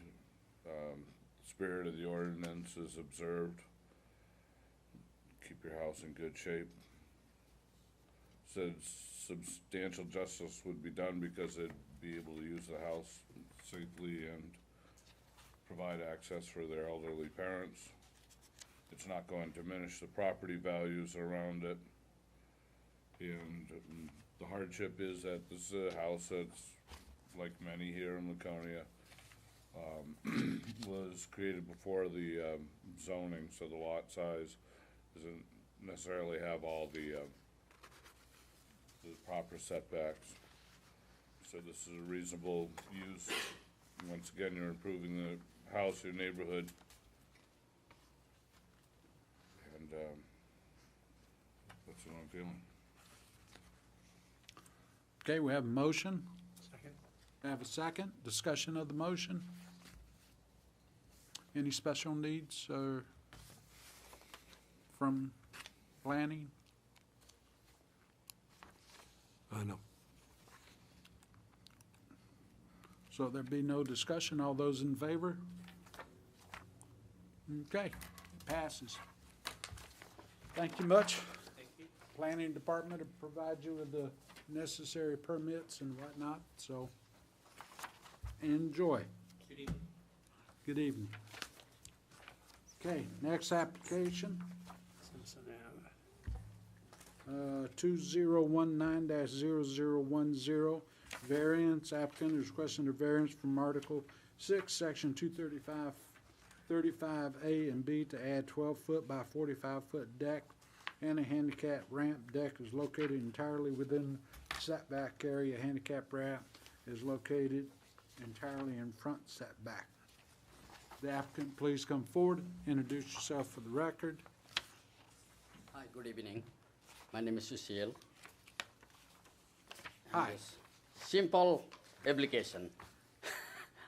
spirit of the ordinance is observed. Keep your house in good shape. Said substantial justice would be done because they'd be able to use the house safely and provide access for their elderly parents. It's not going to diminish the property values around it. And the hardship is that this is a house that's, like many here in Laconia, was created before the zoning, so the lot size doesn't necessarily have all the proper setbacks. So this is a reasonable use. Once again, you're improving the house, your neighborhood. And that's what I'm feeling. Okay, we have a motion. Second. Have a second. Discussion of the motion. Any special needs or from planning? No. So there be no discussion. All those in favor? Okay, passes. Thank you much. Thank you. Planning Department to provide you with the necessary permits and whatnot, so enjoy. Good evening. Good evening. Okay, next application, Simpson Ave. 2019-0010, variance. Applicant is requesting a variance from Article 6, Section 235, 35A and B to add 12-foot by 45-foot deck and a handicap ramp. Deck is located entirely within setback area. Handicap ramp is located entirely in front setback. The applicant, please come forward, introduce yourself for the record. Hi, good evening. My name is Sushil. Hi. Simple application.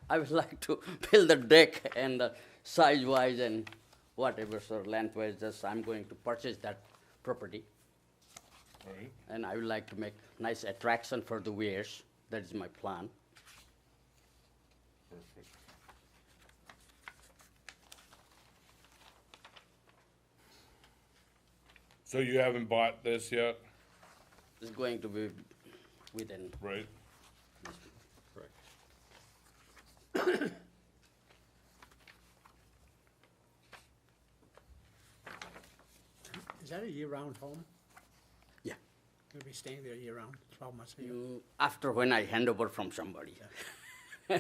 I would like to build the deck and size-wise and whatever, so length-wise, just I'm going to purchase that property. Right. And I would like to make nice attraction for the viewers. That is my plan. Perfect. So you haven't bought this yet? It's going to be within. Right. Correct. Is that a year-round home? Yeah. You'll be staying there year-round, 12 months a year? After when I hand over from somebody. I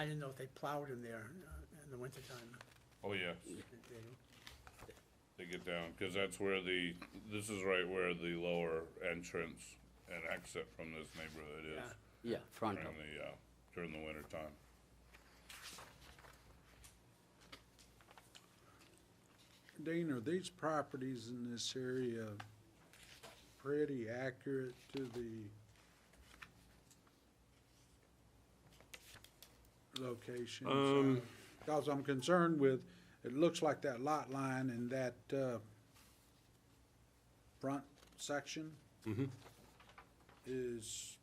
didn't know if they plowed in there in the wintertime. Oh, yeah. They get down, because that's where this is right where the lower entrance and exit from this neighborhood is. Yeah, front during of. during the winter time. Dean, are these properties in this area pretty accurate to the locations? Because I'm concerned with, it looks like that lot line and that front section is,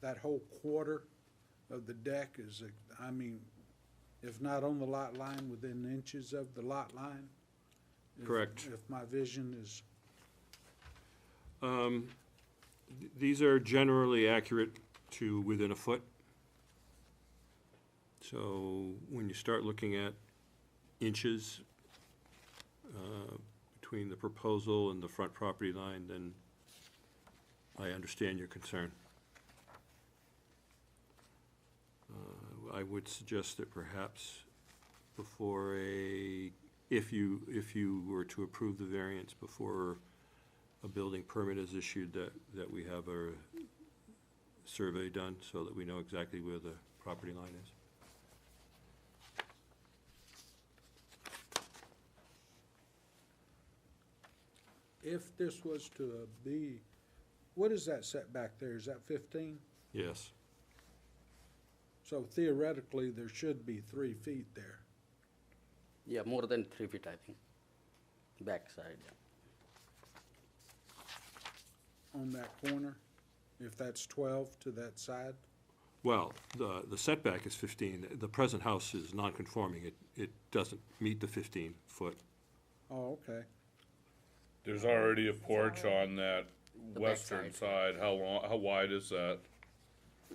that whole quarter of the deck is, I mean, if not on the lot line, within inches of the lot line? Correct. If my vision is, These are generally accurate to within a foot. So when you start looking at inches between the proposal and the front property line, then I understand your concern. I would suggest that perhaps before if you were to approve the variance before a building permit is issued, that we have a survey done so that we know exactly where the property line is. if this was to be, what is that setback there? Is that 15? Yes. So theoretically, there should be 3 feet there. Yeah, more than 3 feet, I think. Backside, yeah. On that corner, if that's 12 to that side? Well, the setback is 15. The present house is non-conforming. It doesn't meet the 15-foot. Oh, okay. There's already a porch on that The western backside. side. How wide is that?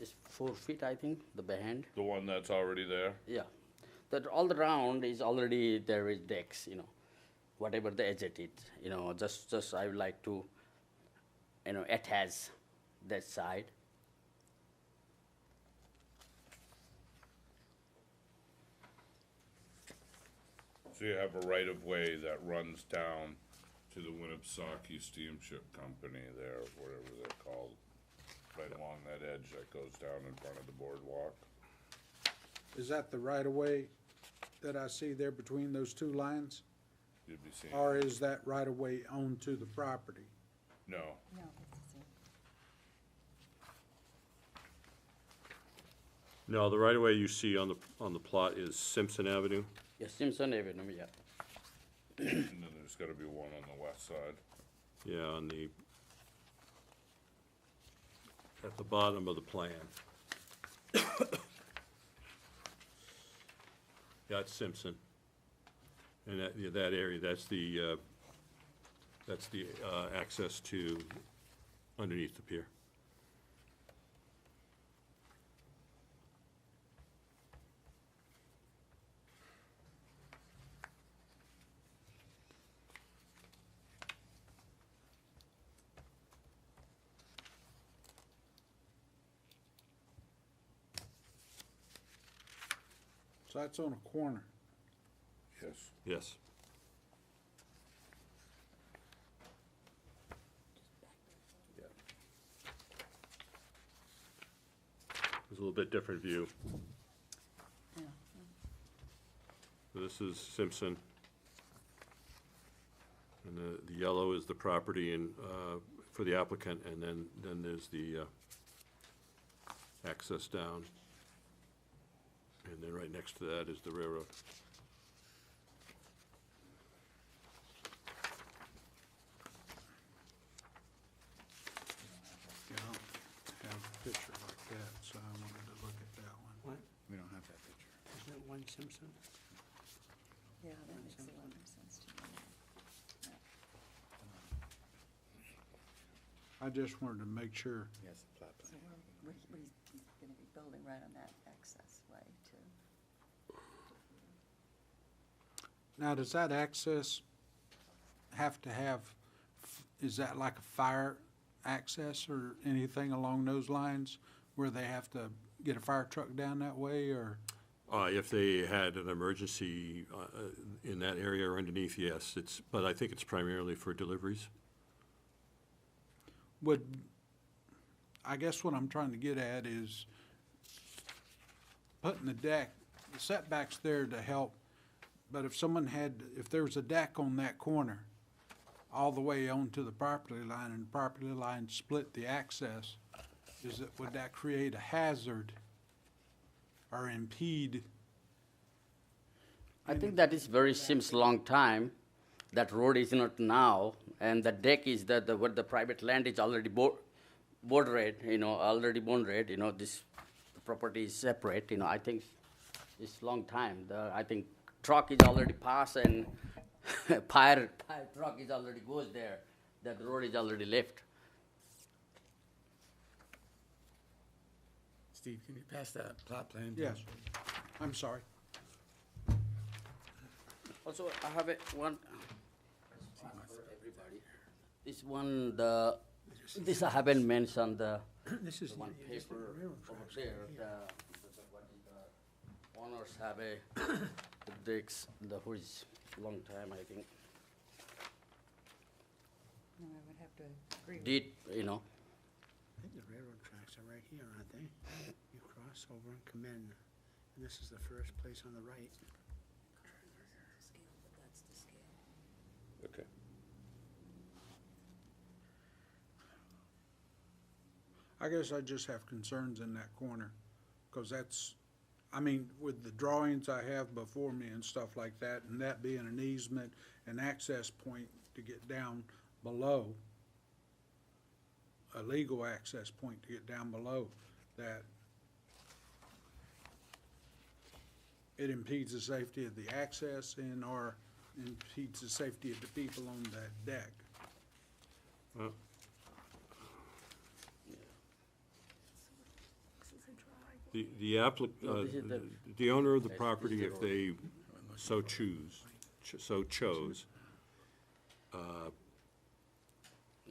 It's 4 feet, I think, the behind. The one that's already there? Yeah. That all the round is already, there is decks, whatever the edge it is, just I would like to, attach that side. So you have a right-of-way that runs down to the Winnipesaukee Steamship Company there, whatever they're called, right along that edge that goes down in front of the boardwalk. Is that the right-of-way that I see there between those 2 lines? You'd be seeing. Or is that right-of-way onto the property? No. No, that's the same. No, the right-of-way you see on the plot is Simpson Avenue. Yes, Simpson Avenue, yeah. And then there's gotta be one on the west side. Yeah, at the bottom of the plan. That's Simpson. And that area, that's the access to underneath the pier. So that's on a corner. Yes. Yes. a little bit different view. So this is Simpson. And the yellow is the property and, for the applicant, and then there's the access down. And then right next to that is the railroad. You don't have a picture like that, so I wanted to look at that one. What? We don't have that picture. Isn't it one Simpson? Yeah, that makes a lot of sense to me. I just wanted to make sure. Yes, plot So we're gonna be building right on that access way too. Now, does that access have to have, is that like a fire access or anything along those lines where they have to get a fire truck down that way, or? If they had an emergency in that area or underneath, yes, but I think it's primarily for deliveries. I guess what I'm trying to get at is putting the deck, the setback's there to help, but if there was a deck on that corner all the way onto the property line and the property line split the access, would that create a hazard or impede? I think that is very seems long time. That road is not now, and the deck is what the private land is already bordered, already bounded, this property is separate, I think it's long time. I think truck is already passed and fire truck is already goes there, that road is already left. Steve, can you pass that plot plan? Yes, I'm sorry. Also, I have one. This one, this I haven't mentioned This is one this is the paper railroad over tracks there. right here. The owners have the decks, which is long time, I think. No, I would have to agree with Did, I think the railroad tracks are right here, aren't they? You cross over and come in, and this is the first place on the right. Okay. I guess I just have concerns in that corner, because with the drawings I have before me and stuff like that, and that being an easement, an access point to get down below, a legal access point to get down below, that it impedes the safety of the access or impedes the safety of the people on that deck. Well, the owner of the property, if they so chose,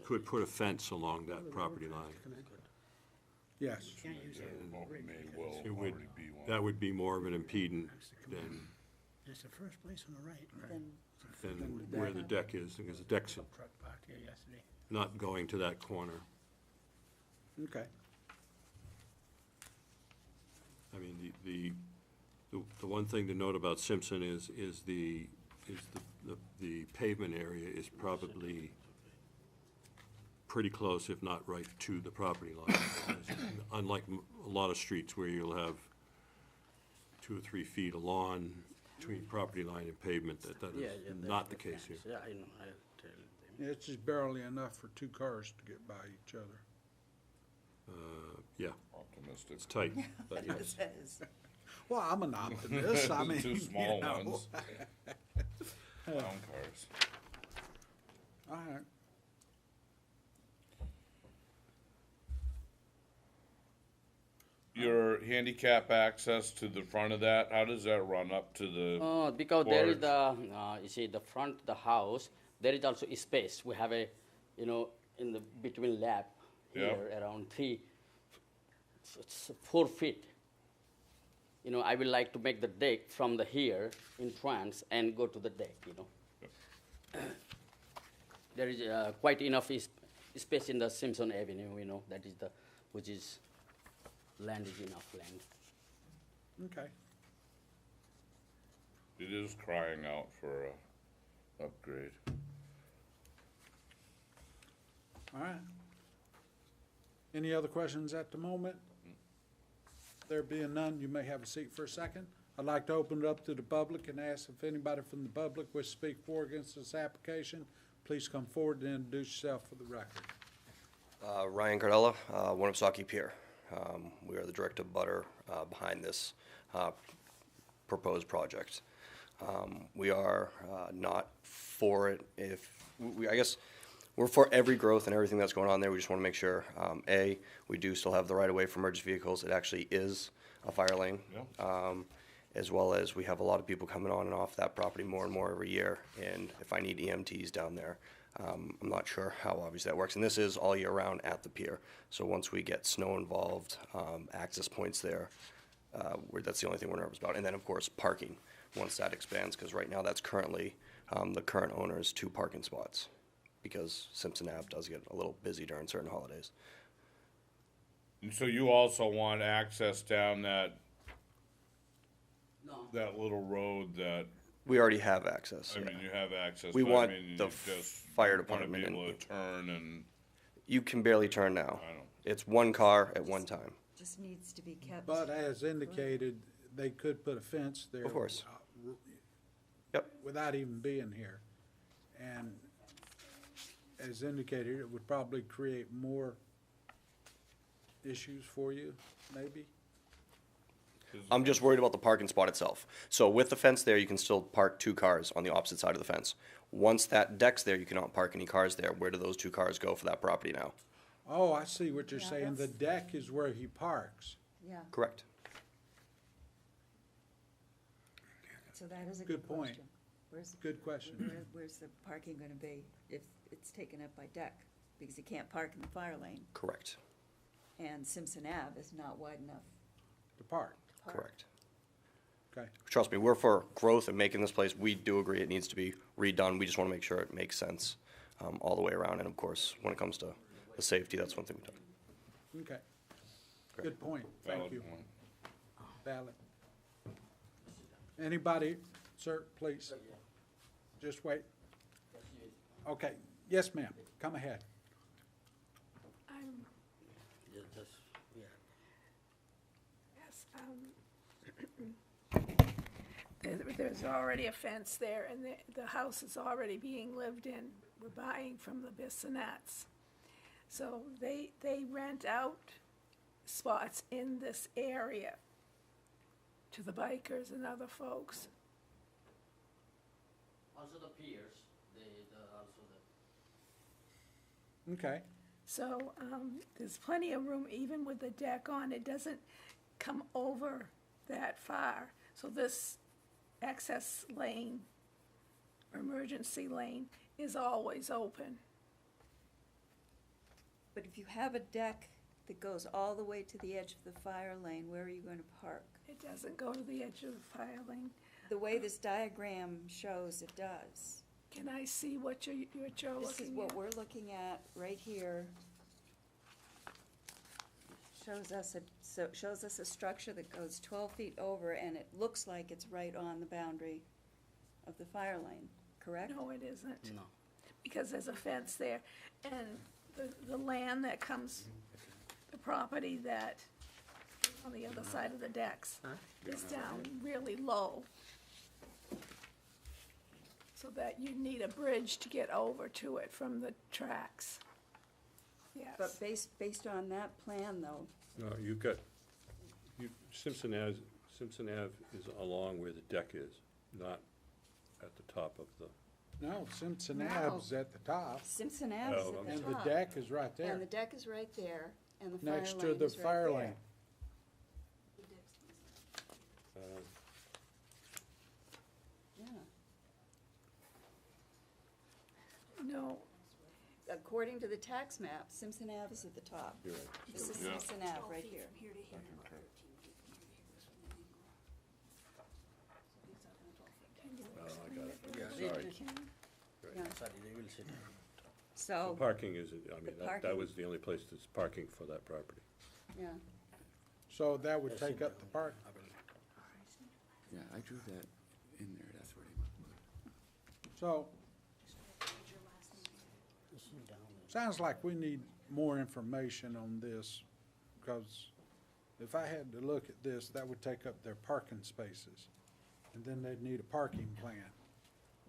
could put a fence along that property line. Yes. You can't use that. That would be more of an impediment than It's the first place on the right. than where the deck is, because the deck's Truck parked here yesterday. not going to that corner. Okay. I mean, the one thing to note about Simpson is the pavement area is probably pretty close, if not right to the property line. Unlike a lot of streets where you'll have 2 or 3 feet of lawn between property line and pavement, that is not the case here. Yeah, I know, I'll tell them. Yeah, it's just barely enough for 2 cars to get by each other. Yeah, Optimistic. it's tight, but It yes. says. Well, I'm an optimist, I mean, Two small you know. ones. Round cars. All right. Your handicap access to the front of that, how does that run up to the? Because there is porch? you see, the front of the house, there is also a space. We have in the between lap Yeah. here, around 4 feet. I would like to make the deck from the here in front and go to the deck, There is quite enough space in the Simpson Avenue, that is which is land is enough land. Okay. It is crying out for a upgrade. All right. Any other questions at the moment? There being none, you may have a seat for a second. I'd like to open it up to the public and ask if anybody from the public wishes to speak for or against this application. Please come forward and introduce yourself for the record. Ryan Cardella, Winnipesaukee Pier. We are the direct abutter behind this proposed project. We are not for it I guess we're for every growth and everything that's going on there. We just want to make sure, A, we do still have the right of way for emergency vehicles. It actually is a fire lane. Yeah. As well as we have a lot of people coming on and off that property more and more every year. And if I need EMTs down there, I'm not sure how obvious that works. And this is all year round at the pier. So once we get snow involved, access points there, that's the only thing we're nervous about. And then, of course, parking, once that expands, because right now that's currently the current owner's 2 parking spots, because Simpson Ave does get a little busy during certain holidays. And so you also want access down that little road that, We already have access. I yeah. mean, you have access. We but I want mean, the you just fire wanna department be able and- to turn and, You can barely turn now. I don't. It's one car at one time. Just needs to be kept. But as indicated, they could put a fence there. Of course. Yep. Without even being here. And as indicated, it would probably create more issues for you, maybe? I'm just worried about the parking spot itself. So with the fence there, you can still park 2 cars on the opposite side of the fence. Once that deck's there, you cannot park any cars there. Where do those 2 cars go for that property now? Oh, I see what you're Yeah, saying. The deck is where he parks. Yeah, Correct. so that is a Good good point. question. Where's, Good question. where's the parking gonna be if it's taken up by deck? Because you can't park in the fire lane, Correct. and Simpson Ave is not wide enough The park. to park. Correct. Okay. Trust me, we're for growth and making this place, we do agree it needs to be redone. We just want to make sure it makes sense all the way around. And of course, when it comes to the safety, that's one thing we talk. Okay. Good point. Thank Valid you. point. Valid. Anybody, sir, please? Just wait. Okay. Yes, ma'am. Come ahead. Yes, there's already a fence there, and the house is already being lived in. We're buying from the Bissonets. So they rent out spots in this area to the bikers and other folks. Also the piers, Okay. So there's plenty of room, even with the deck on. It doesn't come over that far. So this access lane, emergency lane, is always open. But if you have a deck that goes all the way to the edge of the fire lane, where are you gonna park? It doesn't go to the edge of the fire lane. The way this diagram shows, it does. Can I see what you're looking This at? is what we're looking at right here. Shows us a structure that goes 12 feet over, and it looks like it's right on the boundary of the fire lane, correct? No, it isn't. No. Because there's a fence there, and the land that comes, the property that, on the other side of the decks, is down really low. So that you need a bridge to get over to it from the tracks. Yes. But based on that plan, though, No, you've got, Simpson Ave is along where the deck is, not at the top of the. No, Simpson No. Ave's at the top. Simpson Ave is Oh, at the And top. the deck is right there. And the deck is right there, and the fire lane is Next right to the fire there. lane. Yeah. No, According to the tax map, Simpson Ave is at the top. You're right. This is Yeah. Simpson Ave right here. Oh, I got it. Yeah. Sorry. Yeah. Sorry, they will sit. The So, parking is, I mean, The that parking- was the only place that's parking for that property. yeah, So that would take up the park. Yeah, I drew that in there, that's where he went. So, sounds like we need more information on this, because if I had to look at this, that would take up their parking spaces. And then they'd need a parking plan.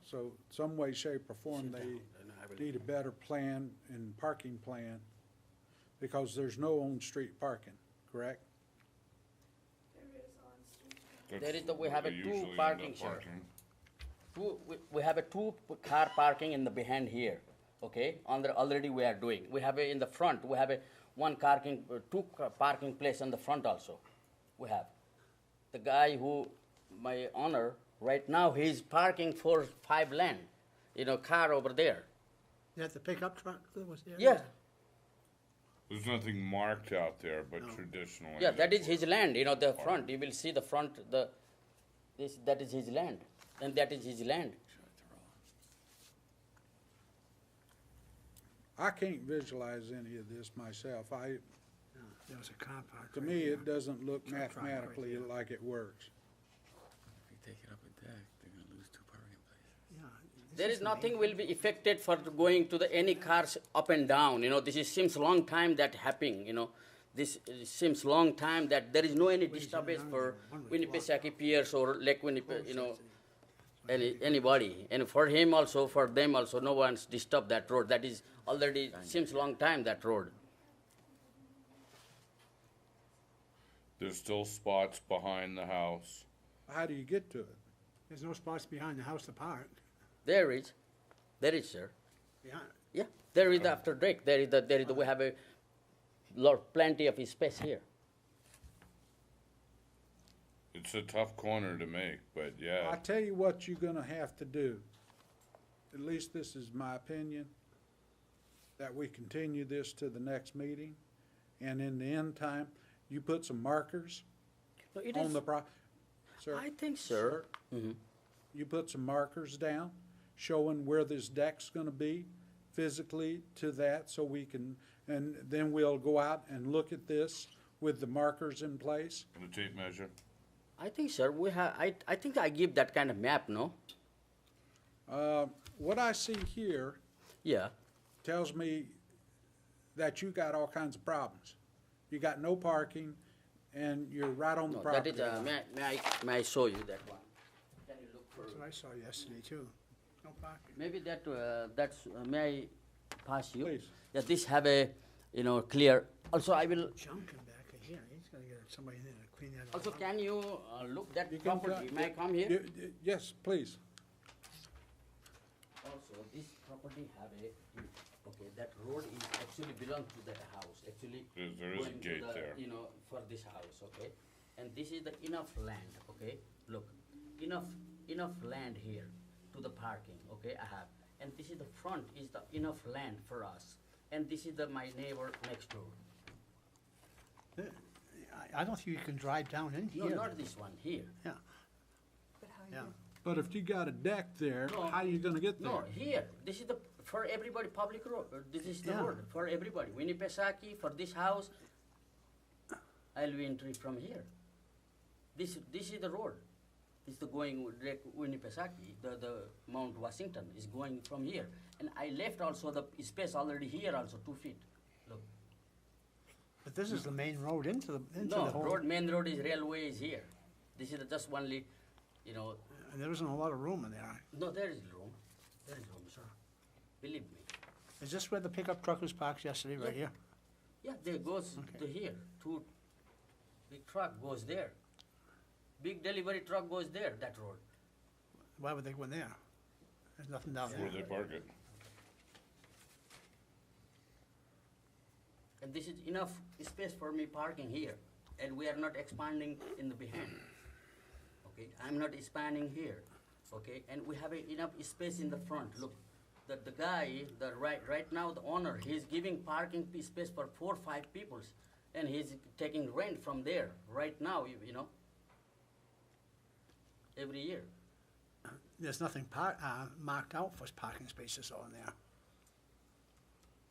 So some way, shape, or form, they need a better plan and parking plan, because there's no on-street parking, correct? There is we have a Usually two end up parking, sir. parking. We have a two car parking in the behind here, okay? Already we are doing. We have a in the front, we have a two parking place in the front also. We have. The guy who, my owner, right now, he's parking for 5 lane, car over there. You have the pickup truck that was there? Yeah. There's nothing marked out there, but traditionally. Yeah, that that's is his land, the front, you will see the front, that is his land, and that is his land. I can't visualize any of this myself. There was a car park. To right me, here. it doesn't look Truck park right mathematically there. like it works. If you take it up a deck, they're gonna lose 2 parking places. Yeah, this There is the nothing main- will be affected for going to any cars up and down, seems long time that happening, This seems long time that there is no any disturbance for Winnipesaukee Piers or Lake Winnipeg, anybody. And for him also, for them also, no one's disturbed that road. That is already, seems long time, that road. There's still spots behind the house. How do you get to it? There's no spots behind the house to park. There is, sir. Behind, Yeah, there is after Drake, we have a plenty of space here. It's a tough corner to make, but I yeah, tell you what you're gonna have to do, at least this is my opinion, that we continue this to the next meeting, and in the end time, you put some markers No, it on is- the Sir? I think, sir. Mhm. You put some markers down, showing where this deck's gonna be physically to that, so we can, and then we'll go out and look at this with the markers in place. the tape measure. I think, sir, I think I give that kind of map, no? What I see here Yeah. tells me that you got all kinds of problems. You got no parking, and you're right on the No, that property is, line. may I show you that one? Can you look for? that's what I saw yesterday too. No parking. Maybe that's, may I pass you? Please. Yeah, this have a, clear, also I will, Junk in back of here, he's gotta get somebody in there to clean that all also up. can you look that You can property? co- May I come here? Yes, please. Also, this property have okay, that road is actually belong to that house, actually. There is a going to gate the, there. For this house, okay? And this is the enough land, okay? Look, enough land here to the parking, okay, I have. And this is the front, is the enough land for us. And this is my neighbor next door. I don't think you can drive down in No, here. not this one, here. Yeah, yeah. But if you got a deck there, No. how are you gonna get there? No, here, this is the, for everybody, public road, this is the Yeah. road, for everybody. Winnipesaukee, for this house, I'll be entry from here. This is the road. This is the going direct Winnipesaukee, the Mount Washington is going from here. And I left also the space already here also, 2 feet, look. But this is the main road into the No, whole. main road is railway is here. This is just only, And there isn't a lot of room in there. no, there is room, sir. Believe me. Is this where the pickup truck was parked yesterday, right here? Yeah, there goes Okay. to here, big truck goes there. Big delivery truck goes there, that road. Why would they go in there? There's nothing down That's where there. they park it. And this is enough space for me parking here, and we are not expanding in the behind. Okay, I'm not expanding here, okay, and we have enough space in the front, look. The guy, right now, the owner, he's giving parking space for 4 or 5 peoples, and he's taking rent from there, right now, every year. There's nothing marked out for parking spaces on there.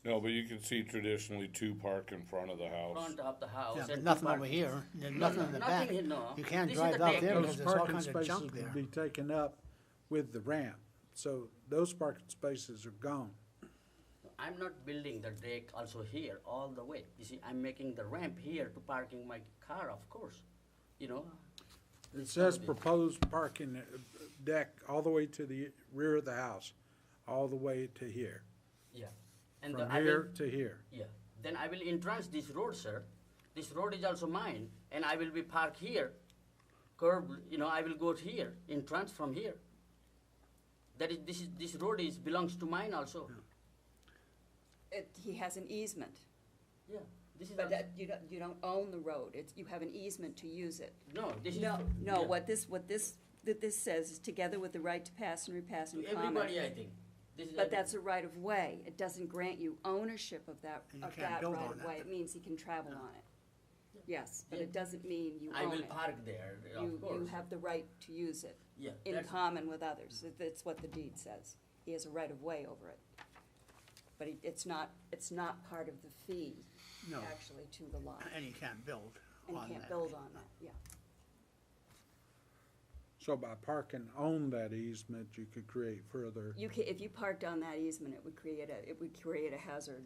No, but you can see traditionally two park in front of the house. Front of the house. Yeah, but and nothing two over park- here, there's No, nothing no, in the nothing back. here, no. You can't This is drive the out deck. there Those because there's all parking kinds of spaces junk there. would be taken up with the ramp, so those parking spaces are gone. I'm not building the deck also here all the way. You see, I'm making the ramp here to parking my car, of course, you know. It says proposed parking deck all the way to the rear of the house, all the way to here. Yeah. And From I will- here to here. Yeah, then I will entrance this road, sir. This road is also mine, and I will be parked here, curb, you know, I will go here, entrance from here. That is, this road is, belongs to mine also. He has an easement, Yeah, this is, but that, you don't own the road, you have an easement to use it. no, this is. No, yeah. what this says is together with the right to pass and repass in common. Everybody, I think. This is But that's a right of way. It doesn't grant you ownership of that, And you can't build right on of that. way. It means he can travel on it. Yes, but it doesn't mean you I own will it. park there, You, of course. you have the right to use it Yeah, in that's- common with others. That's what the deed says. He has a right of way over it. But it's not part of the fee, No. actually, to the lot. And you can't build And on can't that. build on that, yeah. So by parking on that easement, you could create further If you parked on that easement, it would create a hazard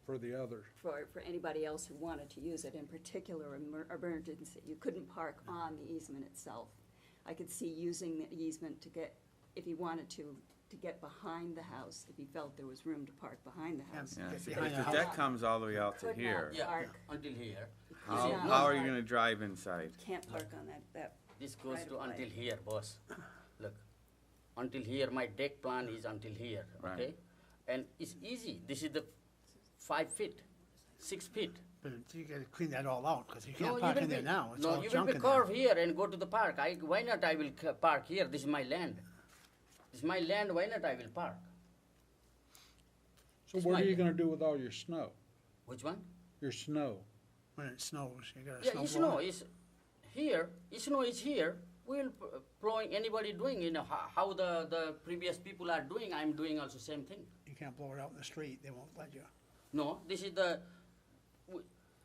for the other. for anybody else who wanted to use it, in particular emergency. You couldn't park on the easement itself. I could see using the easement to get, if he wanted to get behind the house, if he felt there was room to park behind the house. Yeah, Get if behind the the house. deck comes all the way out to Could not here, Yeah, park. until here. how, Yeah. how are you gonna drive inside? Can't park on that, This goes Right to of way. until here, boss. Look, until here, my deck plan is until here, Right. okay? And it's easy. This is the 5 feet, 6 feet. But you gotta clean that all out, because you No, can't you park will in there be- now. It's No, all you will junk be in there. curve here and go to the park. Why not I will park here? This is my land. This is my land, why not I will park? So It's what are my you land. gonna do with all your snow? Which one? Your snow? When it snows, you got a Yeah, it's snow snowblower. is here, it's snow is here. We'll blowing, anybody doing, you know, how the previous people are doing, I'm doing also same thing. You can't blow it out in the street, they won't let you. No, this is the,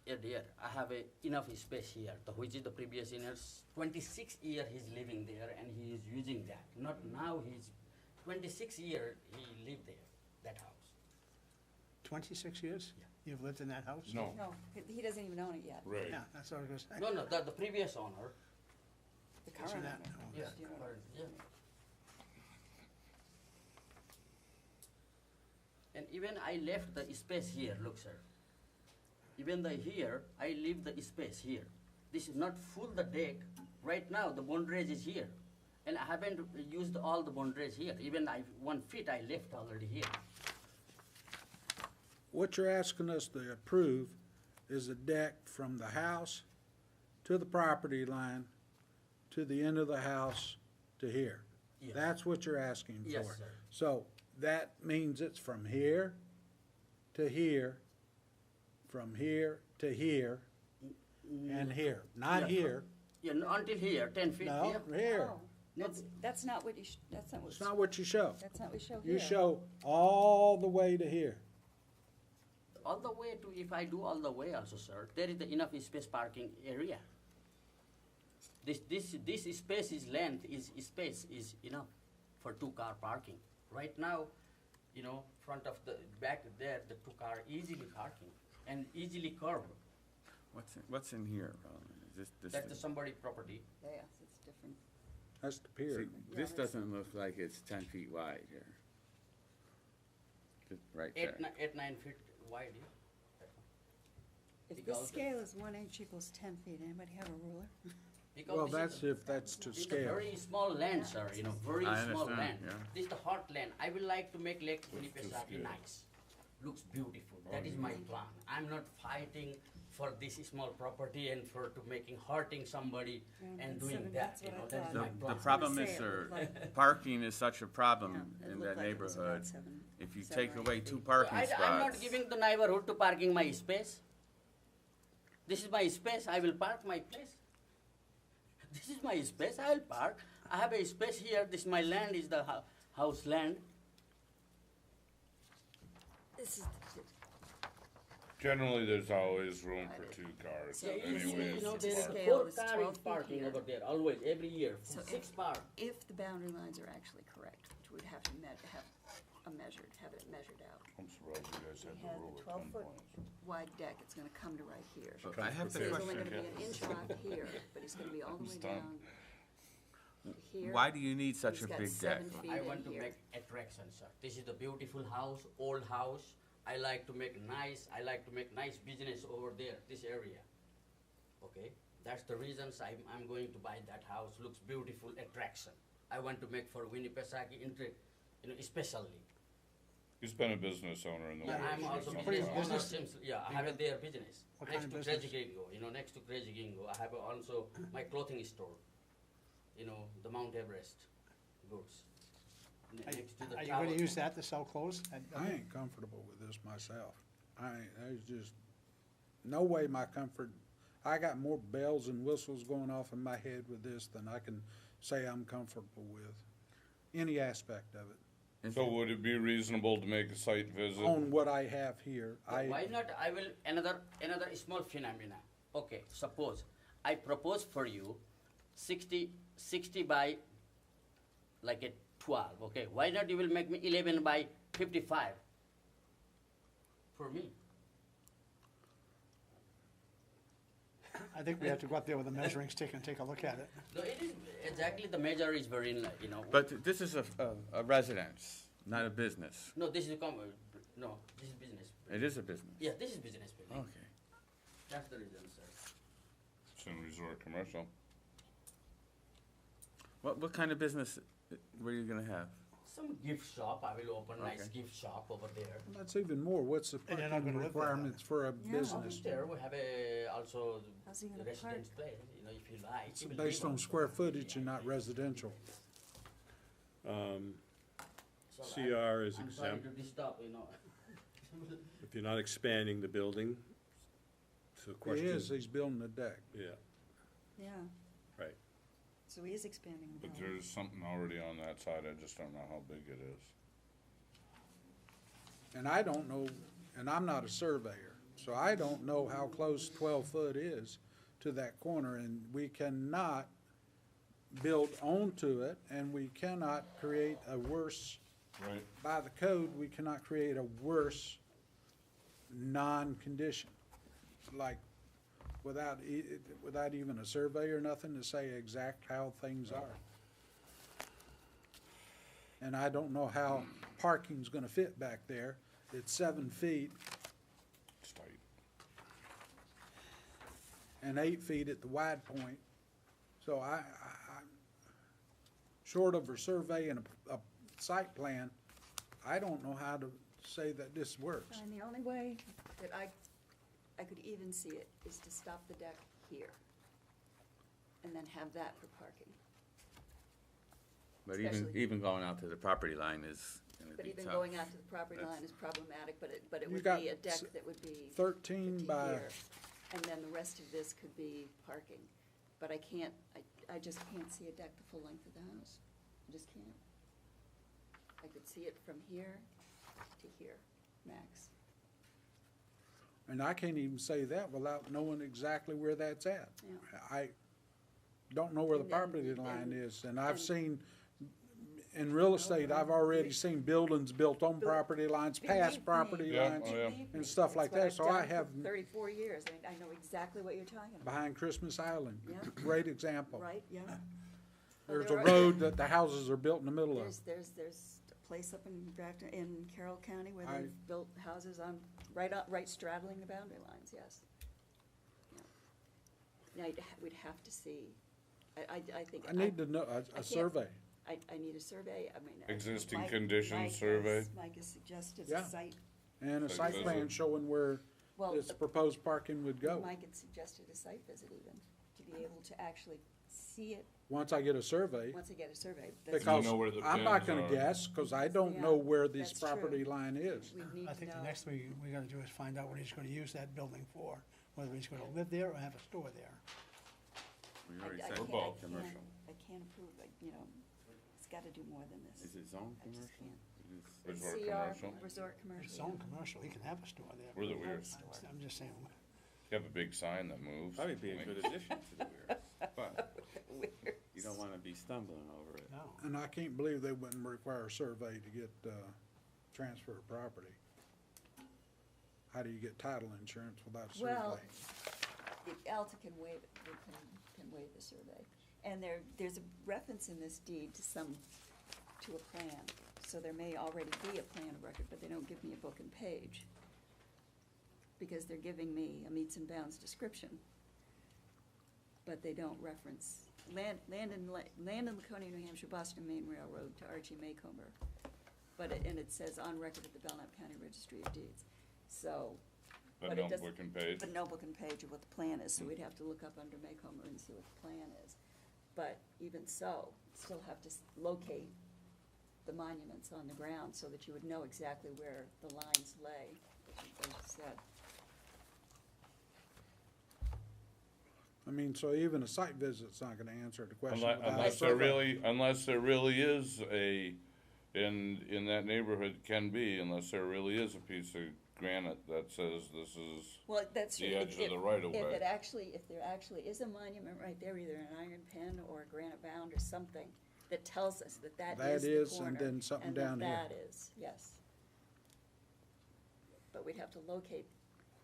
dear, I have enough space here, which is the previous owners, 26 year he's living there and he is using that. Not now, he's 26 year he lived there, that house. 26 years? Yeah. You've lived in that house? No, no, he doesn't even own it yet. right. Yeah, that's what I was gonna say. No, the previous owner. The Isn't current that- owner. Yeah, you know. yeah. And even I left the space here, look sir. Even here, I leave the space here. This is not full the deck. Right now, the bondage is here. And I haven't used all the bondage here. Even 1 feet I left already here. What you're asking us to approve is a deck from the house to the property line, to the end of the house, to here. Yes. That's what you're asking for. Yes, sir. So that means it's from here to here, from here to here, and here, not Yeah, here. Yeah, no, until here, 10 feet No, here. here. No, that's not what you, that's not what. It's not what you show. That's not what you show here. You show all the way to here. All the way to, if I do all the way also, sir, there is enough space parking area. This space is length, space is enough for 2-car parking. Right now, you know, front of the, back there, the 2-car easily parking and easily curb. What's in here? Is this That's the somebody property. Yes, it's different. That's the pier. See, this doesn't look like it's 10 feet wide here. Just right there. 8, 9 feet wide. Yeah. If Because this scale is 1 inch equals 10 feet, anybody have a ruler? Because Well, this is that's if that's to It's a scale. very small land, sir, you know, very I small understand, land. yeah. This is the hot land. I will like to make Lake Winnipeg scale? nice. Looks beautiful. That is my plan. I'm not fighting for this small property and for to making hurting somebody and doing that, that's you what I know, that is thought. The, my the plan. problem say is, it sir, looked parking is such a problem Yeah, it in looked that like it was about neighborhood. 7, If you 7 take or 8 away feet. 2 parking spots. I'm not giving the neighborhood to parking my space. This is my space. I will park my place. This is my space. I will park. I have a space here. This my land is the house land. This is, Generally, there's always room for 2 cars Yeah, you see, anyways. you know, to there's scale 4 is car 12 is feet parking here. over there, always, every year, So 6 car. If the boundary lines are actually correct, which we'd have to have it measured out. I'm surprised you guys had We the had rule the of 10 12-foot points. wide deck, it's gonna come to right here. I have So the he's only question. gonna be an inch off here, but he's gonna be all the way down here. Why do you need such He's a got big deck? 7 feet I in want to here. make attraction, sir. This is the beautiful house, old house. I like to make nice business over there, this area. Okay, that's the reasons I'm going to buy that house, looks beautiful, attraction. I want to make for Winnipesaukee, especially. He's been a business owner in the Yeah, I'm village. also so- business owner, business? since, yeah, I have a there business. What kind Next of to Crazy business? Gingo, next to Crazy Gingo, I have also my clothing store, the Mount Everest goods. Next to the Are you tower. gonna use that to sell clothes? I ain't comfortable with this myself. There's just no way my comfort, I got more bells and whistles going off in my head with this than I can say I'm comfortable with, any aspect of it. So would it be reasonable to make a site visit? On what I have here, Why not, I will, another small phenomena. Okay, suppose I propose for you 60 by like a 12, okay? Why not you will make me 11 by 55 for me? I think we have to go out there with a measuring stick and take a look at it. No, it is, exactly the measure is very, But this is a residence, not a business. No, this is no, this is business. It is a business. Yeah, this is business building. Okay. That's the reason, sir. It's in resort commercial. What kind of business were you gonna have? Some gift shop, I will open nice Okay. gift shop over there. That's even more, what's the And you're not parking gonna live there, requirements for a Yeah. business? There we have also How's he the gonna park? residence place, if you like. It's you will based live on square footage and not residential. So CR is I'm sorry exempt to disturb, if you're not expanding the building. So the He question is, he's building a deck. Yeah, Yeah, right. so he is expanding the But building. there's something already on that side, I just don't know how big it is. And I don't know, and I'm not a surveyor, so I don't know how close 12-foot is to that corner, and we cannot build onto it, and we cannot create a worse, Right. by the code, we cannot create a worse non-condition. Like, without even a survey or nothing to say exact how things are. And I don't know how parking's gonna fit back there. It's 7 feet It's tight. and 8 feet at the wide point. So short of a survey and a site plan, I don't know how to say that this works. And the only way that I could even see it is to stop the deck here and then have that for parking. But Especially- even going out to the property line is gonna But be even tough. going out to the property That's- line is problematic, but it You would got be a deck that would be 13 by, here. And then the rest of this could be parking. But I can't, I just can't see a deck the full length of the house. I just can't. I could see it from here to here, max. and I can't even say that without knowing exactly where that's at. Yeah. I don't know where the And then- property line is, and I've and- seen, in real estate, I've already seen buildings built on property lines, past property Yeah, lines, oh, yeah. Believe me, and stuff like that, that's so what I I've have, done for 34 years. I know exactly what you're talking about. behind Christmas Island, Yeah. great example. Right, yeah. Well, There's a there are- road that the houses are built in the middle of. There's a place up in Grafton, in Carroll County where I- they've built houses on, right straddling the boundary lines, yes. Yeah. Now, we'd have to see, I think. I need to know, a can't- survey. I need a survey, I mean. Existing Mike- conditions Mike has- survey? Mike has suggested Yeah. a site, And a Site site plan visit. showing where well, this proposed parking would go. Mike had suggested a site visit even, to be able to actually see it Once I get a survey, once I get a survey. That's- because know where the I'm not bins gonna are. guess, cause I don't Yeah, know where this that's true. property line is. We'd need I to think the know. next thing we gotta do is find out what he's gonna use that building for, whether he's gonna live there or have a store there. We I already I said can't, commercial. I can't approve, it's gotta do more than this. Is it zone I just commercial? can't. Resort CR, commercial? resort It's commercial. zone commercial, he can have a store there. We're the weird. I'm just saying, You have a big sign that moves. Probably be I a mean, good addition to the Weirs, but you don't wanna be stumbling over it. no. And I can't believe they wouldn't require a survey to get, transfer of property. How do you get title insurance without a survey? Well, Alta can waive, can waive the survey. And there's a reference in this deed to a plan. So there may already be a plan of record, but they don't give me a book and page. Because they're giving me a meets and bounds description. But they don't reference land in Laconia, New Hampshire, Boston Main Railroad to Archie Maycomber. And it says on record at the Belknap County Registry of Deeds. So. But it no doesn't- book and page? But no book and page of what the plan is, so we'd have to look up under Maycomber and see what the plan is. But even so, still have to locate the monuments on the ground so that you would know exactly where the lines lay, as you said. I mean, so even a site visit's not gonna answer the question without a Unless survey. unless there really is in that neighborhood can be, unless there really is a piece of granite that says this is Well, that's the true. edge of the right of way. If there actually is a monument right there, either an iron pin or a granite mound or something, that tells us that That is the is, corner. and then something and down here. that is, yes. But we'd have to locate,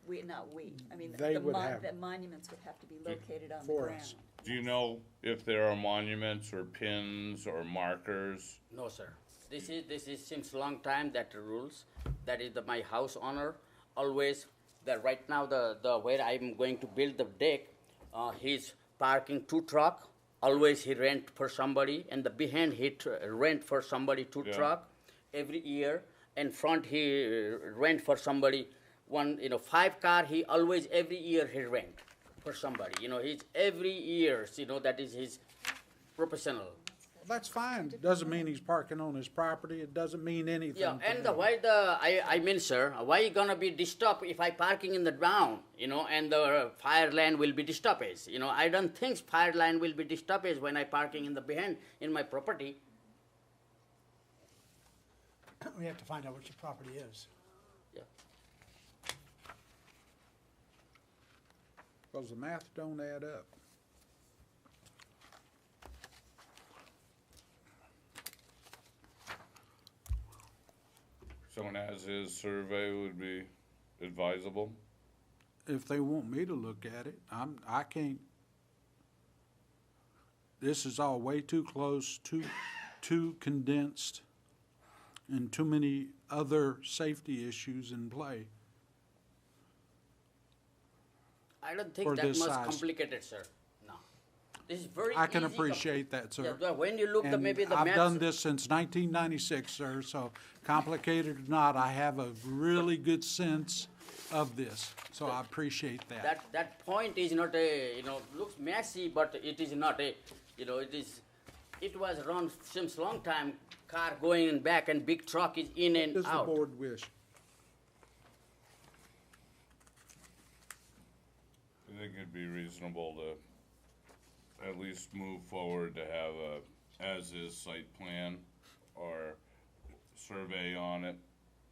I mean, They would have- the monuments would have to be located on the For ground. us. Do you know if there are monuments or pins or markers? No, sir. This is since long time that the rules. That is my house owner always. That right now the where I'm going to build the deck, he's parking 2 truck. Always he rent for somebody, and the behind he rent for somebody 2 truck every year. And front he rent for somebody 5 car. He always every year he rent for somebody. He's every year. That is his professional. That's fine. Doesn't mean he's parking on his property. It doesn't mean anything. Yeah, to and me. I mean, sir, why you gonna be disturbed if I parking in the ground, and the fire line will be disturbed? I don't think fire line will be disturbed when I parking in the behind in my property. We have to find out what your property is. Yeah. Cause the math don't add up. So an as-is survey would be advisable? If they want me to look at it, I can't. This is all way too close, too condensed, and too many other safety issues in play. I don't For think that this much size. complicated, sir. No. This is very I can easy appreciate that, sir. Yeah, when you look And maybe the I've maps. done this since 1996, sir, so complicated or not, I have a really good sense of this, so I appreciate that. That point is not looks messy, but it is not it was around since long time, car going in back and big truck is in and Does the out. board wish? I think it'd be reasonable to at least move forward to have a as-is site plan or survey on it,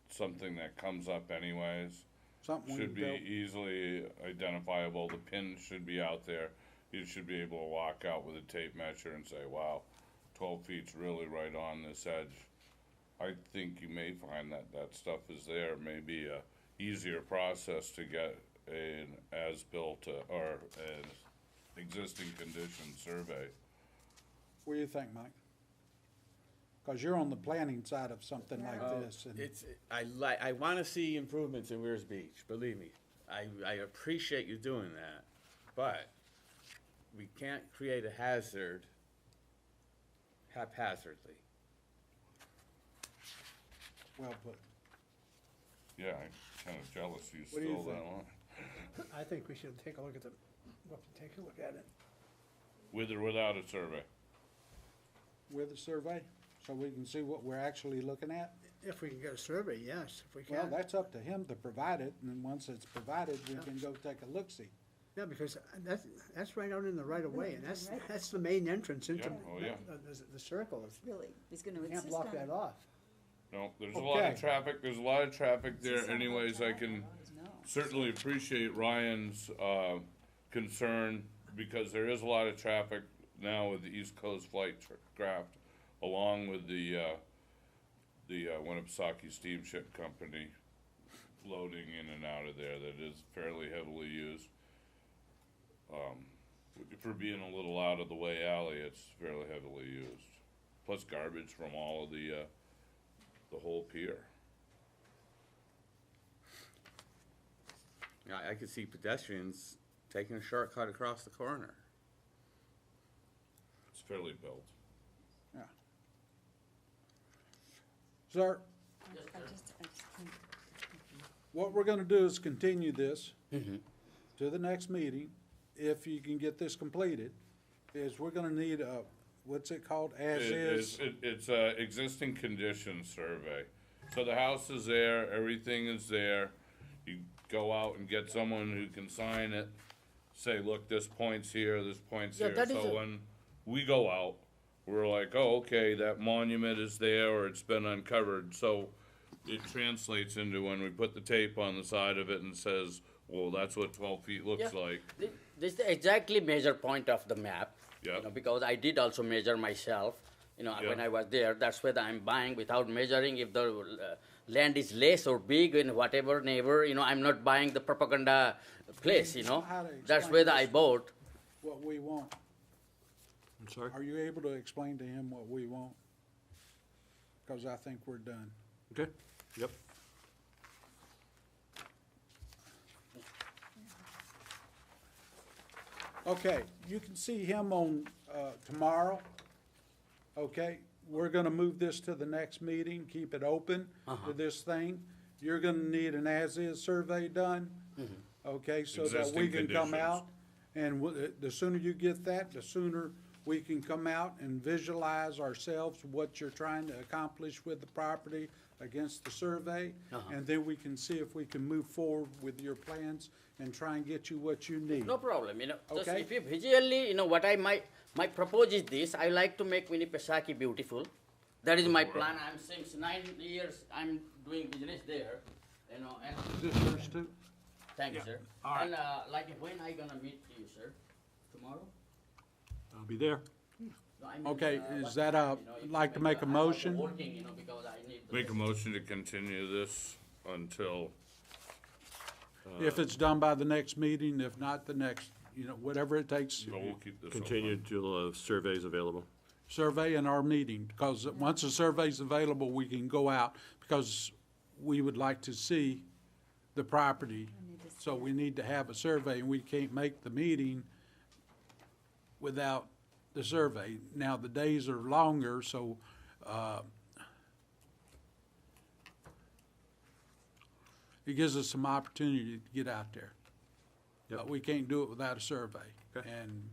something that comes up anyways. Something Should be built. easily identifiable, the pin should be out there. You should be able to walk out with a tape measure and say, wow, 12 feet's really right on this edge. I think you may find that that stuff is there, maybe a easier process to get an as-built or an existing condition survey. What do you think, Mike? Because you're on the planning side of something like this. And I wanna see improvements in Weirs Beach, believe me. I appreciate you doing that, but we can't create a hazard haphazardly. Well put. Yeah, I'm kinda jealous you What do you stole that think? one. I think we should take a look at take a look at it. With or without a survey? With a survey, so we can see what we're actually looking at? If we can get a survey, yes, if we Well, can. that's up to him to provide it, and then once it's provided, we can go take a look-see. Yeah, because that's right out in the right of way, and that's the main entrance into Yeah, oh, yeah. the circle. Really, he's gonna We can't insist block on that off. No, there's a lot Okay. of traffic, there anyways, I can certainly appreciate Ryan's, concern, because there is a lot of traffic now with the East Coast flight craft, along with the Winnipesaukee Steamship Company loading in and out of there, that is fairly heavily used. For being a little out of the way alley, it's fairly heavily used. Plus garbage from all of the whole pier. I could see pedestrians taking a shortcut across the corner. It's fairly built. Yeah. Sir, I just think- what we're gonna do is continue this to the next meeting, if you can get this completed, is we're gonna need a, what's it called, as is? It's a existing condition survey. So the house is there, everything is there. You go out and get someone who can sign it, say, look, this point's here, this point's Yeah, here. that is So a- when we go out, we're like, oh, okay, that monument is there, or it's been uncovered. So it translates into when we put the tape on the side of it and says, well, that's what 12 feet looks Yeah. like. This is the exactly measure point of the map. Yeah. You know, because I did also measure myself, you know, Yeah. when I was there. That's why I'm buying without measuring if the land is less or big in whatever neighbor, you know, I'm not buying the propaganda place, you know. How to That's explain where I this? bought. What we want. I'm sorry? Are you able to explain to him what we want? Cause I think we're done. Okay, yep. Okay, you can see him on, tomorrow. Okay, we're gonna move this to the next meeting, keep it open to this thing. You're gonna need an as-is survey done. Okay, so that we Existing can come conditions. out, and the sooner you get that, the sooner we can come out and visualize ourselves what you're trying to accomplish with the property against the survey. And then we can see if we can move forward with your plans and try and get you what you need. No problem, you know. Just Okay. if you visually, you know, what I my propose is this. I like to make Winnipesaukee beautiful. That is my plan. I'm since 9 years I'm doing business there, you know. And This yours too? thank you, sir. All right. And like when I gonna meet you, sir? Tomorrow? I'll be there. No, I mean, Okay, is what that time, you know, if you like to make a I'm also motion? Working, you know, because I need the Make a motion to continue this until, If it's done by the next meeting, if not the next, you know, whatever it takes. well, we'll keep this open. Continue till the survey's available. Survey and our meeting, because once the survey's available, we can go out, because we would like to see the property. So we need to have a survey, and we can't make the meeting without the survey. Now, the days are longer, so, it gives us some opportunity to get out there. But we can't do it without a survey. And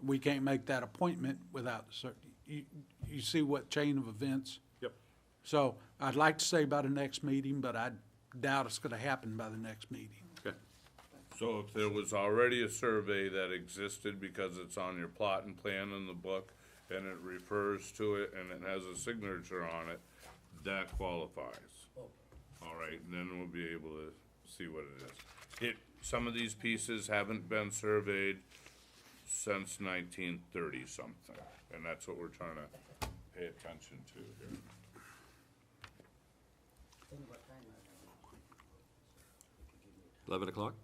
we can't make that appointment without the you see what chain of events? Yep. So I'd like to say by the next meeting, but I doubt it's gonna happen by the next meeting. Okay. So if there was already a survey that existed because it's on your plot and plan in the book, and it refers to it and it has a signature on it, that qualifies. All right, and then we'll be able to see what it is. Some of these pieces haven't been surveyed since 1930 something, and that's what we're trying to pay attention to here. 11 o'clock?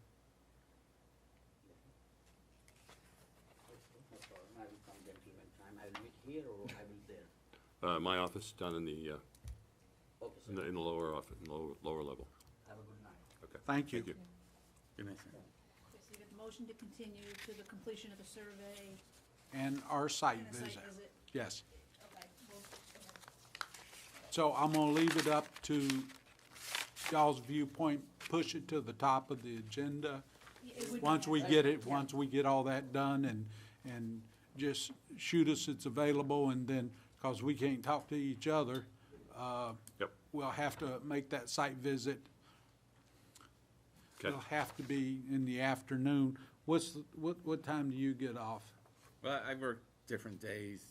I will come gentleman time. I will meet here or I will there. My office down in the, Okay, sir. in the lower office, lower level. Have a good night. Okay. Thank you. Good night, sir. Okay, so you got the motion to continue to the completion of the survey And our site and a site visit. visit. Yes. Okay, well, So I'm gonna leave it up to y'all's viewpoint, push it to the top of the agenda. it would be Once we nice. get it, once we get all that done, and just shoot us, it's available, and then, cause we can't talk to each other, Yep. we'll have to make that site visit. Okay. It'll have to be in the afternoon. What time do you get off? Well, I work different days,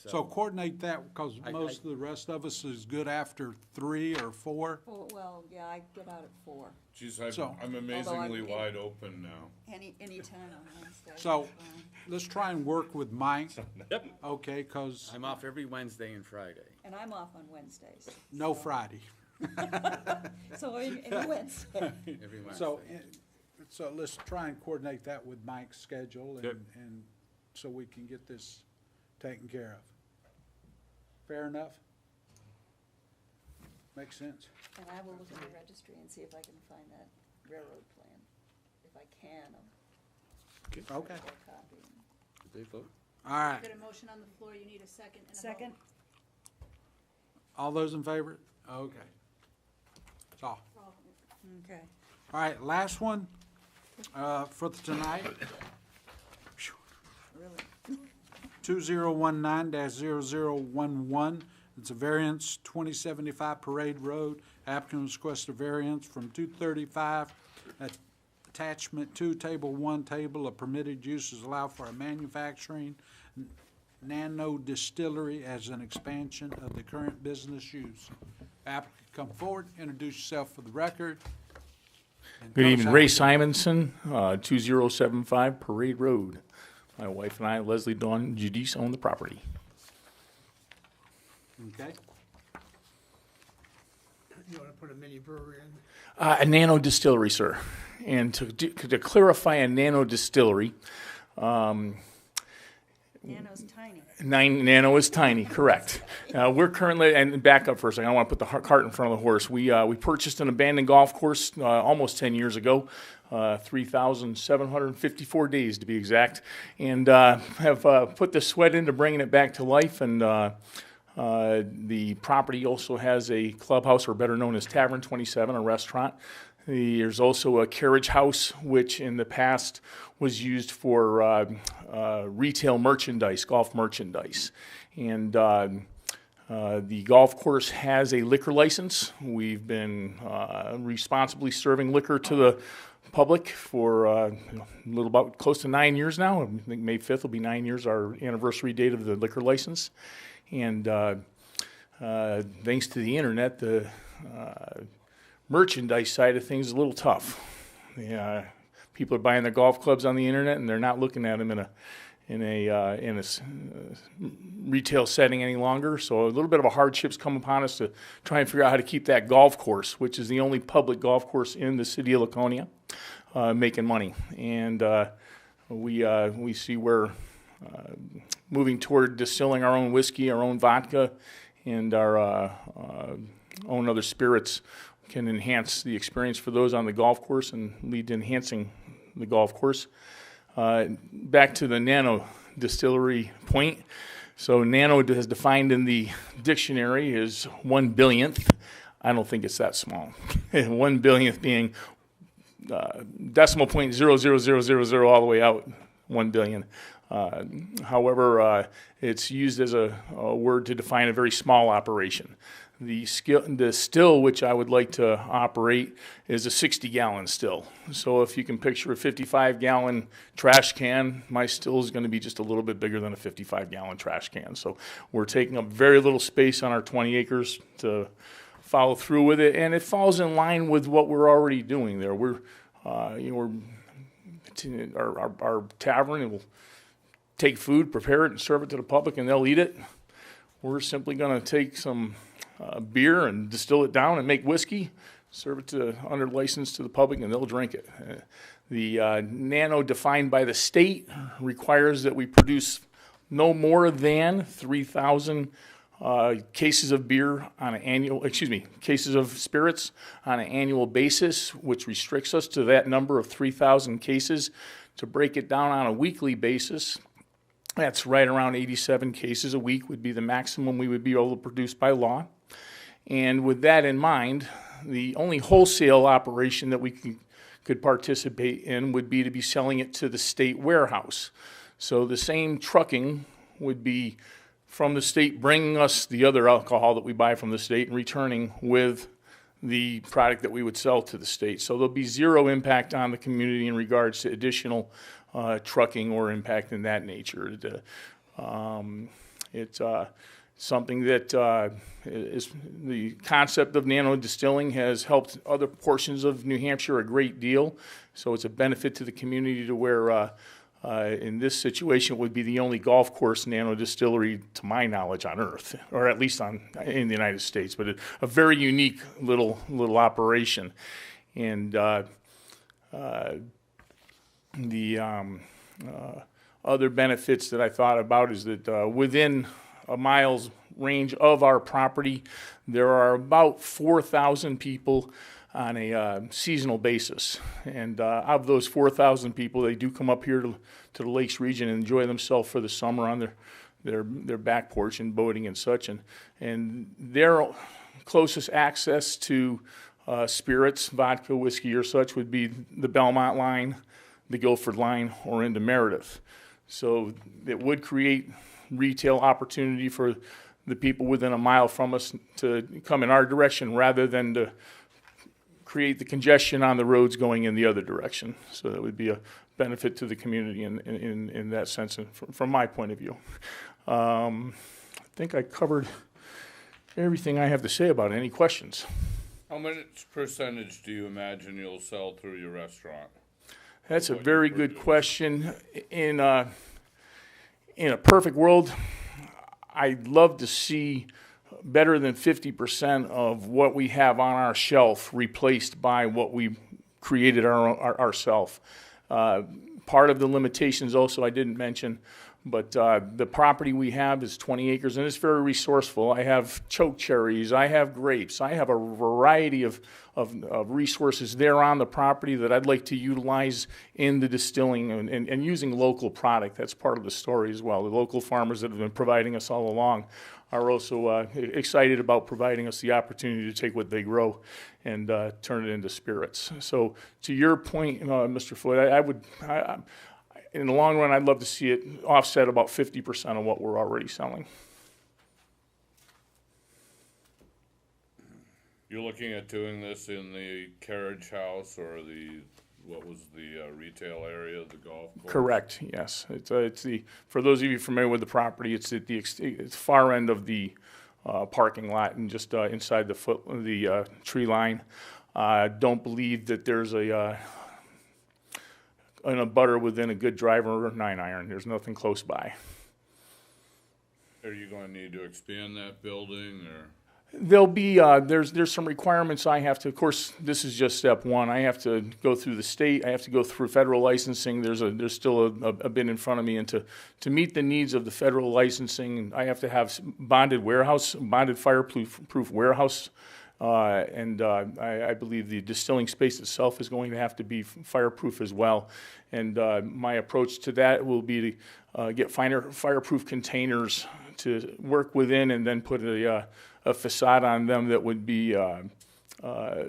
So coordinate that, because I- most of the rest of us is good after 3 or 4. Well, yeah, I get out at 4. Geez, So- I'm amazingly wide open now. Any time on Wednesday. So, that's fine. let's try and work with Mike. Yep. Okay, because I'm off every Wednesday and Friday. And I'm off on Wednesdays. no Friday. So any Wednesday. Every Wednesday. So let's try and coordinate that with Mike's schedule Yep. and so we can get this taken care of. Fair enough? Makes sense? And I will look at the registry and see if I can find that railroad plan. If I can, I'll Okay. make a copy. Did they vote? All right. Got a motion on the floor, you need a second and a vote. Second? All those in favor? Okay. That's all. Okay. All right, last one for tonight. Really? 2019-0011. It's a variance, 2075 Parade Road. Applicant requests a variance from 235. Attachment 2, Table 1, table of permitted uses allow for a manufacturing nano distillery as an expansion of the current business use. Applicant, come forward, introduce yourself for the record. and Good tell us evening, how Ray we- Simonson, 2075 Parade Road. My wife and I, Leslie Dawn Judice, own the property. Okay, You wanna put a mini brewery in? A nano distillery, sir. And to clarify a nano distillery, Nano's tiny. Nano is tiny, correct. We're currently, and back up for a second, I don't want to put the cart in front of the horse. We purchased an abandoned golf course almost 10 years ago, 3,754 days to be exact, and have put the sweat into bringing it back to life. And the property also has a clubhouse, or better known as Tavern 27, a restaurant. There's also a carriage house, which in the past was used for retail merchandise, golf merchandise. And the golf course has a liquor license. We've been responsibly serving liquor to the public for a little about close to 9 years now. I think May 5th will be 9 years, our anniversary date of the liquor license. And thanks to the internet, the merchandise side of things is a little tough. People are buying their golf clubs on the internet, and they're not looking at them in a retail setting any longer. So a little bit of a hardship's come upon us to try and figure out how to keep that golf course, which is the only public golf course in the city of Laconia, making money. And we see we're moving toward distilling our own whiskey, our own vodka, and our own other spirits can enhance the experience for those on the golf course and lead to enhancing the golf course. Back to the nano distillery point. So nano is defined in the dictionary as 1 billionth. I don't think it's that small. 1 billionth being decimal point 0.0000 all the way out, 1 billion. However, it's used as a word to define a very small operation. The still which I would like to operate is a 60-gallon still. So if you can picture a 55-gallon trash can, my still is going to be just a little bit bigger than a 55-gallon trash can. So we're taking up very little space on our 20 acres to follow through with it, and it falls in line with what we're already doing there. Our tavern will take food, prepare it, and serve it to the public, and they'll eat it. We're simply going to take some beer and distill it down and make whiskey, serve it under license to the public, and they'll drink it. The nano defined by the state requires that we produce no more than 3,000 cases of beer on an annual, cases of spirits on an annual basis, which restricts us to that number of 3,000 cases. To break it down on a weekly basis, that's right around 87 cases a week would be the maximum we would be able to produce by law. And with that in mind, the only wholesale operation that we could participate in would be to be selling it to the state warehouse. So the same trucking would be from the state bringing us the other alcohol that we buy from the state and returning with the product that we would sell to the state. So there'll be zero impact on the community in regards to additional trucking or impact in that nature. It's something that is the concept of nano distilling has helped other portions of New Hampshire a great deal. So it's a benefit to the community to where in this situation it would be the only golf course nano distillery, to my knowledge, on Earth, or at least in the United States. But a very unique little operation, and the other benefits that I thought about is that within a mile's range of our property, there are about 4,000 people on a seasonal basis. And of those 4,000 people, they do come up here to the Lakes region and enjoy themselves for the summer on their back porch and boating and such. And their closest access to spirits, vodka, whiskey, or such would be the Belmont line, the Guilford line, or into Meredith. So it would create retail opportunity for the people within a mile from us to come in our direction rather than to create the congestion on the roads going in the other direction. So that would be a benefit to the community in that sense, and from my point of view. I think I covered everything I have to say about it. Any questions? How much percentage do you imagine you'll sell through your restaurant? That's a very good question. In a perfect world, I'd love to see better than 50% of what we have on our shelf replaced by what we created ourselves. Part of the limitations also I didn't mention, but the property we have is 20 acres and it's very resourceful. I have choke cherries, I have grapes, I have a variety of resources there on the property that I'd like to utilize in the distilling and using local product. That's part of the story as well. The local farmers that have been providing us all along are also excited about providing us the opportunity to take what they grow and turn it into spirits. So to your point, Mr. Floyd, I would, in the long run, I'd love to see it offset about 50% of what we're already selling. You're looking at doing this in the carriage house or what was the retail area of the golf course? Correct, yes. It's the, for those of you familiar with the property, it's at the far end of the parking lot and just inside the tree line. Don't believe that there's an abutter within a good driver or 9-iron. There's nothing close by. Are you going to need to expand that building, or? There'll be, there's some requirements I have to, of course, this is just step one. I have to go through the state, I have to go through federal licensing. There's still a bit in front of me, and to meet the needs of the federal licensing, I have to have bonded fireproof warehouse. I believe the distilling space itself is going to have to be fireproof as well. And my approach to that will be to get fireproof containers to work within and then put a facade on them that would be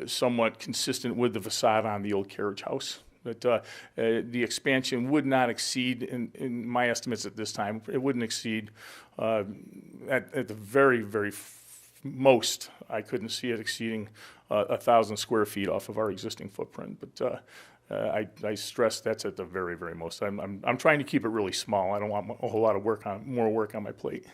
somewhat consistent with the facade on the old carriage house. But the expansion would not exceed, in my estimates at this time, it wouldn't exceed, at the very, very most, I couldn't see it exceeding 1,000 square feet off of our existing footprint. But I stress that's at the very, very most. I'm trying to keep it really small. I don't want a whole lot of more work on my plate.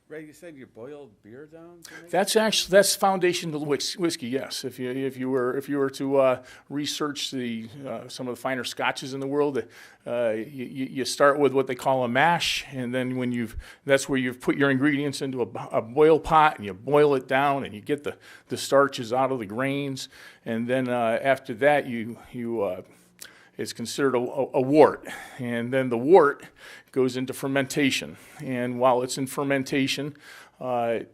Ray, you said you boiled beer down? That's foundational whiskey. Yes, if you were to research some of the finer scotches in the world, you start with what they call a mash, and then that's where you've put your ingredients into a boil pot, and you boil it down, and you get the starches out of the grains, and then after that it's considered a wort, and then the wort goes into fermentation. And while it's in fermentation, the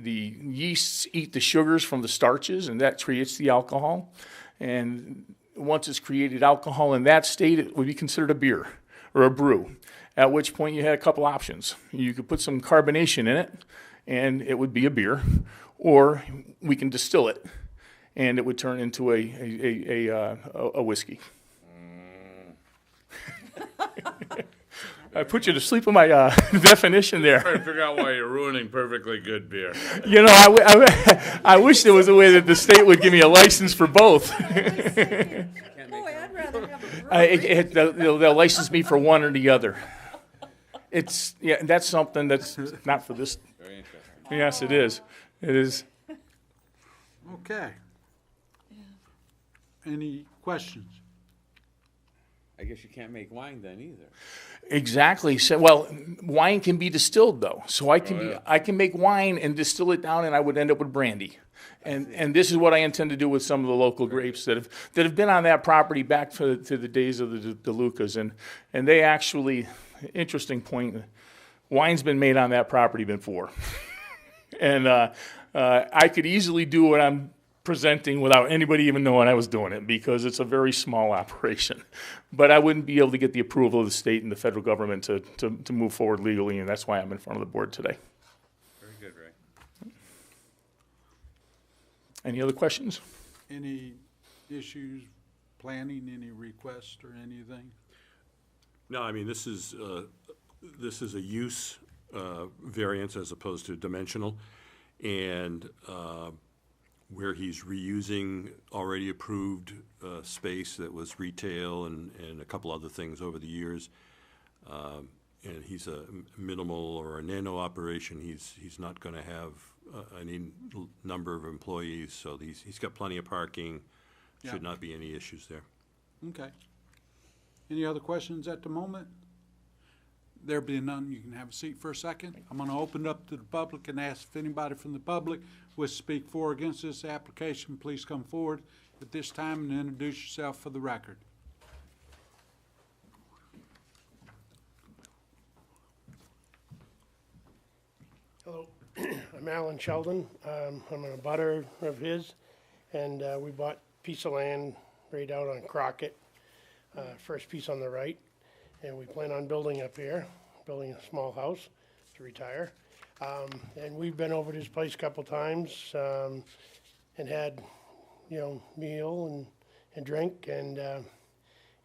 yeasts eat the sugars from the starches, and that creates the alcohol. And once it's created alcohol in that state, it would be considered a beer or a brew. At which point you had a couple options. You could put some carbonation in it, and it would be a beer, or we can distill it, and it would turn into a whiskey. I put you to sleep with my definition there. I figure out why you're ruining perfectly good beer. You know, I wish there was a way that the state would give me a license for both. Boy, I'd rather have a brewery. They'll license me for one or the other. It's, yeah, that's something that's not for this. Very interesting. Yes, it is. It is. Okay. Any questions? I guess you can't make wine then either. Exactly. So, well, wine can be distilled though. So I can I can make wine and distill it down, and I would end up with brandy. And this is what I intend to do with some of the local grapes that have been on that property back to the days of the DeLucas, and they actually, interesting point, wine's been made on that property before, and I could easily do what I'm presenting without anybody even knowing I was doing it, because it's a very small operation. But I wouldn't be able to get the approval of the state and the federal government to move forward legally, and that's why I'm in front of the board today. Very good, Ray. Any other questions? Any issues, planning, any requests or anything? No, I mean, this is a use variance as opposed to dimensional, and where he's reusing already approved space that was retail and a couple other things over the years. And he's a minimal or a nano operation. He's not going to have any number of employees, so he's got plenty of parking. Yeah. Should not be any issues there. Okay. Any other questions at the moment? There being none, you can have a seat for a second. I'm going to open it up to the public and ask if anybody from the public wishes to speak for or against this application. Please come forward at this time and introduce yourself for the record. Hello, I'm Alan Sheldon. I'm a butter of his, and we bought a piece of land right out on Crockett, first piece on the right, and we plan on building up here, building a small house to retire. And we've been over to his place a couple times and had, meal and drink, and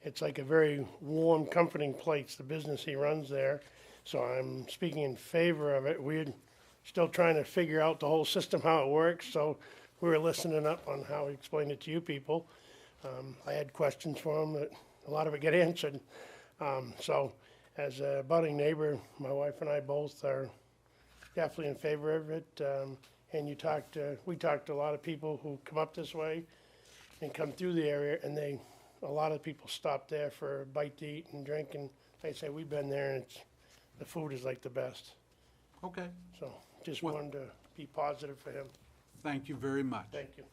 it's like a very warm, comforting place, the business he runs there. So I'm speaking in favor of it. We're still trying to figure out the whole system, how it works, so we were listening up on how he explained it to you people. I had questions for him, but a lot of it got answered. So as a budding neighbor, my wife and I both are definitely in favor of it. And we talked to a lot of people who come up this way and come through the area, and a lot of people stop there for a bite to eat and drink, and they say, we've been there, and the food is like the best. Okay. So just wanted to be positive for him. Thank you very much. Thank you.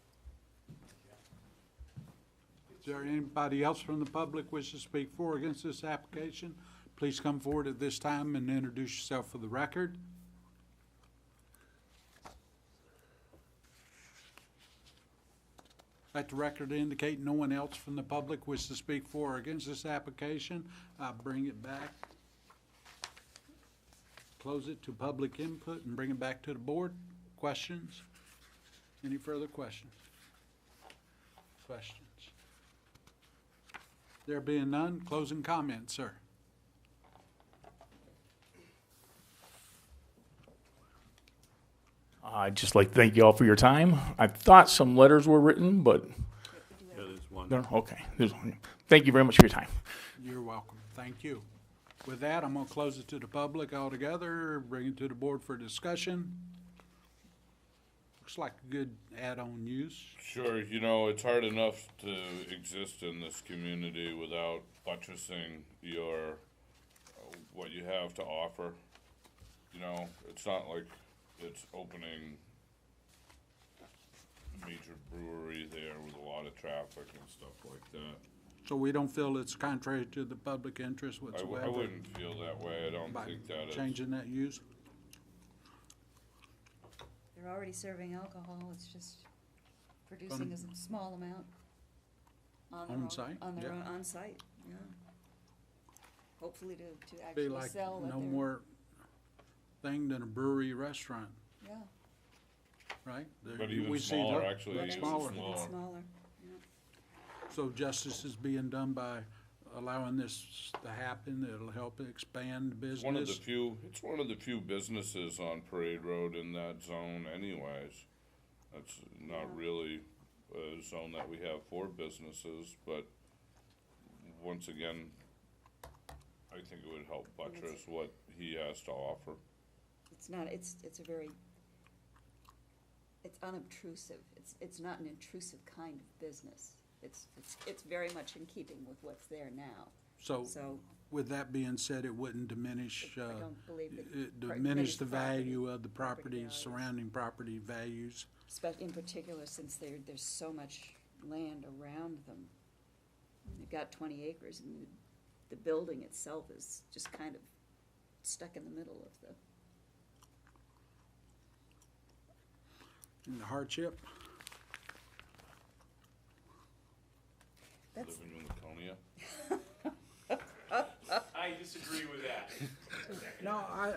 Is there anybody else from the public wish to speak for or against this application? Please come forward at this time and introduce yourself for the record. Let the record indicate no one else from the public wishes to speak for or against this application. I'll bring it back. Close it to public input and bring it back to the board. Questions? Any further questions? Questions? There being none, closing comments, sir. I'd just like to thank you all for your time. I thought some letters were written, but Yeah, there's one. no, okay. There's one. Thank you very much for your time. You're welcome. Thank you. With that, I'm going to close it to the public altogether, bring it to the board for discussion. Looks like a good add-on use. Sure, it's hard enough to exist in this community without buttressing your, what you have to offer. It's not like it's opening a major brewery there with a lot of traffic and stuff like that. So we don't feel it's contrary to the public interest whatsoever? I wouldn't feel that way. I don't by think that is. changing that use? They're already serving alcohol, it's just producing a small amount on their own. On-site, On their yeah. own, on-site, yeah. Hopefully to Be actually like sell what no they're. more thing than a brewery restaurant, Yeah, right? But even smaller, actually, Much even smaller. even smaller, yeah. So justice is being done by allowing this to happen. It'll help expand the business. It's one of the few businesses on Parade Road in that zone anyways. That's not really a zone that we have for businesses, but, once again, I think it would help buttress what he has to offer. It's not, it's a very, it's unobtrusive. It's not an intrusive kind of business. It's very much in keeping with what's there now. So, So, with that being said, it wouldn't diminish, I don't believe that. diminish the property- value of the property, values. surrounding property values. In particular, since there's so much land around them. They've got 20 acres, and the building itself is just kind of stuck in the middle of the. And the hardship, That's, Living in Laconia. I disagree with that. no, I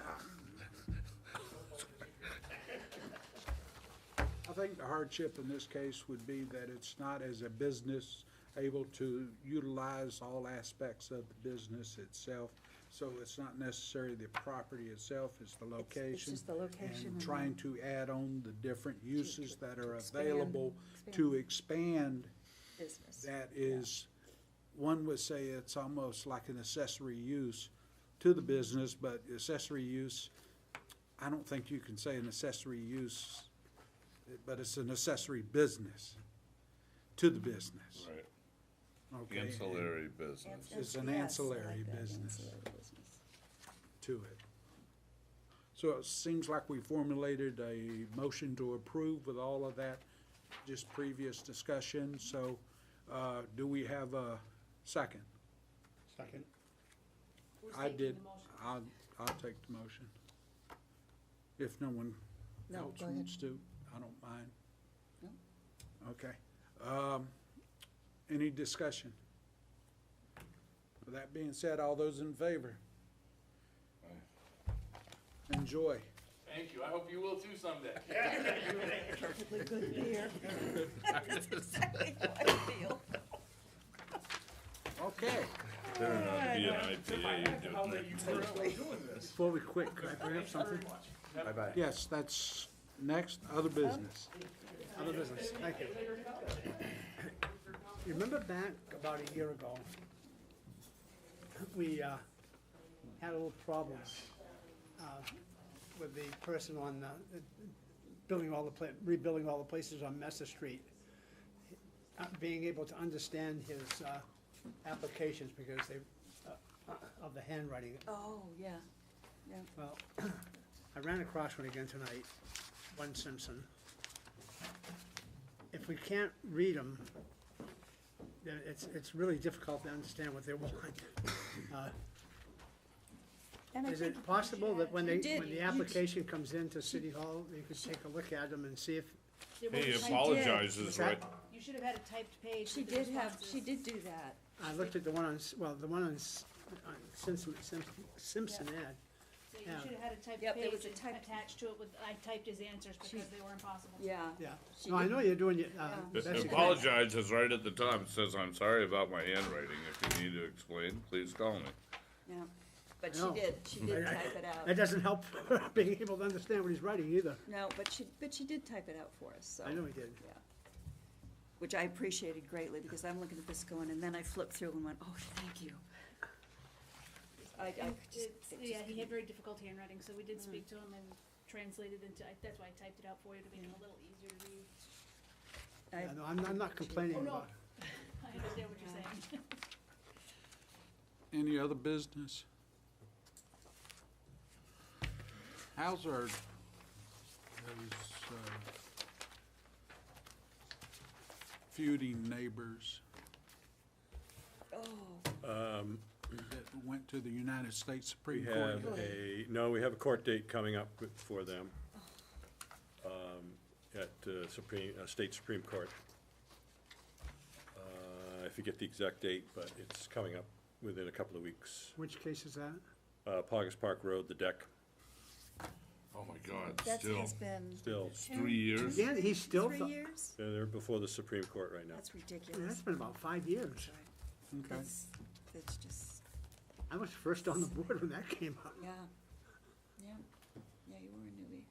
think the hardship in this case would be that it's not, as a business, able to utilize all aspects of the business itself. So it's not necessarily the property itself, it's the location. just the location And and trying to add on the different uses that are expand- available to expand. business. That is, one would say it's almost like an accessory use to the business, but accessory use, I don't think you can say an accessory use, but it's an accessory business to the business. Right. Okay, Ancillary business. It's an Yes, I ancillary like that, business ancillary business. to it. So it seems like we formulated a motion to approve with all of that, just previous discussion. So, do we have a second? Second. Who's I taking did, the motion? I'll take the motion. If no one No, else go ahead. wants to, I don't mind. No. Okay. Any discussion? With that being said, all those in favor? Enjoy. Thank you. I hope you will too someday. Perfectly good beer. That's exactly how I feel. Okay. Better not be an IPA, you do. Before we quit, could I bring up something? Bye-bye. Yes, that's next, other business. Other business, thank you. You remember back about a year ago, we had a little problem with the person on rebuilding all the places on Messer Street, not being able to understand his applications because of the handwriting. Oh, yeah, yeah. Well, I ran across one again tonight, 1 Simpson. If we can't read them, then it's really difficult to understand what they want. And I Is think it possible that when you did- the application comes into City Hall, you could take a look at them and see if, There He was a typed- apologizes, right? You should have had a typed page. She with the did responses. she did do that. I looked at the one on, the one on Simpson ad. So you Yeah. should have had a typed Yep, there page was a and typed- attached to it with, I typed his answers because they were impossible. Yeah. Yeah. She No, I did- know you're doing your, best you can. Apologizes right at the top. It says, "I'm sorry about my handwriting. If you need to explain, please call me." Yeah, but No. she did type it out. That doesn't help being able to understand what he's writing either. No, but she did type it out for us, so. I know he did. Yeah. Which I appreciated greatly, because I'm looking at this going, and then I flipped through and went, oh, thank you. I just. Yeah, he had very difficult handwriting, so we did speak to him and translated into, that's why I typed it out for you to make it a little easier to read. Yeah, no, I'm not complaining Oh, no. about I understand what you're saying. Any other business? How's our, feuding neighbors Oh, that went to the United States We Supreme Court? have we have a court date coming up for them at State Supreme Court. I forget the exact date, but it's coming up within a couple of weeks. which case is that? Pogus Park Road, the deck, Oh my God! that Still, has been. still. it's 3 years. Yeah, he's still, 3 years? They're before the Supreme Court right now. That's yeah, ridiculous. that's been about 5 years. Okay. That's just, I was first on the board when that came up. yeah. Yeah, yeah, you were a newbie.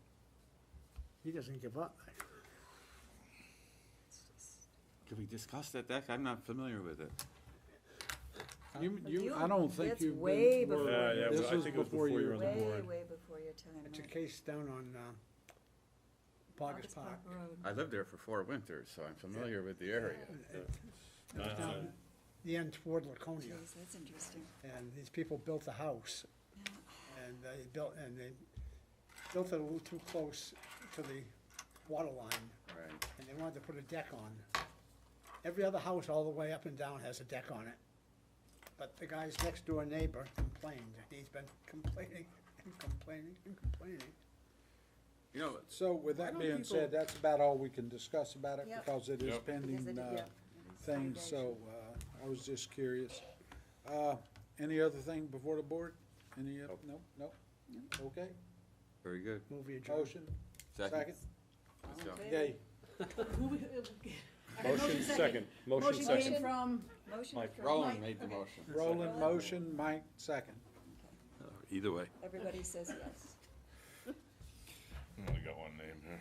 He doesn't give up. Can we discuss that deck? I'm not familiar with it. I don't think It's you've been. way well, before Yeah, yeah, This well, I was think it was before before you you were were on the Way, board. way before your time. It's a right. case down on, Pogus August Park. Road. I lived there for 4 winters, so I'm familiar with the area. It was down the end toward Laconia. Jeez, that's interesting. And these people built a house. And they built it a little too close to the water line. Right. And they wanted to put a deck on. Every other house all the way up and down has a deck on it. But the guy's next door neighbor complained. He's been complaining and complaining and complaining. You know, So with Why that don't being people- said, that's about all we can discuss about it Yep. because it is Yep. pending, Because it- yeah, it is things, so, I was just curious. Any other thing before the board? Any, nope. Okay, very good. Movie adjourned. motion, second, Let's go. yay. Motion second, motion Motion came second. from, Motion Mike. from Roland Mike. made the motion. Roland motion, Mike second. Either way. Everybody says yes. I only got one name here.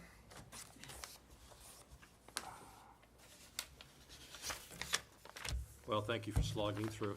Well, thank you for slogging through.